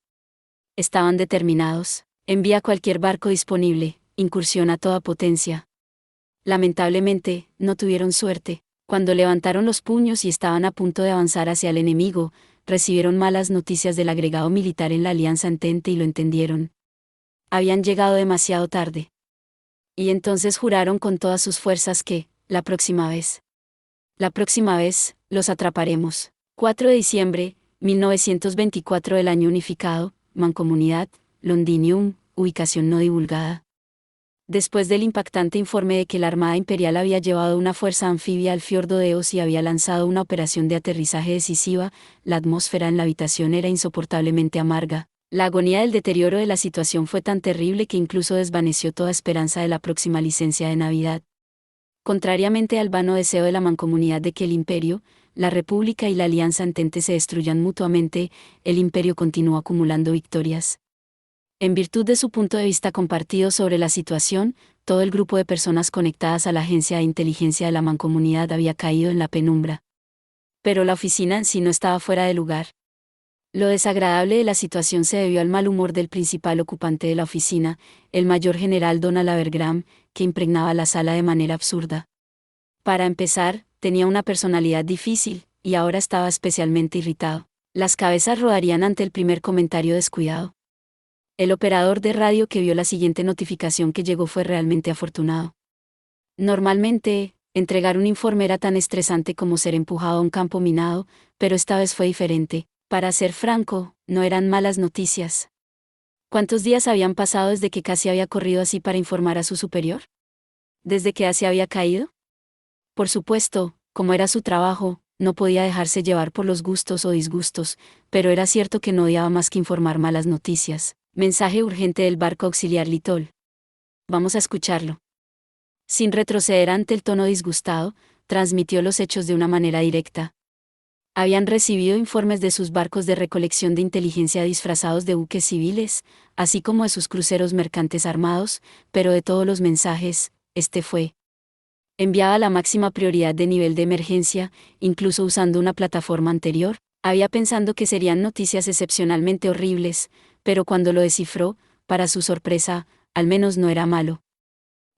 Estaban determinados. Envía cualquier barco disponible, incursión a toda potencia. Lamentablemente, no tuvieron suerte. Cuando levantaron los puños y estaban a punto de avanzar hacia el enemigo, recibieron malas noticias del agregado militar en la Alianza Entente y lo entendieron. Habían llegado demasiado tarde. Y entonces juraron con todas sus fuerzas que, la próxima vez, los atraparemos. 4 de diciembre, 1924 del año unificado, Mancomunidad, Londinium, ubicación no divulgada. Después del impactante informe de que la Armada Imperial había llevado una fuerza anfibia al fiordo de Eos y había lanzado una operación de aterrizaje decisiva, la atmósfera en la habitación era insoportablemente amarga. La agonía del deterioro de la situación fue tan terrible que incluso desvaneció toda esperanza de la próxima licencia de Navidad. Contrariamente al vano deseo de la mancomunidad de que el Imperio, la República y la Alianza Entente se destruyan mutuamente, el Imperio continuó acumulando victorias. En virtud de su punto de vista compartido sobre la situación, todo el grupo de personas conectadas a la agencia de inteligencia de la mancomunidad había caído en la penumbra. Pero la oficina en sí no estaba fuera de lugar. Lo desagradable de la situación se debió al mal humor del principal ocupante de la oficina, el mayor general Donald Abergram, que impregnaba la sala de manera absurda. Para empezar, tenía una personalidad difícil, y ahora estaba especialmente irritado. Las cabezas rodarían ante el primer comentario descuidado. El operador de radio que vio la siguiente notificación que llegó fue realmente afortunado. Normalmente, entregar un informe era tan estresante como ser empujado a un campo minado, pero esta vez fue diferente. Para ser franco, no eran malas noticias. ¿Cuántos días habían pasado desde que Cassie había corrido así para informar a su superior? ¿Desde que Cassie había caído? Por supuesto, como era su trabajo, no podía dejarse llevar por los gustos o disgustos, pero era cierto que no odiaba más que informar malas noticias. Mensaje urgente del barco auxiliar Litol. Vamos a escucharlo. Sin retroceder ante el tono disgustado, transmitió los hechos de una manera directa. Habían recibido informes de sus barcos de recolección de inteligencia disfrazados de buques civiles, así como de sus cruceros mercantes armados, pero de todos los mensajes, este fue enviaba la máxima prioridad de nivel de emergencia, incluso usando una plataforma anterior. Había pensado que serían noticias excepcionalmente horribles, pero cuando lo descifró, para su sorpresa, al menos no era malo.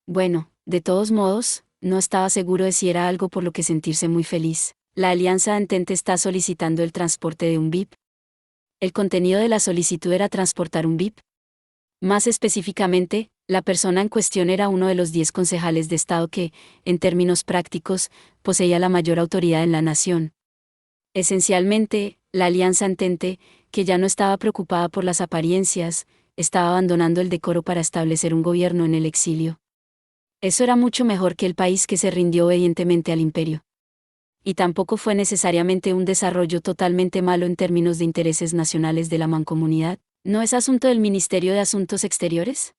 Bueno, de todos modos, no estaba seguro de si era algo por lo que sentirse muy feliz. La Alianza Entente está solicitando el transporte de un VIP. El contenido de la solicitud era transportar un VIP. Más específicamente, la persona en cuestión era uno de los 10 concejales de Estado que, en términos prácticos, poseía la mayor autoridad en la nación. Esencialmente, la Alianza Entente, que ya no estaba preocupada por las apariencias, estaba abandonando el decoro para establecer un gobierno en el exilio. Eso era mucho mejor que el país que se rindió obedientemente al imperio. Y tampoco fue necesariamente un desarrollo totalmente malo en términos de intereses nacionales de la mancomunidad. ¿No es asunto del Ministerio de Asuntos Exteriores?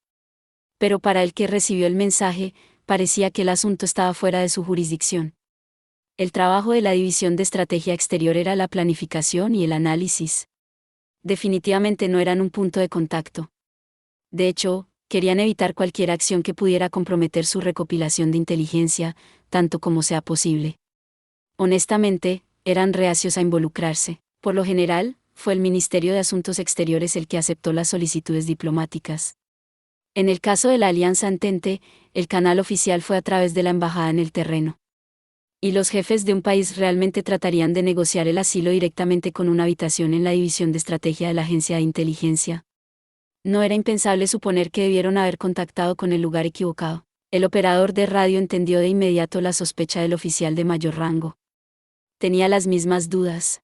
Pero para el que recibió el mensaje, parecía que el asunto estaba fuera de su jurisdicción. El trabajo de la División de Estrategia Exterior era la planificación y el análisis. Definitivamente no eran un punto de contacto. De hecho, querían evitar cualquier acción que pudiera comprometer su recopilación de inteligencia, tanto como sea posible. Honestamente, eran reacios a involucrarse. Por lo general, fue el Ministerio de Asuntos Exteriores el que aceptó las solicitudes diplomáticas. En el caso de la Alianza Entente, el canal oficial fue a través de la embajada en el terreno. Y los jefes de un país realmente tratarían de negociar el asilo directamente con una habitación en la División de Estrategia de la Agencia de Inteligencia. No era impensable suponer que debieron haber contactado con el lugar equivocado. El operador de radio entendió de inmediato la sospecha del oficial de mayor rango. Tenía las mismas dudas.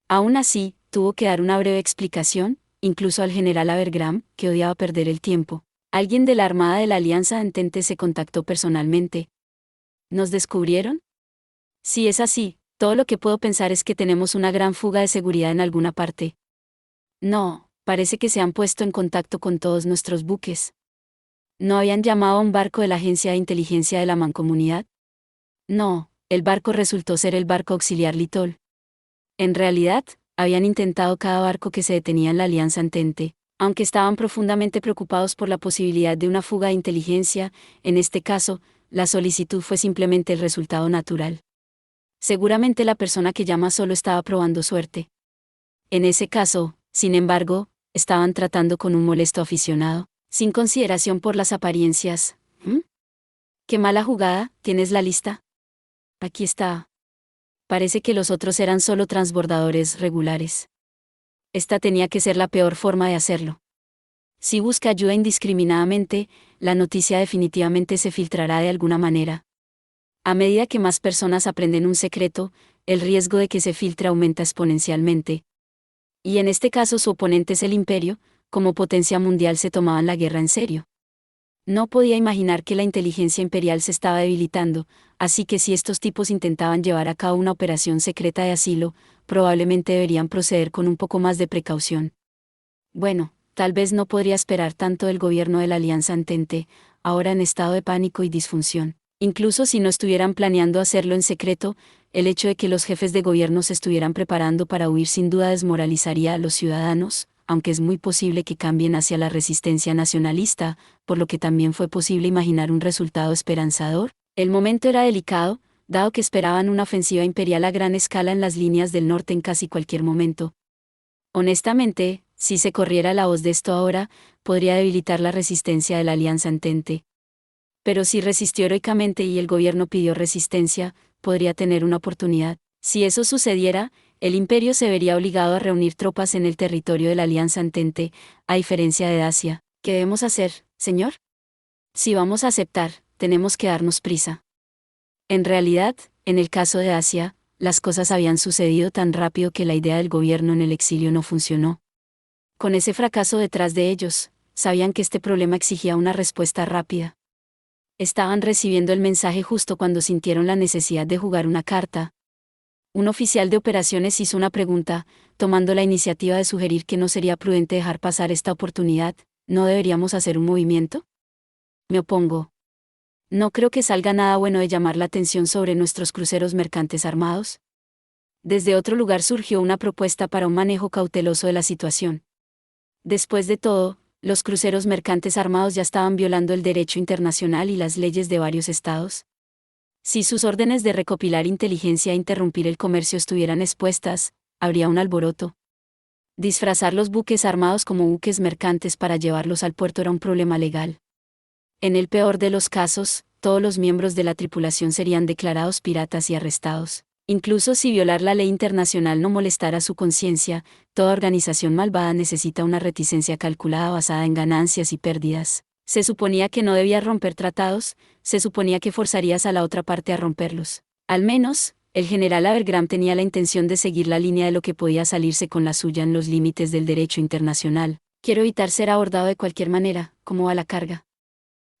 Aún así, tuvo que dar una breve explicación, incluso al general Abergram, que odiaba perder el tiempo. Alguien de la Armada de la Alianza Entente se contactó personalmente. ¿Nos descubrieron? Si es así, todo lo que puedo pensar es que tenemos una gran fuga de seguridad en alguna parte. No, parece que se han puesto en contacto con todos nuestros buques. ¿No habían llamado a un barco de la Agencia de Inteligencia de la Mancomunidad? No, el barco resultó ser el barco auxiliar Litol. En realidad, habían intentado cada barco que se detenía en la Alianza Entente, aunque estaban profundamente preocupados por la posibilidad de una fuga de inteligencia. En este caso, la solicitud fue simplemente el resultado natural. Seguramente la persona que llama solo estaba probando suerte. En ese caso, sin embargo, estaban tratando con un molesto aficionado, sin consideración por las apariencias. ¡Qué mala jugada! ¿Tienes la lista? Aquí está. Parece que los otros eran solo transbordadores regulares. Esta tenía que ser la peor forma de hacerlo. Si busca ayuda indiscriminadamente, la noticia definitivamente se filtrará de alguna manera. A medida que más personas aprenden un secreto, el riesgo de que se filtre aumenta exponencialmente. Y en este caso su oponente es el Imperio, como potencia mundial se tomaban la guerra en serio. No podía imaginar que la inteligencia imperial se estaba debilitando, así que si estos tipos intentaban llevar a cabo una operación secreta de asilo, probablemente deberían proceder con un poco más de precaución. Bueno, tal vez no podría esperar tanto del gobierno de la Alianza Entente, ahora en estado de pánico y disfunción. Incluso si no estuvieran planeando hacerlo en secreto, el hecho de que los jefes de gobierno se estuvieran preparando para huir sin duda desmoralizaría a los ciudadanos, aunque es muy posible que cambien hacia la resistencia nacionalista, por lo que también fue posible imaginar un resultado esperanzador. El momento era delicado, dado que esperaban una ofensiva imperial a gran escala en las líneas del norte en casi cualquier momento. Honestamente, si se corriera la voz de esto ahora, podría debilitar la resistencia de la Alianza Entente. Pero si resistió heroicamente y el gobierno pidió resistencia, podría tener una oportunidad. Si eso sucediera, el imperio se vería obligado a reunir tropas en el territorio de la Alianza Entente, a diferencia de Dacia. ¿Qué debemos hacer, señor? Si vamos a aceptar, tenemos que darnos prisa. En realidad, en el caso de Asia, las cosas habían sucedido tan rápido que la idea del gobierno en el exilio no funcionó. Con ese fracaso detrás de ellos, sabían que este problema exigía una respuesta rápida. Estaban recibiendo el mensaje justo cuando sintieron la necesidad de jugar una carta. Un oficial de operaciones hizo una pregunta, tomando la iniciativa de sugerir que no sería prudente dejar pasar esta oportunidad. ¿No deberíamos hacer un movimiento? Me opongo. No creo que salga nada bueno de llamar la atención sobre nuestros cruceros mercantes armados. Desde otro lugar surgió una propuesta para un manejo cauteloso de la situación. Después de todo, los cruceros mercantes armados ya estaban violando el derecho internacional y las leyes de varios estados. Si sus órdenes de recopilar inteligencia e interrumpir el comercio estuvieran expuestas, habría un alboroto. Disfrazar los buques armados como buques mercantes para llevarlos al puerto era un problema legal. En el peor de los casos, todos los miembros de la tripulación serían declarados piratas y arrestados. Incluso si violar la ley internacional no molestara su conciencia, toda organización malvada necesita una reticencia calculada basada en ganancias y pérdidas. Se suponía que no debías romper tratados, se suponía que forzarías a la otra parte a romperlos. Al menos, el general Abergram tenía la intención de seguir la línea de lo que podía salirse con la suya en los límites del derecho internacional. Quiero evitar ser abordado de cualquier manera, como a la carga.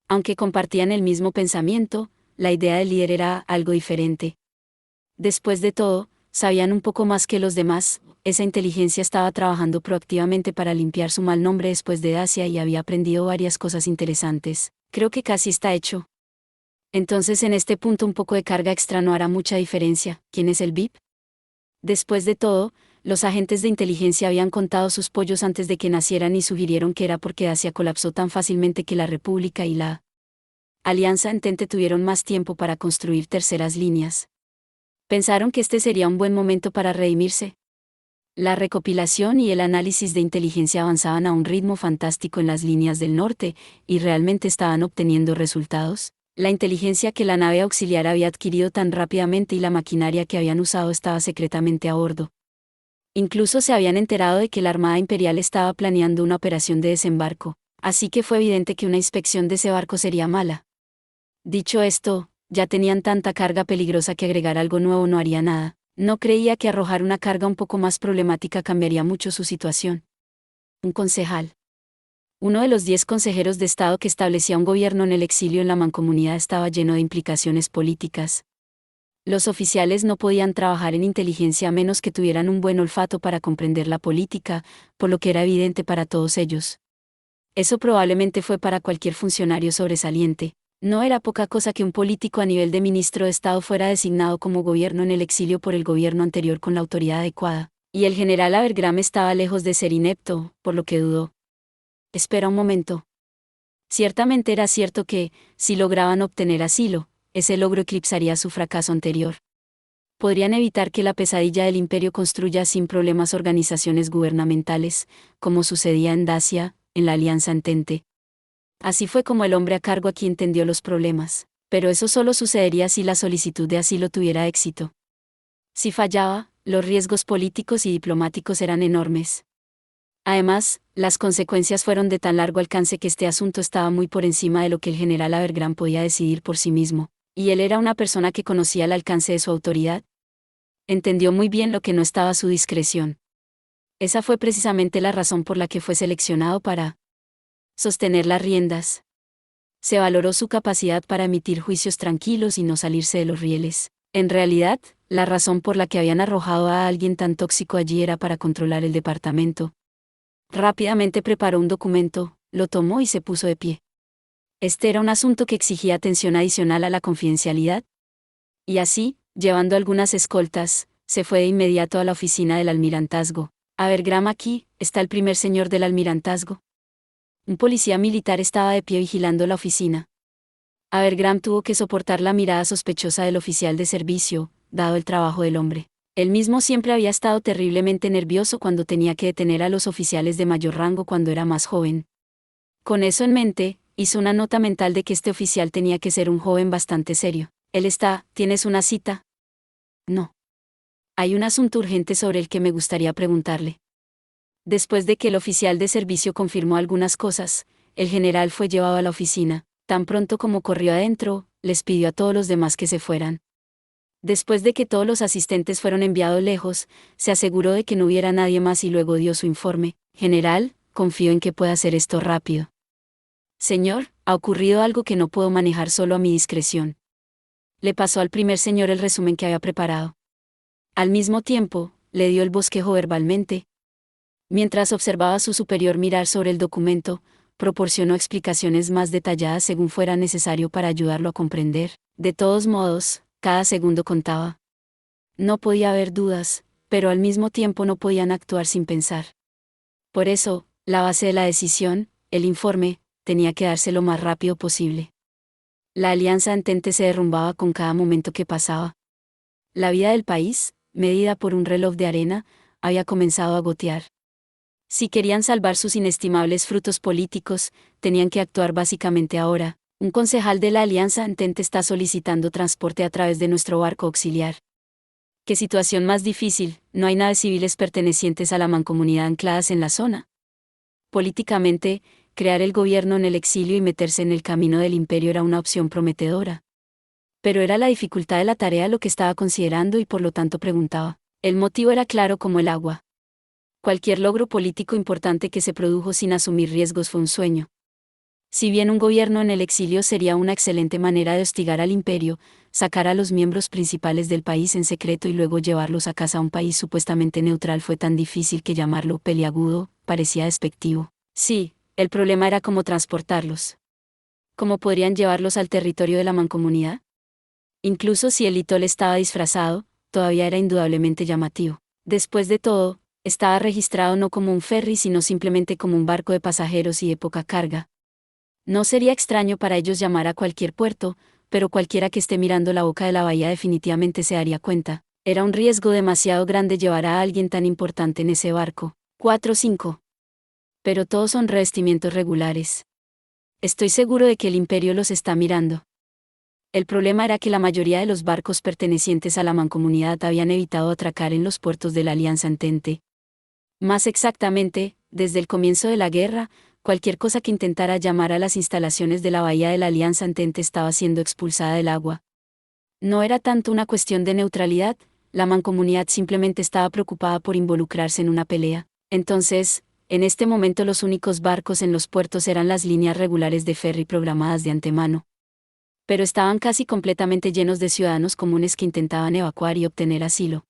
Aunque compartían el mismo pensamiento, la idea del líder era algo diferente. Después de todo, sabían un poco más que los demás, esa inteligencia estaba trabajando proactivamente para limpiar su mal nombre después de Dacia y había aprendido varias cosas interesantes. Creo que casi está hecho. Entonces en este punto un poco de carga extra no hará mucha diferencia. ¿Quién es el VIP? Después de todo, los agentes de inteligencia habían contado sus pollos antes de que nacieran y sugirieron que era porque Asia colapsó tan fácilmente que la República y la Alianza Entente tuvieron más tiempo para construir terceras líneas. Pensaron que este sería un buen momento para redimirse. La recopilación y el análisis de inteligencia avanzaban a un ritmo fantástico en las líneas del norte, y realmente estaban obteniendo resultados. La inteligencia que la nave auxiliar había adquirido tan rápidamente y la maquinaria que habían usado estaba secretamente a bordo. Incluso se habían enterado de que la Armada Imperial estaba planeando una operación de desembarco, así que fue evidente que una inspección de ese barco sería mala. Dicho esto, ya tenían tanta carga peligrosa que agregar algo nuevo no haría nada. No creía que arrojar una carga un poco más problemática cambiaría mucho su situación. Un concejal. Uno de los 10 consejeros de Estado que establecía un gobierno en el exilio en la mancomunidad estaba lleno de implicaciones políticas. Los oficiales no podían trabajar en inteligencia a menos que tuvieran un buen olfato para comprender la política, por lo que era evidente para todos ellos. Eso probablemente fue para cualquier funcionario sobresaliente. No era poca cosa que un político a nivel de ministro de Estado fuera designado como gobierno en el exilio por el gobierno anterior con la autoridad adecuada, y el general Abergram estaba lejos de ser inepto, por lo que dudó. Espera un momento. Ciertamente era cierto que, si lograban obtener asilo, ese logro eclipsaría su fracaso anterior. Podrían evitar que la pesadilla del imperio construya sin problemas organizaciones gubernamentales, como sucedía en Dacia, en la Alianza Entente. Así fue como el hombre a cargo aquí entendió los problemas, pero eso solo sucedería si la solicitud de asilo tuviera éxito. Si fallaba, los riesgos políticos y diplomáticos eran enormes. Además, las consecuencias fueron de tan largo alcance que este asunto estaba muy por encima de lo que el general Abergram podía decidir por sí mismo, y él era una persona que conocía el alcance de su autoridad. Entendió muy bien lo que no estaba a su discreción. Esa fue precisamente la razón por la que fue seleccionado para sostener las riendas. Se valoró su capacidad para emitir juicios tranquilos y no salirse de los rieles. En realidad, la razón por la que habían arrojado a alguien tan tóxico allí era para controlar el departamento. Rápidamente preparó un documento, lo tomó y se puso de pie. Este era un asunto que exigía atención adicional a la confidencialidad. Y así, llevando algunas escoltas, se fue de inmediato a la oficina del almirantazgo. A ver, Graham, aquí está el primer señor del almirantazgo. Un policía militar estaba de pie vigilando la oficina. A ver, Graham tuvo que soportar la mirada sospechosa del oficial de servicio, dado el trabajo del hombre. Él mismo siempre había estado terriblemente nervioso cuando tenía que detener a los oficiales de mayor rango cuando era más joven. Con eso en mente, hizo una nota mental de que este oficial tenía que ser un joven bastante serio. ¿Tienes una cita? No. Hay un asunto urgente sobre el que me gustaría preguntarle. Después de que el oficial de servicio confirmó algunas cosas, el general fue llevado a la oficina. Tan pronto como corrió adentro, les pidió a todos los demás que se fueran. Después de que todos los asistentes fueron enviados lejos, se aseguró de que no hubiera nadie más y luego dio su informe. General, confío en que pueda hacer esto rápido. Señor, ha ocurrido algo que no puedo manejar solo a mi discreción. Le pasó al primer señor el resumen que había preparado. Al mismo tiempo, le dio el bosquejo verbalmente. Mientras observaba a su superior mirar sobre el documento, proporcionó explicaciones más detalladas según fuera necesario para ayudarlo a comprender. De todos modos, cada segundo contaba. No podía haber dudas, pero al mismo tiempo no podían actuar sin pensar. Por eso, la base de la decisión, el informe, tenía que darse lo más rápido posible. La alianza entente se derrumbaba con cada momento que pasaba. La vida del país, medida por un reloj de arena, había comenzado a gotear. Si querían salvar sus inestimables frutos políticos, tenían que actuar básicamente ahora. Un concejal de la Alianza Entente está solicitando transporte a través de nuestro barco auxiliar. ¿Qué situación más difícil? No hay naves civiles pertenecientes a la mancomunidad ancladas en la zona. Políticamente, crear el gobierno en el exilio y meterse en el camino del imperio era una opción prometedora. Pero era la dificultad de la tarea lo que estaba considerando y por lo tanto preguntaba. El motivo era claro como el agua. Cualquier logro político importante que se produjo sin asumir riesgos fue un sueño. Si bien un gobierno en el exilio sería una excelente manera de hostigar al imperio, sacar a los miembros principales del país en secreto y luego llevarlos a casa a un país supuestamente neutral fue tan difícil que llamarlo peliagudo parecía despectivo. Sí, el problema era cómo transportarlos. ¿Cómo podrían llevarlos al territorio de la mancomunidad? Incluso si el litol estaba disfrazado, todavía era indudablemente llamativo. Después de todo, estaba registrado no como un ferry sino simplemente como un barco de pasajeros y de poca carga. No sería extraño para ellos llamar a cualquier puerto, pero cualquiera que esté mirando la boca de la bahía definitivamente se daría cuenta. Era un riesgo demasiado grande llevar a alguien tan importante en ese barco. 4-5. Pero todos son revestimientos regulares. Estoy seguro de que el imperio los está mirando. El problema era que la mayoría de los barcos pertenecientes a la mancomunidad habían evitado atracar en los puertos de la Alianza Entente. Más exactamente, desde el comienzo de la guerra, cualquier cosa que intentara llamar a las instalaciones de la bahía de la Alianza Entente estaba siendo expulsada del agua. No era tanto una cuestión de neutralidad, la mancomunidad simplemente estaba preocupada por involucrarse en una pelea. Entonces, en este momento los únicos barcos en los puertos eran las líneas regulares de ferry programadas de antemano. Pero estaban casi completamente llenos de ciudadanos comunes que intentaban evacuar y obtener asilo.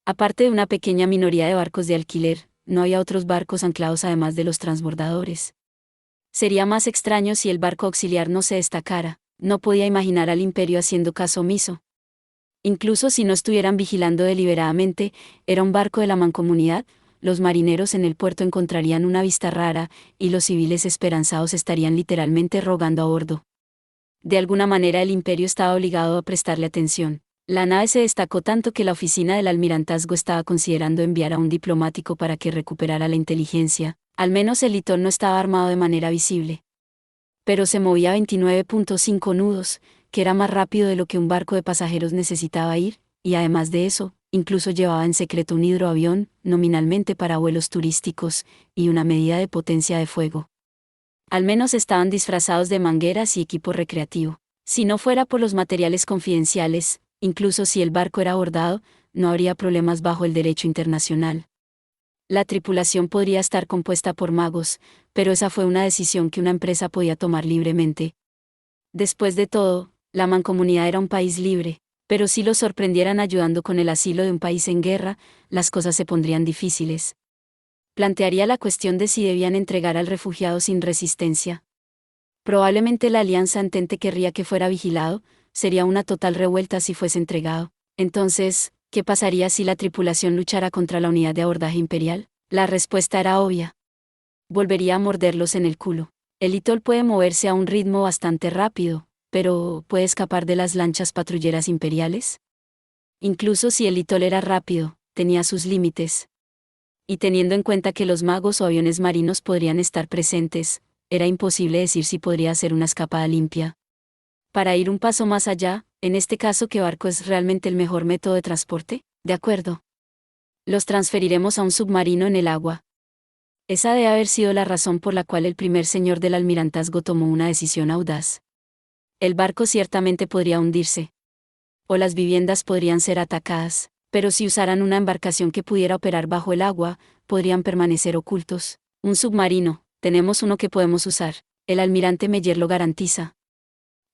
Aparte de una pequeña minoría de barcos de alquiler, no había otros barcos anclados además de los transbordadores. Sería más extraño si el barco auxiliar no se destacara. No podía imaginar al imperio haciendo caso omiso. Incluso si no estuvieran vigilando deliberadamente, era un barco de la mancomunidad, los marineros en el puerto encontrarían una vista rara, y los civiles esperanzados estarían literalmente rogando a bordo. De alguna manera el imperio estaba obligado a prestarle atención. La nave se destacó tanto que la oficina del almirantazgo estaba considerando enviar a un diplomático para que recuperara la inteligencia. Al menos el litón no estaba armado de manera visible. Pero se movía a 29.5 nudos, que era más rápido de lo que un barco de pasajeros necesitaba ir, y además de eso, incluso llevaba en secreto un hidroavión, nominalmente para vuelos turísticos, y una medida de potencia de fuego. Al menos estaban disfrazados de mangueras y equipo recreativo. Si no fuera por los materiales confidenciales, incluso si el barco era abordado, no habría problemas bajo el derecho internacional. La tripulación podría estar compuesta por magos, pero esa fue una decisión que una empresa podía tomar libremente. Después de todo, la Mancomunidad era un país libre, pero si los sorprendieran ayudando con el asilo de un país en guerra, las cosas se pondrían difíciles. Plantearía la cuestión de si debían entregar al refugiado sin resistencia. Probablemente la alianza Entente querría que fuera vigilado, sería una total revuelta si fuese entregado. Entonces, ¿qué pasaría si la tripulación luchara contra la unidad de abordaje imperial? La respuesta era obvia. Volvería a morderlos en el culo. El Itol puede moverse a un ritmo bastante rápido, pero ¿puede escapar de las lanchas patrulleras imperiales? Incluso si el Itol era rápido, tenía sus límites. Y teniendo en cuenta que los magos o aviones marinos podrían estar presentes, era imposible decir si podría hacer una escapada limpia. Para ir un paso más allá, en este caso, ¿qué barco es realmente el mejor método de transporte? De acuerdo. Los transferiremos a un submarino en el agua. Esa debe haber sido la razón por la cual el primer señor del almirantazgo tomó una decisión audaz. El barco ciertamente podría hundirse. O las viviendas podrían ser atacadas, pero si usaran una embarcación que pudiera operar bajo el agua, podrían permanecer ocultos. Un submarino, tenemos uno que podemos usar. El almirante Meyer lo garantiza.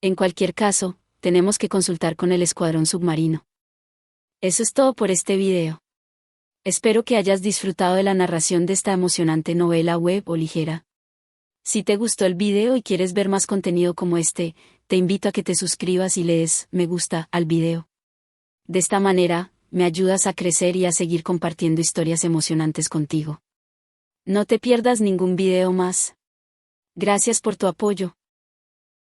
En cualquier caso, tenemos que consultar con el escuadrón submarino. Eso es todo por este video. Espero que hayas disfrutado de la narración de esta emocionante novela web o ligera. Si te gustó el video y quieres ver más contenido como este, te invito a que te suscribas y le des me gusta al video. De esta manera, me ayudas a crecer y a seguir compartiendo historias emocionantes contigo. No te pierdas ningún video más. Gracias por tu apoyo.